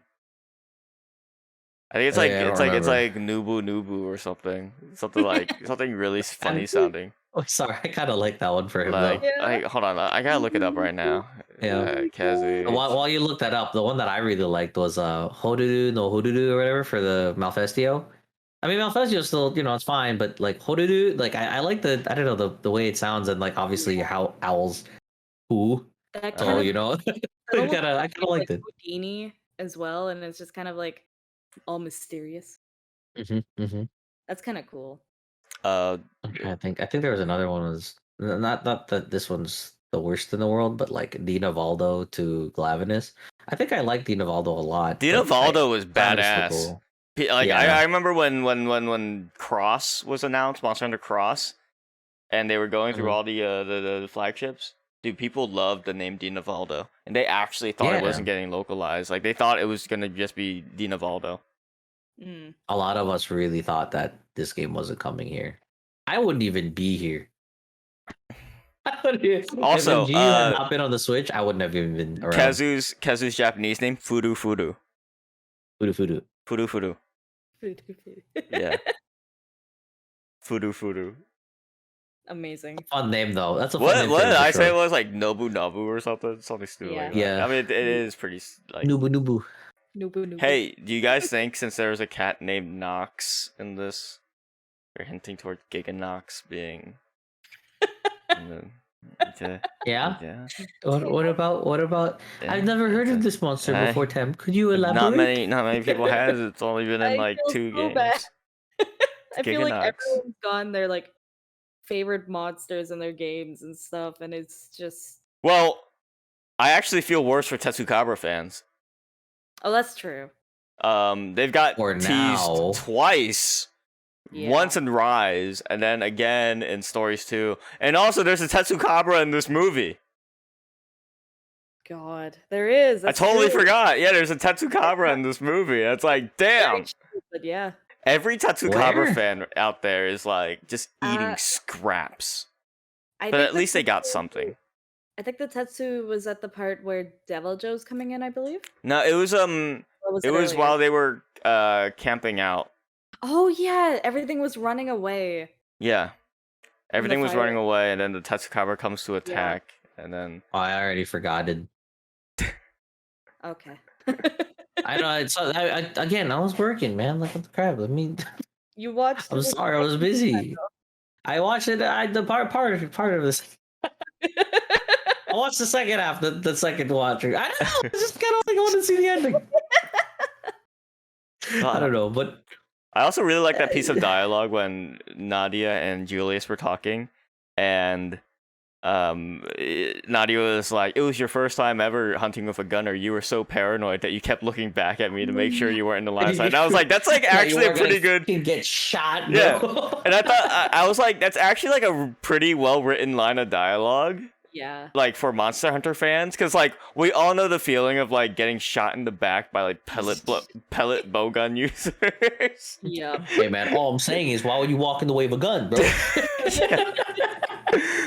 I think it's like it's like Nubu Nubu or something. Something really funny sounding. Oh, sorry, I kind of like that one for him. Hold on, I gotta look it up right now. Yeah, Kezu. While you look that up, the one that I really liked was Hodudu no Hodudu or whatever for the Malfestio. I mean, Malfestio still, it's fine, but like Hodudu, like I like I don't know, the way it sounds, and like obviously how owls who. I kind of liked it. Houdini as well, and it's just kind of like all mysterious. That's kind of cool. I think there was another one, was not that this one's the worst in the world, but like Dina Valdo to Glavenus. I think I like Dina Valdo a lot. Dina Valdo was badass. Cool. Like I remember when Cross was announced, Monster Hunter Cross, and they were going through all the flagships. Dude, people loved the name Dina Valdo, and they actually thought it wasn't getting localized. Like they thought it was gonna just be Dina Valdo. A lot of us really thought that this game wasn't coming here. I wouldn't even be here. Also, if MGU had not been on the Switch, I wouldn't have even been around. Kazu's Japanese name, Fudu Fudu. Fudu. Fudu. Yeah. Fudu. Amazing. Fun name though. That's a fun What name. What did I say? It Sure. was like Nobu or something stupid like that. Yeah. I mean, it is pretty like. Nubu. Hey, do you guys think since there's a cat named Nox in this, you're hinting towards Giga Nox being? Yeah. What about? Yeah. I've never heard of this monster before, Tem. Could you elaborate? Not many people has. It's only been in like 2 games. Bad. I feel like Giganox. everyone's gone their like favorite monsters in their games and stuff, and it's just. Well, I actually feel worse for Tetsukabra fans. Oh, that's true. They've got teased twice. Yeah. Once in Rise, and then again in Stories 2. And also, there's a Tetsukabra in this movie. God, there is. I totally forgot. Yeah, there's a Tetsukabra in this movie. It's like, damn. But yeah. Every Tetsukabra fan out there is like just eating scraps. But at least they got something. I think the Tetsu was at the part where Devil Joe's coming in, I believe. No, it was it was while they were camping out. Oh yeah, everything was running away. Yeah. Everything was running away, and then the Tetsukabra comes to attack, and then I already forgot it. Okay. I know. So again, I was working, man. Like what the crap? I mean, you watched. I'm sorry, I was busy. I watched it. The part of this. I watched the second half. The second watching. I don't know. I just kind of like want to see the ending. I don't know, but I also really like that piece of dialogue when Nadia and Julius were talking, and Nadia was like, "It was your first time ever hunting with a gunner. You were so paranoid that you kept looking back at me to make sure you weren't in the line of sight." And I was like, "That's like actually a pretty good." Get shot. Bro. Yeah, and I thought I was like, "That's actually like a pretty well written line of dialogue." Yeah. Like for Monster Hunter fans, because like we all know the feeling of like getting shot in the back by like pellet bowgun users. Yeah. Hey man, all I'm saying is, why would you walk in the way of a gun, bro?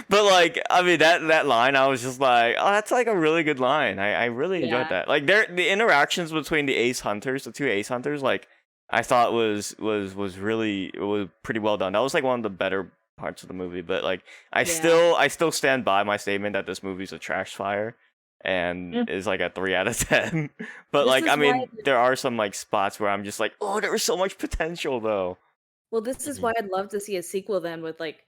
But like, I mean, that line, I was just like, oh, that's like a really good line. I really enjoyed that. Like, the interactions between the two Ace Hunters, like I thought was pretty well done. That was like one of the better parts of the movie. But like, I still stand by my statement that this movie's a trash fire and is like a 3 out of 10. But like, I mean, there are some like spots where I'm just like, oh, there was so much potential though. Well, this is why I'd love to see a sequel then, with like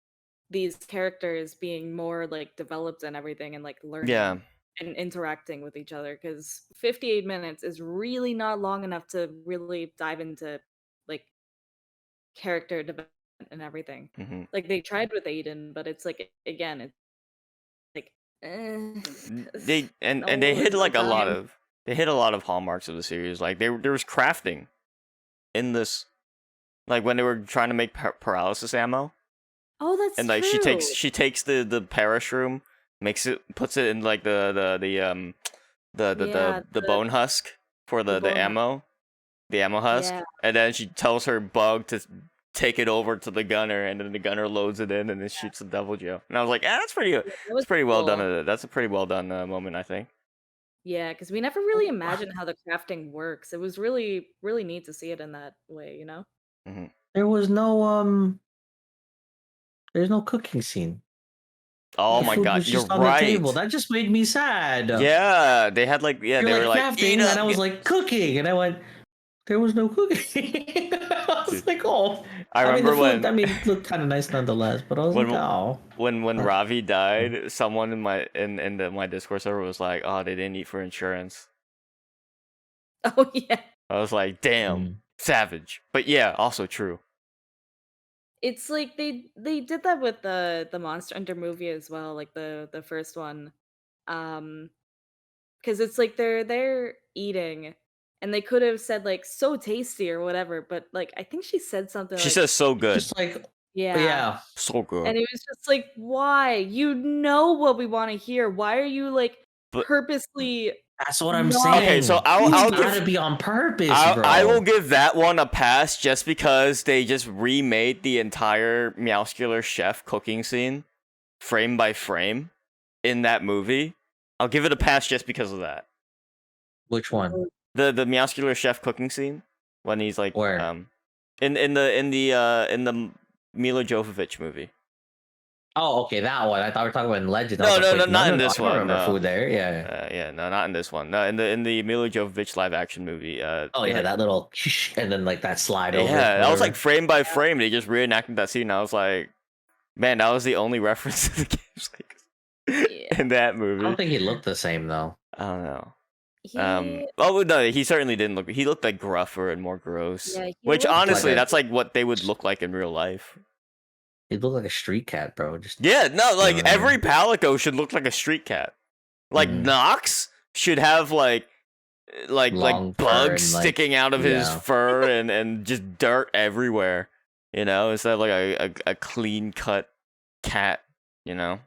these characters being more like developed and everything, and like learning and interacting with each other, because 58 minutes is really not long enough to really dive into like character development and everything. Like they tried with Aiden, but it's like, again, it's like they hit like a lot of hallmarks of the series. Like there was crafting in this, like when they were trying to make paralysis ammo. Oh, that's and like true. she takes the parashroom, puts it in like the bone husk for the ammo husk, and then she tells her bug to take it over to the gunner, and then the gunner loads it in and then shoots the Devil Joe. And I was like, that's pretty good. That's pretty well done. That's a pretty well done moment, I think. Yeah, because we never really imagined how the crafting works. It was really, really neat to see it in that way, you know? There was no there's no cooking scene. Oh my god, you're right. That just made me sad. Yeah, they had like they were like crafting, and I was like cooking, and I went, there was no cooking. I was like, oh. I remember when it looked kind of nice nonetheless, but I was like, oh. When Ravi died, someone in my Discord server was like, oh, they didn't eat for insurance. Oh yeah. I was like, damn, savage. But yeah, also true. It's like they did that with the Monster Hunter movie as well, like the first one, because it's like they're eating, and they could have said like so tasty or whatever, but like I think she said something. She says so good. Just like yeah, so good. And it was just like, why? You know what we want to hear. Why are you like purposely? That's what I'm saying. Okay, so I'll gotta be on purpose, bro. I will give that one a pass just because they just remade the entire Meowscular chef cooking scene frame by frame in that movie, I'll give it a pass just because of that. Which one? The muscular chef cooking scene when he's like Where? in the Mila Jovovich movie. Oh, okay, that one. I thought we were talking about in Legend. No, not in this one. I remember No. food there. Yeah. No, not in this one. No, in the Mila Jovovich live action movie. Oh yeah, that little and then like that slide over. Yeah, that was like frame by frame. They just reenacted that scene. I was like, man, that was the only reference to the games in that movie. I don't think he looked the same though. I don't know. Oh no, he certainly didn't look. He looked like gruffer and more gross. Yeah, which honestly, like that's like what they would look like in real life. He looked like a street cat, bro. Just like every Palico should look like a street cat. Like Nox should have like bugs sticking out of his fur and just dirt everywhere. You know, instead of like a clean cut cat. You know.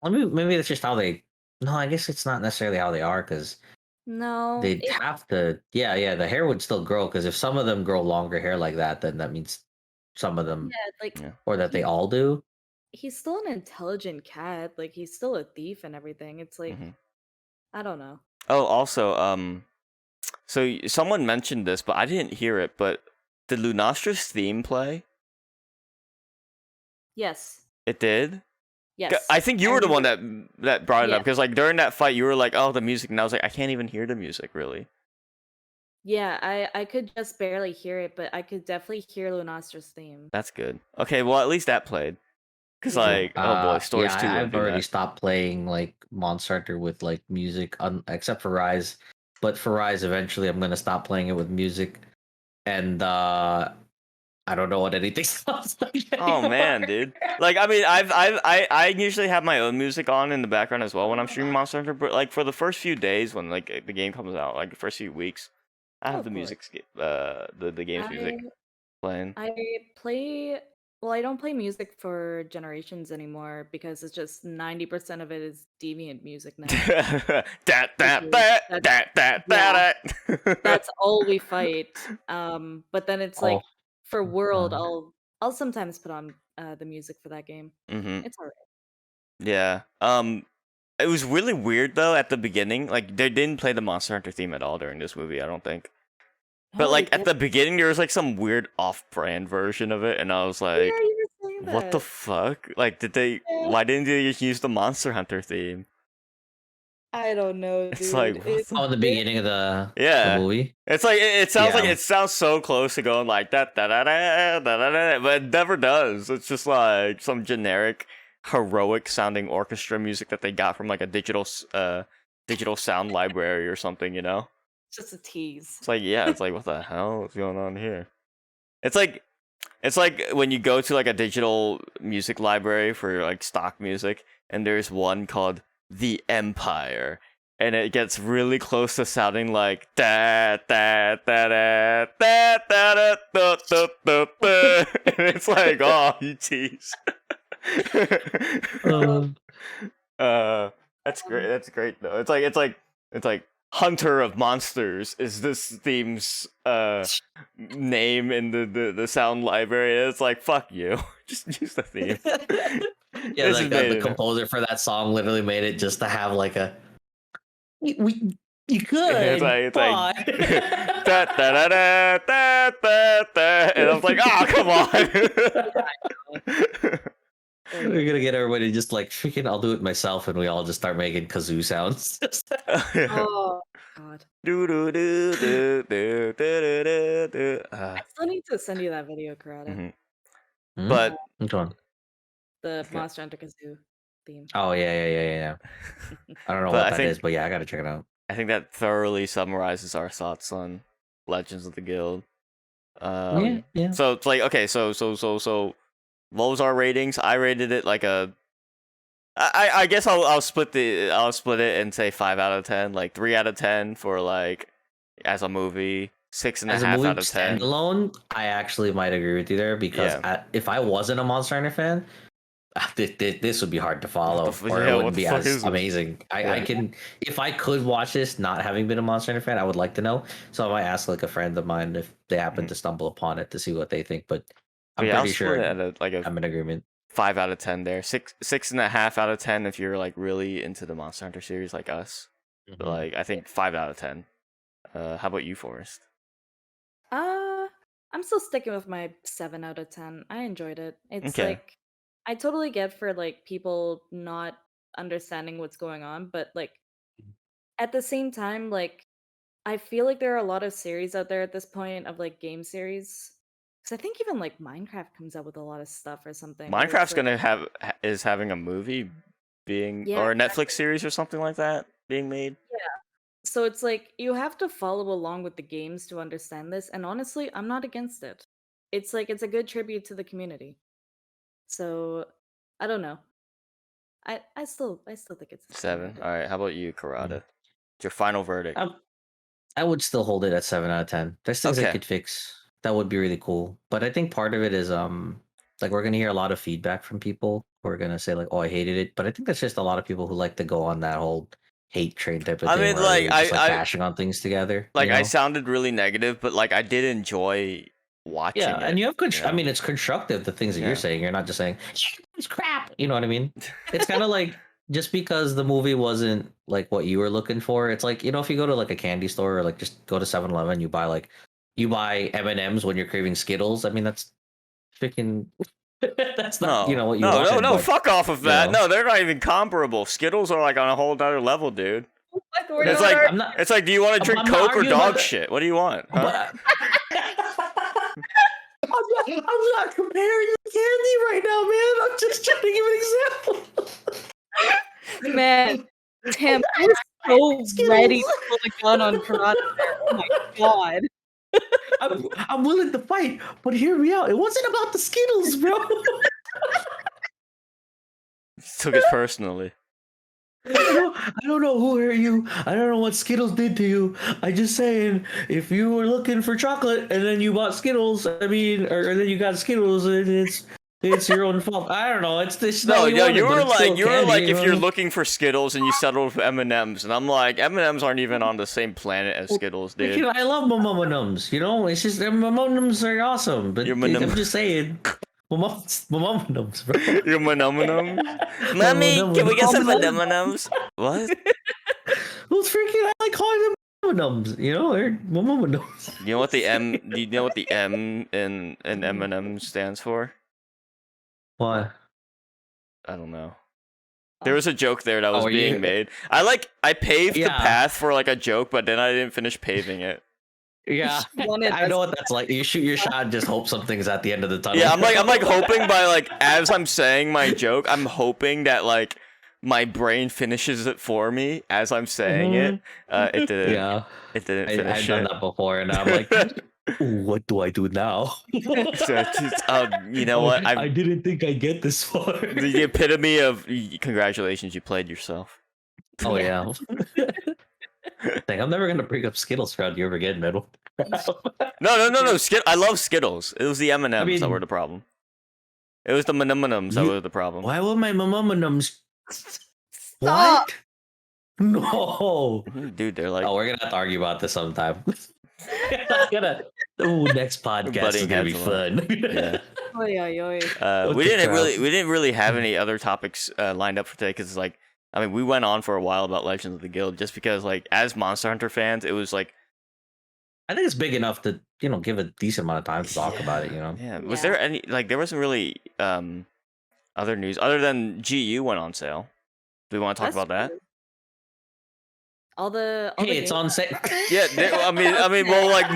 Maybe that's just how they. No, I guess it's not necessarily how they are because. No, they'd have to. Yeah. The hair would still grow because if some of them grow longer hair like that, then that means some of them, or that they all do. He's still an intelligent cat. Like he's still a thief and everything. It's like I don't know. Oh, also, so someone mentioned this, but I didn't hear it. But did Lunastra's theme play? Yes. It did. Yes. I think you were the one that brought it up because like during that fight you were like, oh, the music, and I was like, I can't even hear the music really. Yeah, I could just barely hear it, but I could definitely hear Lunastra's theme. That's good. Okay, well at least that played. Cause like, oh boy, Story's too. I've already stopped playing like Monster Hunter with like music, except for Rise. But for Rise, eventually I'm gonna stop playing it with music, and I don't know what anything sounds like anymore. Oh man, dude! Like, I mean, I usually have my own music on in the background as well when I'm streaming Monster Hunter. But like for the first few days when like the game comes out, like the first few weeks, I have the music, the game's music playing. I don't play music for Generations anymore because it's just 90% of it is deviant music now. That's all we fight. But then it's like for World, I'll sometimes put on the music for that game. It's alright. Yeah. It was really weird though at the beginning. Like they didn't play the Monster Hunter theme at all during this movie, I don't think. But like at the beginning there was like some weird off-brand version of it and I was like, what the fuck? Like why didn't they just use the Monster Hunter theme? I don't know, dude. It's like the beginning of the movie. It's like it sounds so close to going like that, but it never does. It's just like some generic heroic sounding orchestra music that they got from like a digital sound library or something, you know? Just a tease. It's like it's like what the hell is going on here? It's like when you go to like a digital music library for like stock music and there's one called The Empire and it gets really close to sounding like da da da da da da da da da da and it's like, oh, you tease. That's great though. It's like Hunter of Monsters is this theme's name in the sound library. It's like, fuck you. Just use the theme. Yeah, like the composer for that song literally made it just to have like a you could. It's like da, da, da, da, da, da, da. And I was like, oh, come on. We're gonna get everybody just like freaking I'll do it myself and we all just start making kazoo sounds. Oh god. I still need to send you that video, Karada. But which one? The Monster Hunter Kazoo theme. Oh yeah. I don't know what that is, but yeah, I gotta check it out. I think that thoroughly summarizes our thoughts on Legends of the Guild. Yeah. So it's like, okay, so what was our ratings? I rated it like I guess I'll split it and say 5 out of 10, like 3 out of 10 for like as a movie, 6.5 out of 10. Standalone, I actually might agree with you there because if I wasn't a Monster Hunter fan, this would be hard to follow, or it wouldn't be as amazing. I can, if I could watch this, not having been a Monster Hunter fan, I would like to know. So I might ask like a friend of mine if they happen to stumble upon it to see what they think. But I'm pretty sure I'm in agreement. 5 out of 10 there. 6.5 out of 10 if you're like really into the Monster Hunter series like us. But like I think 5 out of 10. How about you, Forrest? I'm still sticking with my 7 out of 10. I enjoyed it. It's Okay. like I totally get for like people not understanding what's going on, but like at the same time, like I feel like there are a lot of series out there at this point of like game series. Because I think even like Minecraft comes out with a lot of stuff or something. where it's Minecraft's like, gonna is having a movie being Yeah, or a exactly. Netflix series or something like that being made. So it's like you have to follow along with the games to understand this, and honestly, I'm not against it. It's like it's a good tribute to the community. So I don't know. I still think it's a 7 out 7. of All right. How about you, Karada? It's your final verdict. I would still hold it at 7 out of 10. There's things Okay. I could fix. That would be really cool. But I think part of it is like we're gonna hear a lot of feedback from people who are gonna say like, "Oh, I hated it." But I think that's just a lot of people who like to go on that whole hate train type of I thing, mean, where like everybody's just like I bashing on things together. like you I know? sounded really negative, but like I did enjoy watching Yeah, it. and you have you I know? mean, it's constructive the things that Yeah. you're saying. You're not just saying it's crap. You know what I mean? It's kind of like just because the movie wasn't like what you were looking for. It's like, if you go to like a candy store or like just go to 7-Eleven, you buy M&Ms when you're craving Skittles. I mean, that's freaking that's not No, what you no, no, wanted, no. but Fuck off of you that. know. No, they're not even comparable. Skittles are like on a whole other level, dude. Like, we're It's not like our- I'm not it's like, do you want to drink I'm not Coke or arguing about dog that. shit? What do you want? Huh? But I'm not comparing the candy right now, man. I'm just trying to give an example. Man, Tim, I was so Skittles. ready to pull the gun on Karate there. Oh my god. I'm willing to fight, but hear me out. It wasn't about the Skittles, bro. Took it personally. I don't know who hurt you. I don't know what Skittles did to you. I just saying, if you were looking for chocolate and then you bought Skittles, or then you got Skittles, and it's your own fault. I don't know. It's this. No, you wanted, you but were it's still like candy, if you're know? looking for Skittles and you settled for M&Ms, and I'm like, M&Ms aren't even on the same planet as Skittles, dude. I love my Mama Nums. It's just my Mama Nums are awesome, but Your I'm just saying. My Mama Nums, bro. Your M&Ms. My Mommy, Mama can we get some Nums. M&Ms? What? Well, freaking, I like calling them Mama Nums. They're my Mama Nums. You know what the M? Do you know what the M in M&M stands for? Why? I don't know. There was a joke there that was Oh, being you- made. I paved the Yeah. path for like a joke, but then I didn't finish paving it. Yeah, Wanted I know us- what that's like. You shoot your shot and just hope something's at the end of the tunnel. Yeah, I'm like hoping by like as I'm saying my joke, I'm hoping that like my brain finishes it for me as I'm saying it. It didn't. Yeah, It didn't I've finish done it. that before, and I'm like, "Ooh, what do I do now? So you know what? I didn't think I'd get this far. The epitome of congratulations, you played yourself. Oh yeah. Dang, I'm never gonna bring up Skittles around you ever again, man. No. I love Skittles. It was the M&Ms that mean- were the problem. It was the M&Ms that You- were the problem. Why would my Mama Nums? Stop! What? No. Dude, they're like Oh, we're gonna have to argue about this sometime. Next podcast is Butting gonna be heads a lot. fun. Yeah. Oy, oy, oy. What we the didn't crap? really have any other topics lined up for today because like I mean we went on for a while about Legends of the Guild just because like as Monster Hunter fans it was like I think it's big enough to give a decent amount of time to talk about it. yeah was Yeah. there any like there wasn't really other news other than GU went on sale. Do we want to talk That's about that? true. All the Hey, it's games- on sale. Yeah, I mean, well, like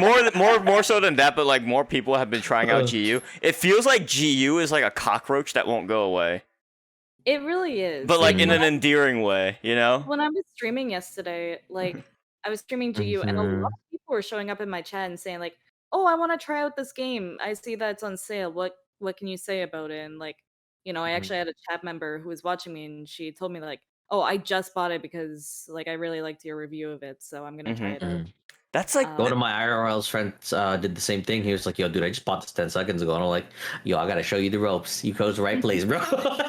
more so than that, but like more people have been trying out GU. It feels like GU is like a cockroach that won't go away, It really is. but like in when an endearing way, you know? when I was streaming yesterday, like I was streaming GU, and a lot of people were showing up in my chat and saying like, "Oh, I want to try out this game. I see that it's on sale. What can you say about it?" And like, I actually had a chat member who was watching me, and she told me like, "Oh, I just bought it because like I really liked your review of it, so I'm gonna try it out." That's like One of my IRL's friends did the same thing. He was like, "Yo, dude, I just bought this 10 seconds ago," and I'm like, "Yo, I gotta show you the ropes. You chose the right place, bro."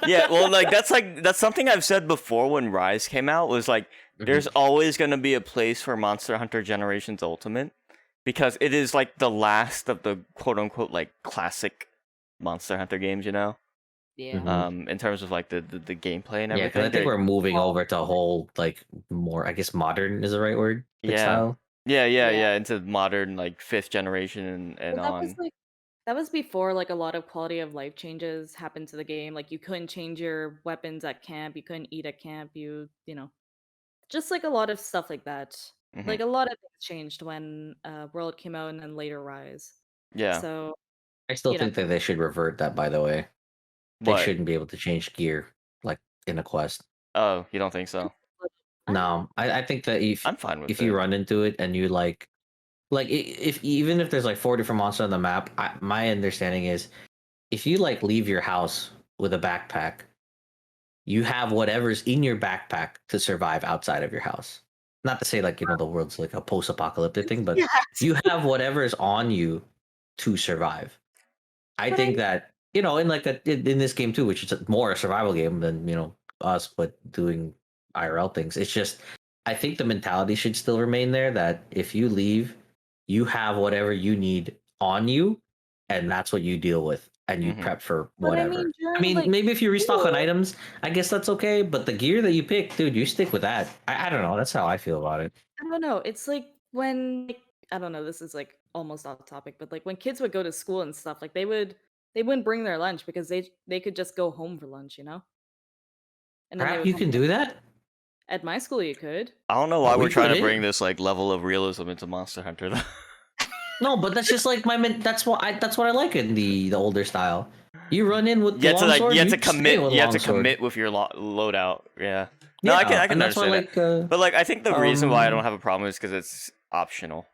yeah, well, like that's something I've said before when Rise came out was like there's always gonna be a place for Monster Hunter Generations Ultimate because it is like the last of the quote unquote like classic Monster Hunter games, you know? Yeah. In terms of like the gameplay and Yeah, because everything. I think we're moving over to a whole like more, I guess, modern is the right word. Yeah. Style. Yeah. Into modern like 5th generation and Well, that was on. like that was before like a lot of quality of life changes happened to the game. Like you couldn't change your weapons at camp, you couldn't eat at camp, you know, just like a lot of stuff like that. Mhm. Like a lot of things changed when World came out and then later Rise. Yeah. So, I still you know, think that they should revert that. By the way, they What? shouldn't be able to change gear like in a quest. Oh, you don't think so? No, I think that I'm fine with if you it. run into it and you if even if there's like 4 different monsters on the map, my understanding is if you like leave your house with a backpack, you have whatever's in your backpack to survive outside of your house. Not to say like the world's like a post-apocalyptic thing, but you have whatever's on you to survive. I But think that in like in this game too, which is more a survival game than us, but doing IRL things. It's just I think the mentality should still remain there that if you leave, you have whatever you need on you, and that's what you deal with, and you Mhm. prep for but I whatever. mean, I during mean, like maybe if you restock on school, items, I guess that's okay. But the gear that you pick, dude, you stick with that. I don't know. That's how I feel about it. I don't know. It's like when like, I don't know, this is like almost off topic, but like when kids would go to school and stuff, like they wouldn't bring their lunch because they could just go home for lunch, you know? And then they Crap, would you come can back. do that. At my school you could. I don't know Oh, why we we're trying to bring couldn't. this like level of realism into Monster Hunter though. No, but that's just like that's what I like in the older style. You run in with You have to like longsword, you have you to stay commit with you have to longsword. commit with your loadout. Yeah. No, Yeah, I can and that's why understand that. But like I think the reason why I don't have a problem is because it's optional.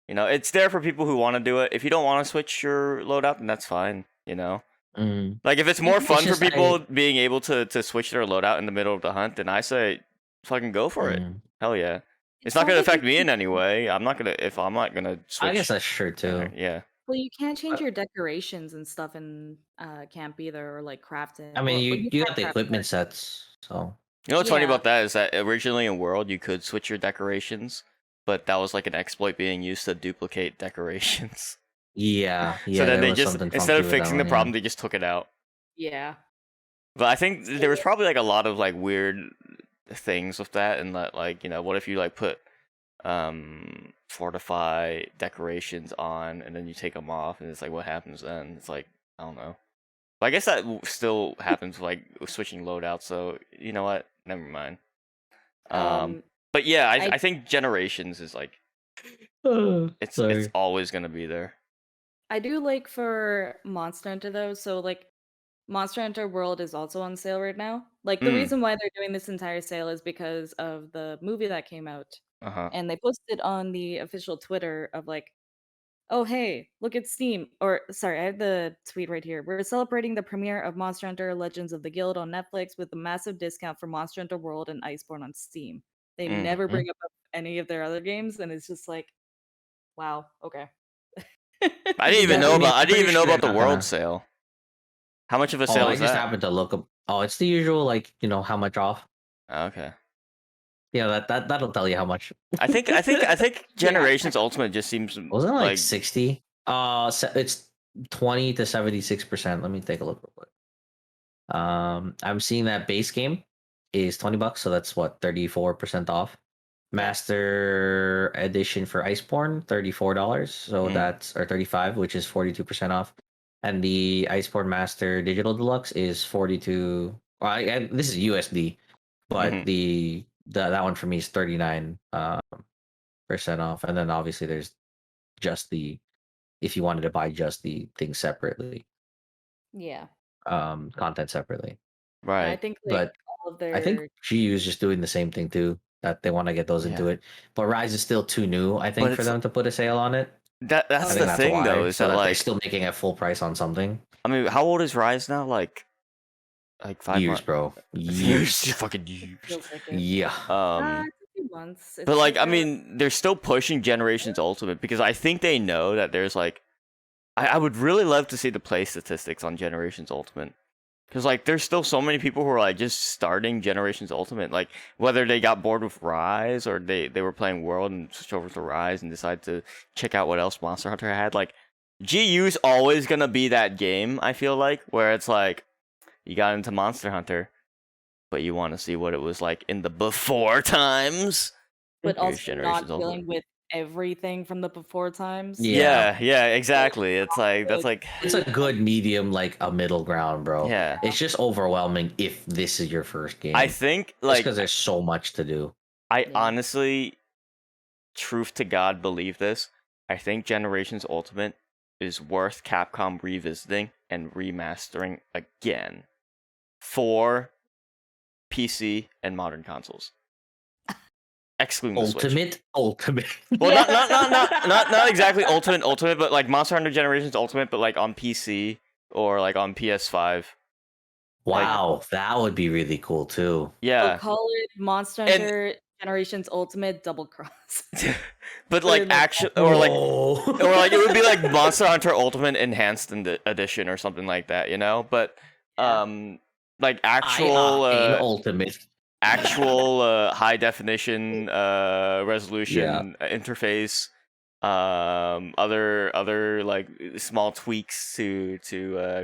It's there for people who want to do it. If you don't want to switch your loadout, then that's fine. mm, Like if it's You more can- fun for just people being able to switch their loadout in the middle of the hunt, then I say fucking go for it. mm. Hell yeah. It's It's not not gonna like affect you me in can any way. I'm not gonna I guess switch. that's true too. Yeah. well, you can't change But, your decorations and stuff in camp either or like crafting. I mean, Well, you you you can got the craft, equipment but sets, so You know what's funny yeah. about that is that originally in World you could switch your decorations, but that was like an exploit being used to duplicate decorations. yeah, So then there they was just something instead funky of with that fixing the one. Yeah. problem, they just took it out. Yeah. But I think there was probably like a lot of like weird things with that, and that like what if you like put fortify decorations on and then you take them off, and it's like what happens then? It's like I don't know. But I guess that still happens like switching loadouts. So you know what? Never mind. Um But yeah, I I think generations is like it's Sorry. always gonna be there. I do like for Monster Hunter though, so like Monster Hunter World is also on sale right now. Like the Mm. reason why they're doing this entire sale is because of the movie that came out. Uh-huh. And they posted on the official Twitter of like, oh hey, look at Steam. Or sorry, I have the tweet right here. We're celebrating the premiere of Monster Hunter Legends of the Guild on Netflix with a massive discount for Monster Hunter World and Iceborne on Steam. They Mm. never Mhm. bring up any of their other games, and it's just like, wow, okay. I didn't even Yeah, know I mean, about I I'm didn't pretty even know sure they're about the not world gonna. sale. How much of a Oh, sale I is just that? happened to look up. Oh, it's the usual, like how much off. Okay. Yeah, that'll tell you how much. I think Yeah. Generations Ultimate just seems Wasn't it like like 60? It's 20 to 76%. Let me take a look real quick. I'm seeing that base game is $20, so that's what 34% off. Master edition for Iceborne, $34, so Mm. that's or 35, which is 42% off. And the Iceborne Master Digital Deluxe is 42. Well, this is USD, but Mhm. that one for me is 39 percent off. And then obviously there's just the if you wanted to buy just the thing separately, Yeah. content separately. I Right. think like But all of I think their GU is just doing the same thing too. That they want to get those into Yeah. it, but Rise is still too new. I But think for it's them to put a sale on it. that's I oh the think yeah. that's thing though, why, is so that that they're like still making a full price on something. I mean, how old is Rise now? Like 5 Years, months. bro. Years, Years. fucking years. Feels like it. Yeah. It's a few months. But It's like, like I mean, they're still pushing Generations Ultimate because I think they know that there's like, I would really love to see the play statistics on Generations Ultimate. Because like, there's still so many people who are like just starting Generations Ultimate. Like, whether they got bored with Rise or they were playing World and switched over to Rise and decided to check out what else Monster Hunter had. Like, GU's always gonna be that game, I feel like, where it's like, you got into Monster Hunter, but you want to see what it was like in the before times. But Here's also Generations not dealing with everything from the before times. Yeah, exactly. It's like that's like it's a good medium, like a middle ground, bro. Yeah. It's just overwhelming if this is your first game. I think like because there's so much to do. I honestly, truth to God, believe this. I think Generations Ultimate is worth Capcom revisiting and remastering again for PC and modern consoles. Excluding the Switch. Ultimate. Well, not exactly ultimate, but like Monster Hunter Generations Ultimate, but like on PC or like on PS5. Wow, like, that would be really cool too. Yeah. So call it Monster Hunter Generations Ultimate Double Cross. But like actually, or like it would be like Monster Hunter Ultimate Enhanced Edition or something like that, you know? But like actual Ultimate. Actual high definition resolution interface, other like small tweaks to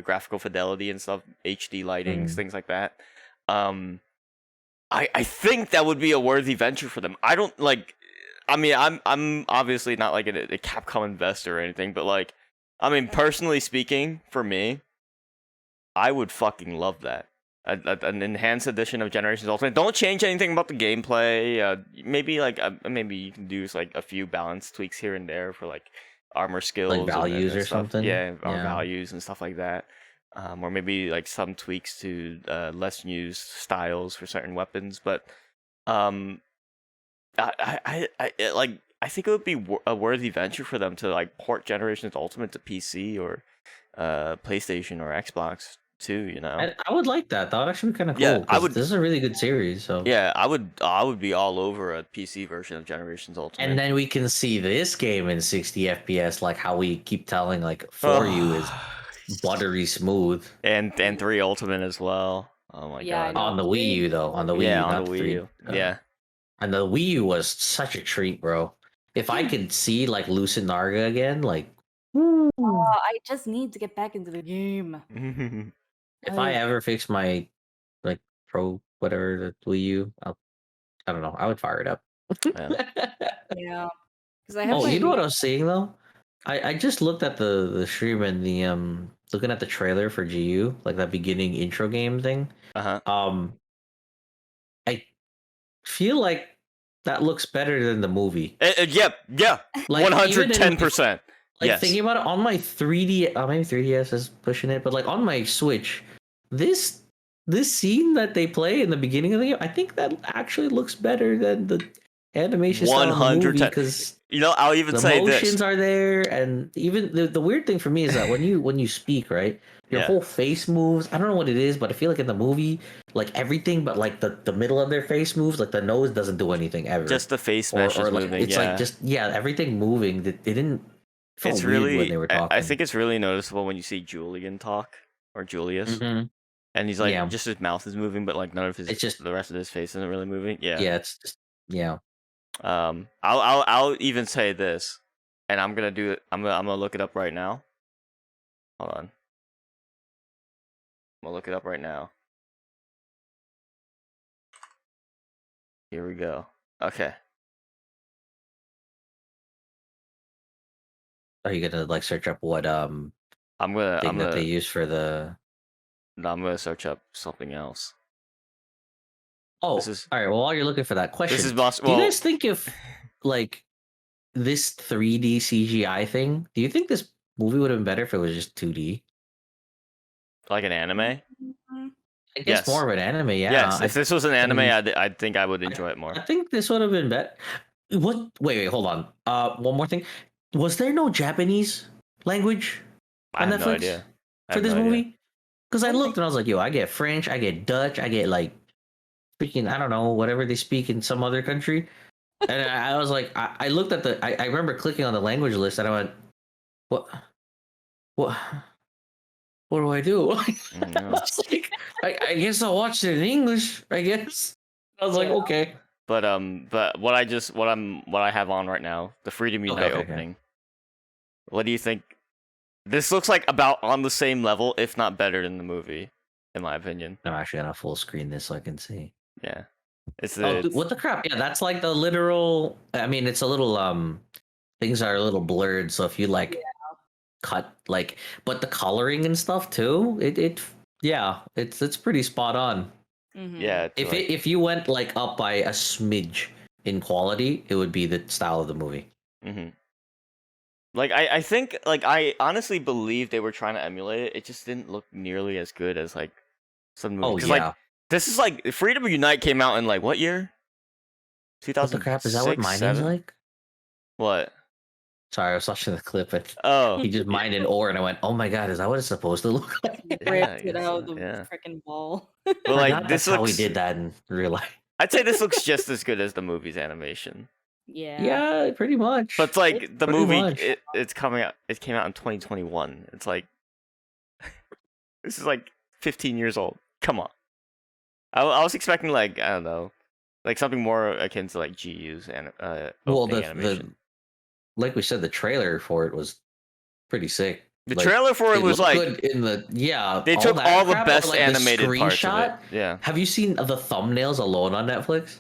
graphical fidelity and stuff, HD lightings, things like that. I think that would be a worthy venture for them. I don't like. I mean, I'm obviously not like a Capcom investor or anything, but like, I mean, personally speaking, for me, I would fucking love that. An enhanced edition of Generations Ultimate. Don't change anything about the gameplay. Maybe like maybe you can do like a few balance tweaks here and there for like armor skills, like values and or stuff. something. Yeah, values and stuff like that. Or maybe like some tweaks to less used styles for certain weapons. But I think it would be a worthy venture for them to like port Generations Ultimate to PC or PlayStation or Xbox too, you know. I would like that. That would actually be kind of cool. Yeah, I would. This is a really good series. So yeah, I would be all over a PC version of Generations Ultimate. And then we can see this game in 60 FPS, like how we keep telling, like For You is buttery smooth. And 3 Ultimate as well. Oh my god. On the Wii U though, on the Wii U, on the Wii U. Yeah. And the Wii U was such a treat, bro. If I could see like Lucid Narga again, like. I just need to get back into the game. If I ever fix my like Pro whatever the Wii U, I don't know. I would fire it up. Yeah. Because I have. You know what I was saying though? I just looked at the stream and the looking at the trailer for GU, like that beginning intro game thing. I feel like that looks better than the movie. Yeah, like 110%. Like yes. Thinking about it on my 3D, maybe 3DS is pushing it, but like on my Switch, this scene that they play in the beginning of the game, I think that actually looks better than the animation style of the movie, because you know, I'll even say this. The motions are there, and even the weird thing for me is that when you speak, right, your whole face moves. I don't know what it is, but I feel like in the movie, like everything but like the middle of their face moves, like the nose doesn't do anything ever. Just the face mesh is moving. It's like just everything moving. They didn't. It's really when they were talking. I think it's really noticeable when you see Julian talk or Julius, and he's like just his mouth is moving, but like none of his. It's just the rest of his face isn't really moving. Yeah. Yeah, it's just I'll even say this, and I'm gonna do it. I'm gonna look it up right now. Hold on. I'm gonna look it up right now. Here we go. Okay. Are you gonna like search up what I'm gonna that they use for the? No, I'm gonna search up something else. Oh, all right. Well, while you're looking for that question, do you guys think if like this 3D CGI thing, do you think this movie would have been better if it was just 2D? Like an anime? I guess more of an anime, yeah. Yes, if this was an anime, I think I would enjoy it more. I think this would have been better. What? Wait, hold on. One more thing. Was there no Japanese language on Netflix no idea. for this movie? Because I looked and I was like, yo, I get French, I get Dutch, I get like speaking, I don't know, whatever they speak in some other country. And I was like, I looked at I remember clicking on the language list and I went, what do I do? I was like, I guess I'll watch it in English, I guess. I was like, okay. But what I have on right now, the Freedom Unite opening. Okay. What do you think? This looks like about on the same level, if not better than the movie. in my opinion. I'm actually gonna full screen this so I can see. Yeah, it's what the crap? Yeah, that's like the literal. I mean, it's a little things are a little blurred. So if you like cut like, but the coloring and stuff too, it's pretty spot on. Yeah. If you went like up by a smidge in quality, it would be the style of the movie. Like I think like I honestly believe they were trying to emulate it. It just didn't look nearly as good as like some movies. Oh yeah. Like this is like Freedom Unite came out in like what year? 2000. What the crap is that? What mining's like? What? Sorry, I was watching the clip. Oh, he just mined an ore, and I went, "Oh my god, is that what it's supposed to look like?" Ripped it out of the freaking ball. But like that's how we did that in real life. I'd say this looks just as good as the movie's animation. Yeah, pretty much. But it's like the movie, it's coming out. It came out in 2021. It's like this is like 15 years old. Come on. I was expecting like I don't know, like something more akin to like GU's and animation. Like we said, the trailer for it was pretty sick. The trailer for it was like good in the They took all the best animated parts of it. Yeah. Have you seen the thumbnails alone on Netflix?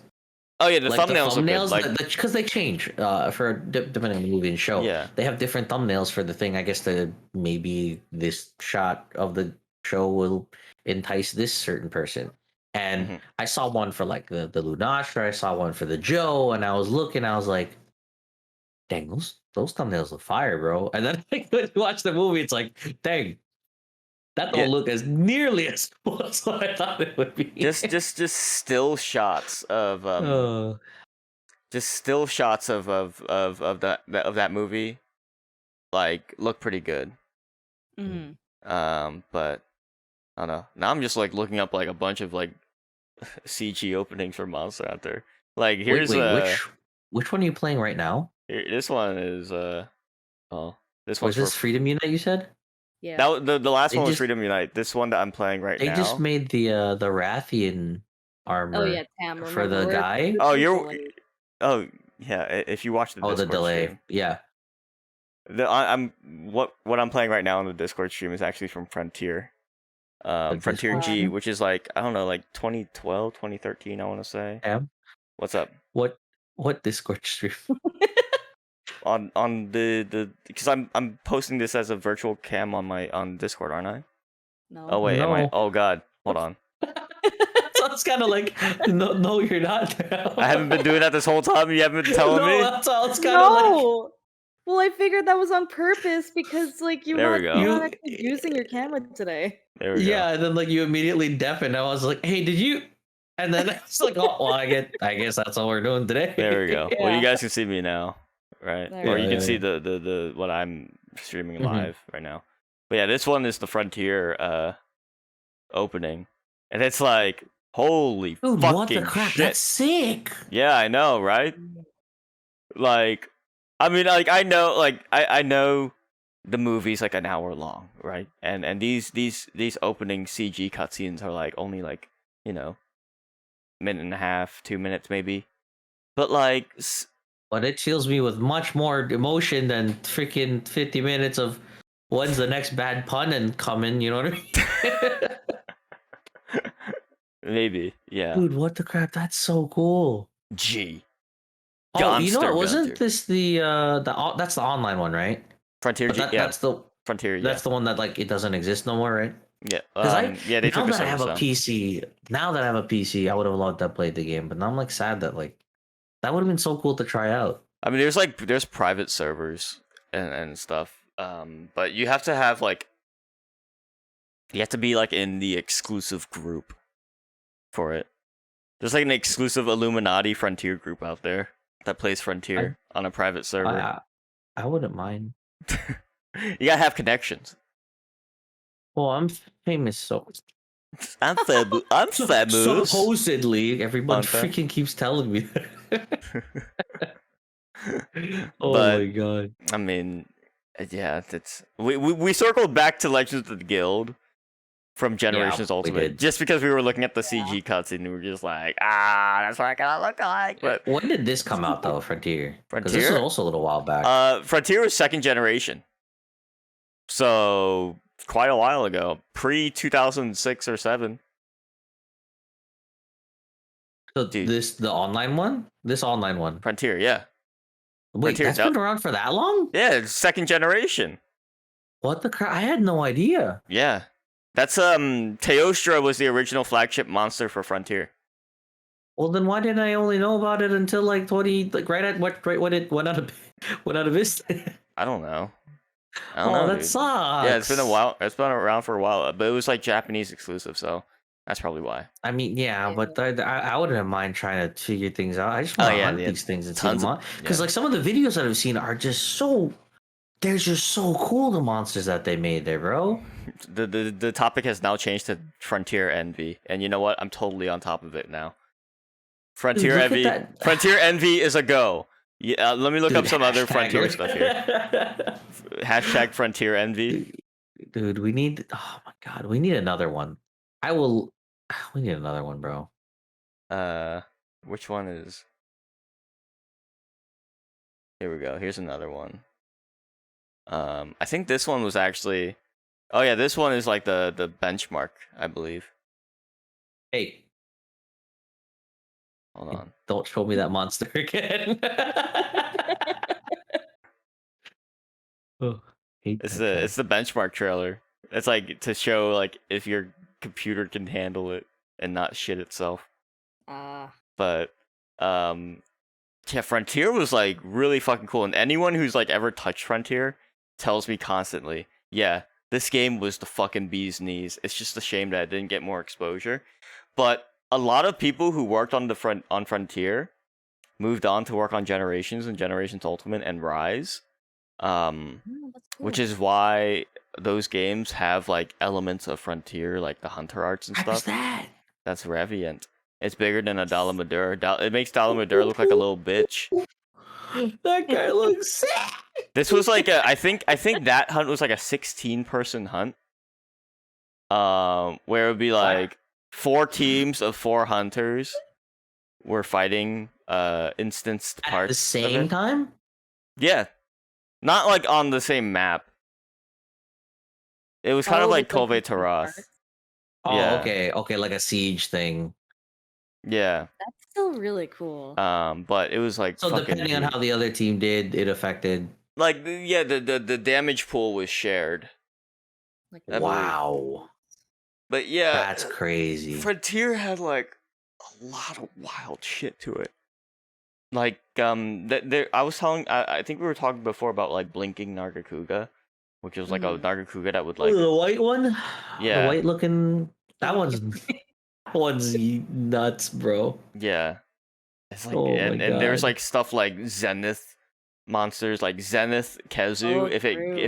Oh yeah, the thumbnails are good. Because they change for depending on the movie and show. Yeah. They have different thumbnails for the thing. I guess maybe this shot of the show will entice this certain person. And I saw one for like the Lunastra. I saw one for the Joe, and I was looking. I was like, dang, those thumbnails look fire, bro. And then when you watch the movie, it's like, dang, that don't look as nearly as cool as what I thought it would be. Just still shots of just still shots of that movie, like look pretty good. But I don't know. Now I'm just like looking up like a bunch of like CG openings for Monster Hunter. Like here's which one are you playing right now? This one is this one's was this Freedom Unite you said? Yeah. That the last one was Freedom Unite. This one that I'm playing right now. They just made the Rathian armor. Oh yeah, Tam. For the guy. Oh yeah. If you watch the Discord the delay. Stream, yeah. What I'm playing right now on the Discord stream is actually from Frontier. Frontier G, which is like I don't know, like 2012, 2013, I want to say. Tam? What's up? What Discord stream? on the because I'm posting this as a virtual cam on Discord, aren't I? No. Oh wait, am I? Oh god, hold on. So it's kind of like no, you're not. I haven't been doing that this whole time. You haven't been telling me. That's all. It's kind of like. Well, I figured that was on purpose because like you're not actually using your camera today. There we go. Yeah, and then like you immediately deafen. I was like, hey, did you? And then it's like, oh, well, I guess that's all we're doing today. There we go. Well, you guys can see me now, right? Or you can see the what I'm streaming live right now. But yeah, this one is the Frontier opening, and it's like, holy fucking what the crap? shit! That's sick. Yeah, I know, right? Like, I mean, like I know, I know the movie's like an hour long, right? And these opening CG cutscenes are like only like minute and a half, 2 minutes maybe, but like. But it fills me with much more emotion than freaking 50 minutes of when's the next bad pun and coming. You know what I mean? Maybe, yeah. Dude, what the crap? That's so cool. G. Oh, you know what? Wasn't this the that's the online one, right? Frontier G. That's the Frontier. That's the one that like it doesn't exist no more, right? Yeah. They took now that I have a PC, I would have loved to play the game, but now I'm like sad that like that would have been so cool to try out. I mean, there's private servers and stuff, but you have to have like you have to be like in the exclusive group for it. There's like an exclusive Illuminati Frontier group out there that plays Frontier on a private server. I wouldn't mind. You gotta have connections. Well, I'm famous, so I'm famous. Supposedly, everyone freaking keeps telling me that. Oh my god! I mean, yeah, we circled back to Legends of the Guild from Generations Ultimate just because we were looking at the CG cuts and we were just like, that's what I gotta look like. But when did this come out though, Frontier? Because this was also a little while back. Frontier was 2nd generation. So quite a while ago, pre 2006 or 7. So Dude. the online one? This online one. Frontier, yeah. Wait, Frontier, that's been around for that long? Yeah, it's 2nd generation. What the crap? I had no idea. Yeah. That's Teostra was the original flagship monster for Frontier. Well, then why didn't I only know about it until like 20, like right when it went out of Vista? I don't know. That dude. sucks. Yeah, it's been a while. It's been around for a while, but it was like Japanese exclusive, so that's probably why. I mean, yeah, but I wouldn't mind trying to figure things out. I just want to hunt these things and see them because like some of the videos that I've seen are just so. They're just so cool. The monsters that they made there, bro. The topic has now changed to Frontier Envy, and you know what? I'm totally on top of it now. Frontier Envy. Frontier Envy is a go. Yeah, let me look up some other Frontier stuff here. Hashtag Frontier Envy. Dude, we need. Oh my god, we need another one. We need another one, bro. Which one is? Here we go. Here's another one. I think this one was actually. Oh yeah, this one is like the benchmark, I believe. Hey. Hold on. Don't show me that monster again. It's the benchmark trailer. It's like to show like if your computer can handle it and not shit itself. But yeah, Frontier was like really fucking cool, and anyone who's like ever touched Frontier tells me constantly, yeah, this game was the fucking bee's knees. It's just a shame that it didn't get more exposure. But a lot of people who worked on Frontier moved on to work on Generations and Generations Ultimate and Rise. Which is why those games have like elements of Frontier, like the hunter arts and stuff. What's that? That's Reviant. It's bigger than a Dalamadura. It makes Dalamadura look like a little bitch. That guy looks sick. This was like I think that hunt was like a 16-person hunt. Where it would be like 4 teams of 4 hunters were fighting instanced parts at the same time. Yeah, not like on the same map. It was kind of like Kove Tarath. Oh, yeah. Okay, like a siege thing. Yeah. That's still really cool. But it was like so depending on how the other team did, it affected. Like the damage pool was shared. Like wow. But yeah, that's crazy. Frontier had like a lot of wild shit to it. Like I was telling, I think we were talking before about like blinking Nargacuga, which was like a Nargacuga that would like the white one. Yeah, the white looking. That one's nuts, bro. Yeah, it's like and there's like stuff like Zenith monsters, like Zenith Kezu. If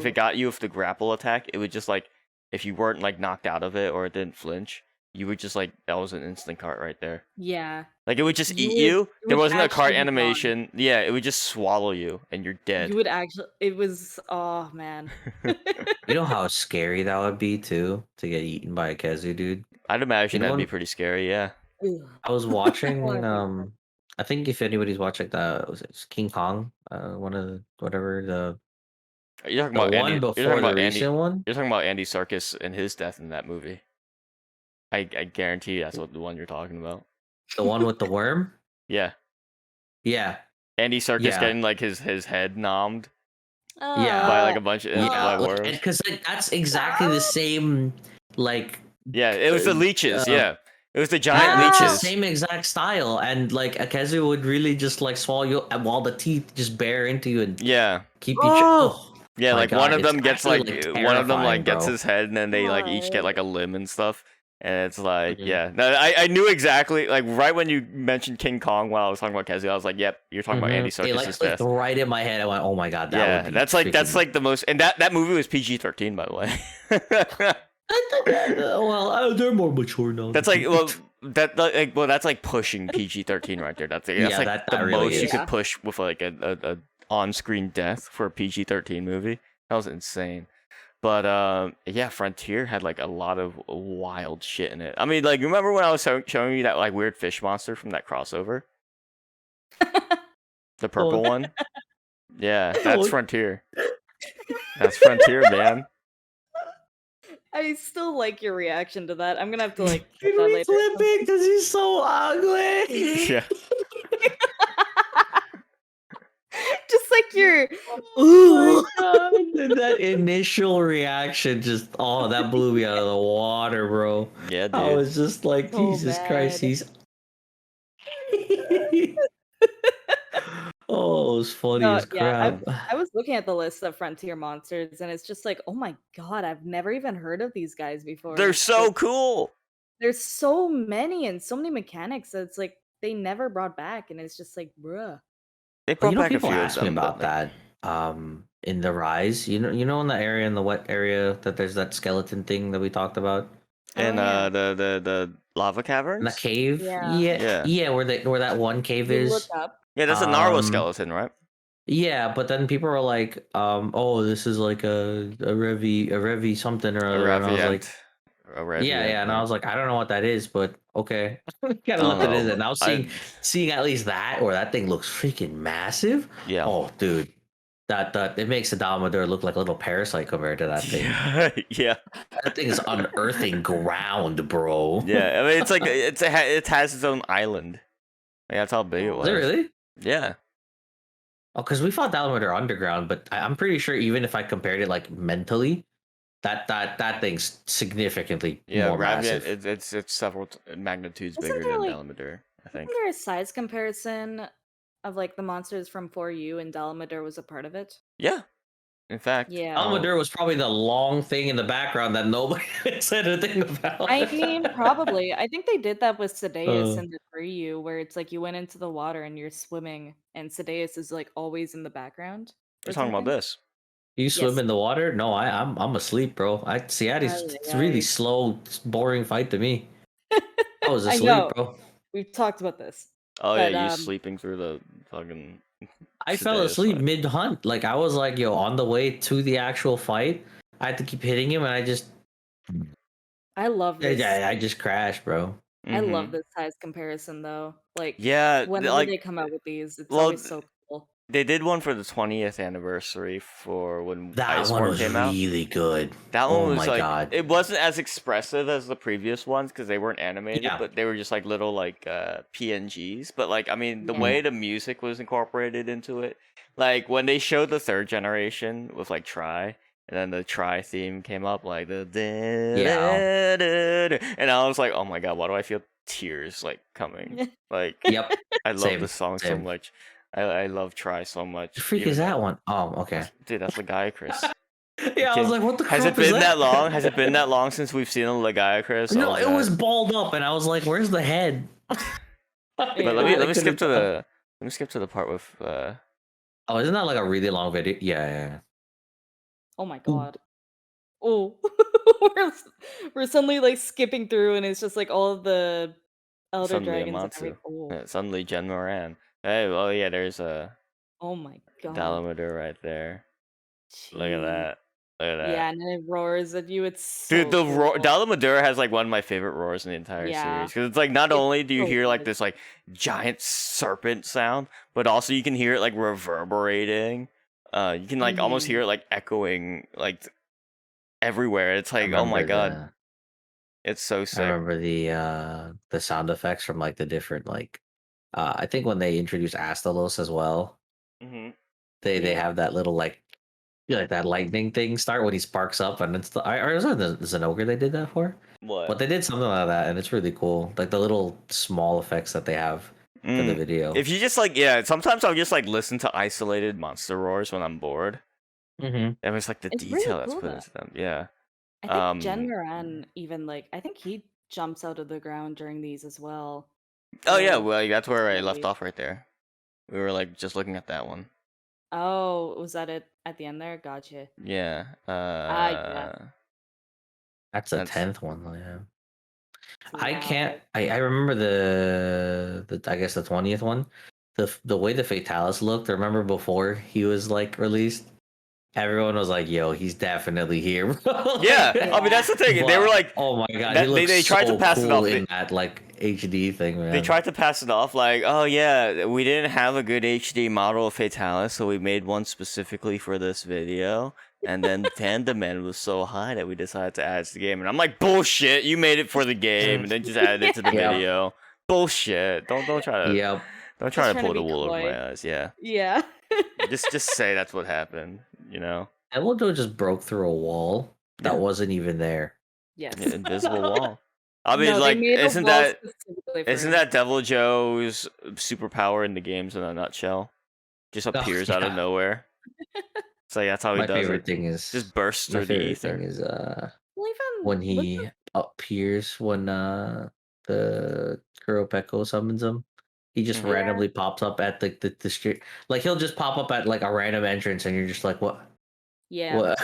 it got you with the grapple attack, it would just like if you weren't like knocked out of it or it didn't flinch, you would just like that was an instant cart right there. Yeah. Like it would just eat you. There wasn't a cart animation. Gone. Yeah, it would just swallow you and you're dead. You would actually. It was. Oh man. You know how scary that would be too to get eaten by a Kezu, dude. I'd imagine that'd be pretty scary. Yeah. I was watching. I think if anybody's watching that, was it King Kong? One of the whatever the. You're talking about one Andy, before you're talking the about recent Andy, one. You're talking about Andy Serkis and his death in that movie. I guarantee that's what the one you're talking about. The one with the worm? Yeah. Yeah. Andy Serkis getting like his head nommed. Yeah. By like a bunch of worms. Because that's exactly the same like. Yeah, it was the leeches. Yeah. It was the giant leeches. Same exact style, and like Akezu would really just like swallow you while the teeth just bare into you and keep you. Yeah, like one of them gets like one of them like gets his head, and then they like each get like a limb and stuff. And it's like, yeah, no, I knew exactly like right when you mentioned King Kong while I was talking about Kezu, I was like, yep, you're talking about Andy Serkis' death. Right in my head, I went, oh my god, that would be that's like the most, and that movie was PG-13 by the way. They're more mature now. That's like that's like pushing PG-13 right there. That's like the really most you could push with like a on-screen death for a PG-13 movie. That was insane. But yeah, Frontier had like a lot of wild shit in it. I mean, like remember when I was showing you that like weird fish monster from that crossover? The purple one? Yeah, that's Frontier. That's Frontier, man. I still like your reaction to that. I'm gonna have to like Can put that we later. clip it? Because he's so ugly. Yeah. Just like your Oh my god! And that initial reaction just that blew me out of the water, bro. Yeah, dude. I was just like, so Jesus Christ, bad. he's oh, it was funny as crap. I was looking at the list of frontier monsters, and it's just like, oh my god, I've never even heard of these guys before. They're so cool. There's so many and so many mechanics that it's like they never brought back, and it's just like, bruh. They But brought you know, back a people few of ask me them, about but, like, that. In the Rise, you know, in the area, in the wet area, that there's that skeleton thing that we talked about. And Oh, yeah. the lava In caverns. the cave, Yeah. Yeah. where that one cave You look is. up. Yeah, that's a narwhal Um, skeleton, right? Yeah, but then people were like, oh, this is like a Revi something or A other, and I was like, Raviant. A Raviant, yeah, and I was like, I don't know what that is, but okay, gotta I look don't at it. know, And now seeing at least that, or that thing looks freaking massive. Yeah. Oh, dude, that it makes the Dalmador look like a little parasite compared to that thing. Yeah. That thing is unearthing ground, bro. Yeah, I mean, it's like it has its own island. Like, that's how big it Oh. was. Is it really? Yeah. Oh, because we fought Dalmador underground, but I'm pretty sure even if I compared it like mentally, that thing's significantly Yeah, more Raviant. massive. It's several magnitudes Isn't bigger there, than like- Dalmador, I think. Isn't there a size comparison of like the monsters from 4U and Dalmador was a part of it? Yeah. In fact, Yeah. Dalmador was probably the long thing in the background that nobody said a thing about. I mean, probably. I think they did that with Sedeus Uh. in the 3U, where it's like you went into the water and you're swimming, and Sedeus is like always in the background. we're or talking about something. this. You swim Yes. in the water? No, I'm asleep, bro. It's Aye, really aye. slow, boring fight to me. I was I asleep, know. bro. We've talked about this. Oh But, yeah, you sleeping through the fucking. I fell Sedeus asleep fight. mid hunt. Like I was like, yo, on the way to the actual fight, I had to keep hitting him, and I just I love this. I just crashed, bro. I love Mhm. this size comparison though. Like, Yeah, whenever like they come out with these, it's well, always so cool. they did one for the 20th anniversary for when That Ice one Storm was came out. really good. That one Oh was my like god. it wasn't as expressive as the previous ones because they weren't animated, Yeah. but they were just like little like PNGs. But like I mean, the Mhm. way the music was incorporated into it, like when they showed the third generation with like Try, and then the Try theme came up, like the and I was like, oh my god, why do I feel tears like coming? Like Yep. I love Same, this song so same. much. I love Try so much. The freak even is though- that one? Oh, okay. Dude, that's Legiacris. Yeah, I was like, what the crap Has it is been that long? Has it been that long since we've seen a Legiacris? No, Oh, it God. was balled up, and I was like, "Where's the head?" But Yeah, let I me skip to the part with Oh, isn't that like a really long video? Yeah. Oh my god. Oh, we're suddenly like skipping through, and it's just like all of the elder suddenly dragons and Amatsu. everything. Oh. Yeah, suddenly Jen Moran. Hey, well yeah, there's a Oh my god. Dalmador right there. Look at Jeez. that. Look at that. Yeah, and then it roars at you. It's so Dude, the roar, cool. Dalmador has like one of my favorite roars in the entire Yeah. series because it's like not It's only do you so hear like good. this like giant serpent sound, but also you can hear it like reverberating. You can like almost Mhm. hear it like echoing like everywhere. It's I like oh my remember god, it's so I sick. remember the sound effects from like the different like. I think when they introduced Astalos as well, Mm-hmm. they Yeah. have that little like that lightning thing start when he sparks up, and it's or is it the Zenogre they did that for? What? But they did something like that, and it's really cool. Like the little small effects that they have for the video. If you just like sometimes I'll just like listen to isolated monster roars when I'm bored. Mm-hmm. And it's like the It's really detail that's cool, put though. into them. Yeah. I think Jen Moran even like I think he jumps out of the ground during these as well. Oh yeah, So well that's where I left maybe- off right there. We were like just looking at that one. Oh, was that it at the end there? Gotcha. Yeah. yeah. That's the That's- 10th one, though, yeah. I Wow. can't. I remember the I guess the 20th one. The way the Fatalis looked. I remember before he was like released, everyone was like, "Yo, he's definitely here." Bro. Yeah, I mean that's the thing. They were like, "Oh my god, that- he looks they tried to so pass it cool off. in that like HD thing, man." they tried to pass it off like, oh yeah, we didn't have a good HD model of Fatalis, so we made one specifically for this video. And then fan demand was so high that we decided to add it to the game. And I'm like, bullshit! You made it for the game, and then just added it to the video. Bullshit! Don't try to don't try to pull the wool over my eyes. Yeah. Yeah. just say that's what happened. You know. Dumbledore just broke through a wall that wasn't even there. Yes. An invisible wall. I mean, No, like, they made a isn't wall that specifically for isn't him. that Devil Joe's superpower in the games in a nutshell? Just appears out of nowhere. It's like that's how he My does favorite it. thing is Just bursts my through the favorite ether. thing is Well, even when what's he appears when the Kuropeko summons him. He just Mhm. randomly pops up at the street. Like he'll just pop up at like a random entrance, and you're just like, what? Yeah. What?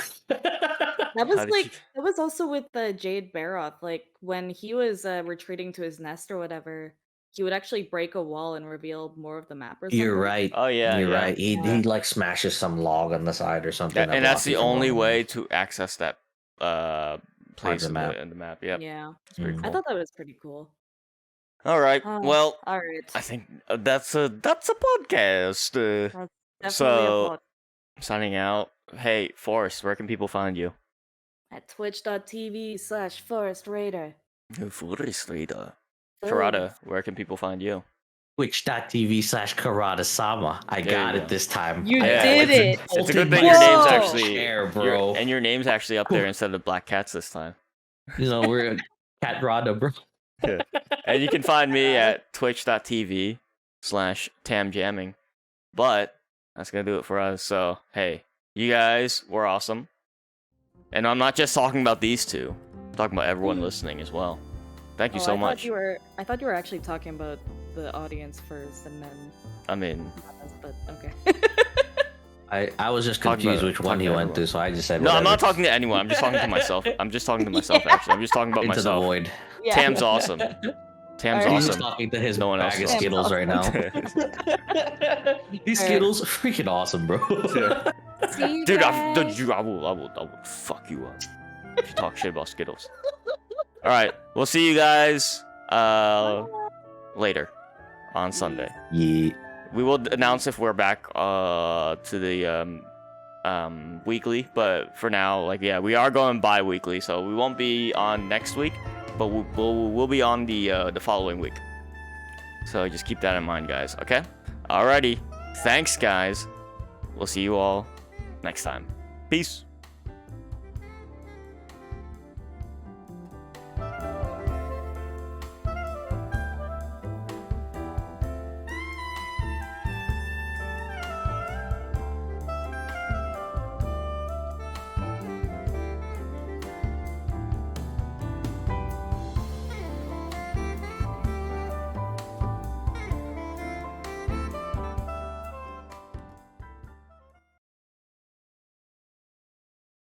That was How did like you- that was also with the Jade Baroth. Like when he was retreating to his nest or whatever, he would actually break a wall and reveal more of the map or something. You're right. Oh yeah, You're yeah. right. He like smashes some log on the side or something. And that's blocks you the from only going way around. to access that place the in map. the map. Yep. Yeah. It's pretty Mm. cool. I thought that was pretty cool. All right. Oh, Well, all right. I think that's a podcast. That's definitely so a pod signing out. Hey, Forrest, where can people find you? at twitch.tv/Forest Raider. Forrest Raider. Karada, where can people find you? Twitch.tv/Karada-sama. I There got you it go. this time. You Yeah, did it. It's a good Bolted thing your name's Whoa. actually chair, bro. and your name's actually up there instead of Black Cats this time. You know, we're Cat Rada, bro. Yeah. And you can find me at twitch.tv/tamjamming. But that's gonna do it for us. So hey, you guys were awesome. And I'm not just talking about these two. I'm talking about everyone listening as well. Thank you so much. I thought you were actually talking about the audience first and then I mean, not us, but okay. I was just Talking confused about- which one talking he about went everyone. to, so I just said no, I'm not whatever. talking to anyone. I'm just talking to myself. I'm just talking to myself, Yeah. actually. I'm just talking about Into myself. the void. Yeah. Tam's awesome. Tam's Alright. He's awesome. talking to his No one else bag of is Skittles right now. These Skittles are freaking awesome, bro. See you Dude, guys. I will fuck you up if you talk shit about Skittles. All right, we'll see you guys later on Sunday. Yeah. We will announce if we're back to the weekly, but for now, like we are going bi-weekly, so we won't be on next week, but we'll be on the following week. So just keep that in mind, guys. Okay. Alrighty. Thanks, guys. We'll see you all next time. Peace.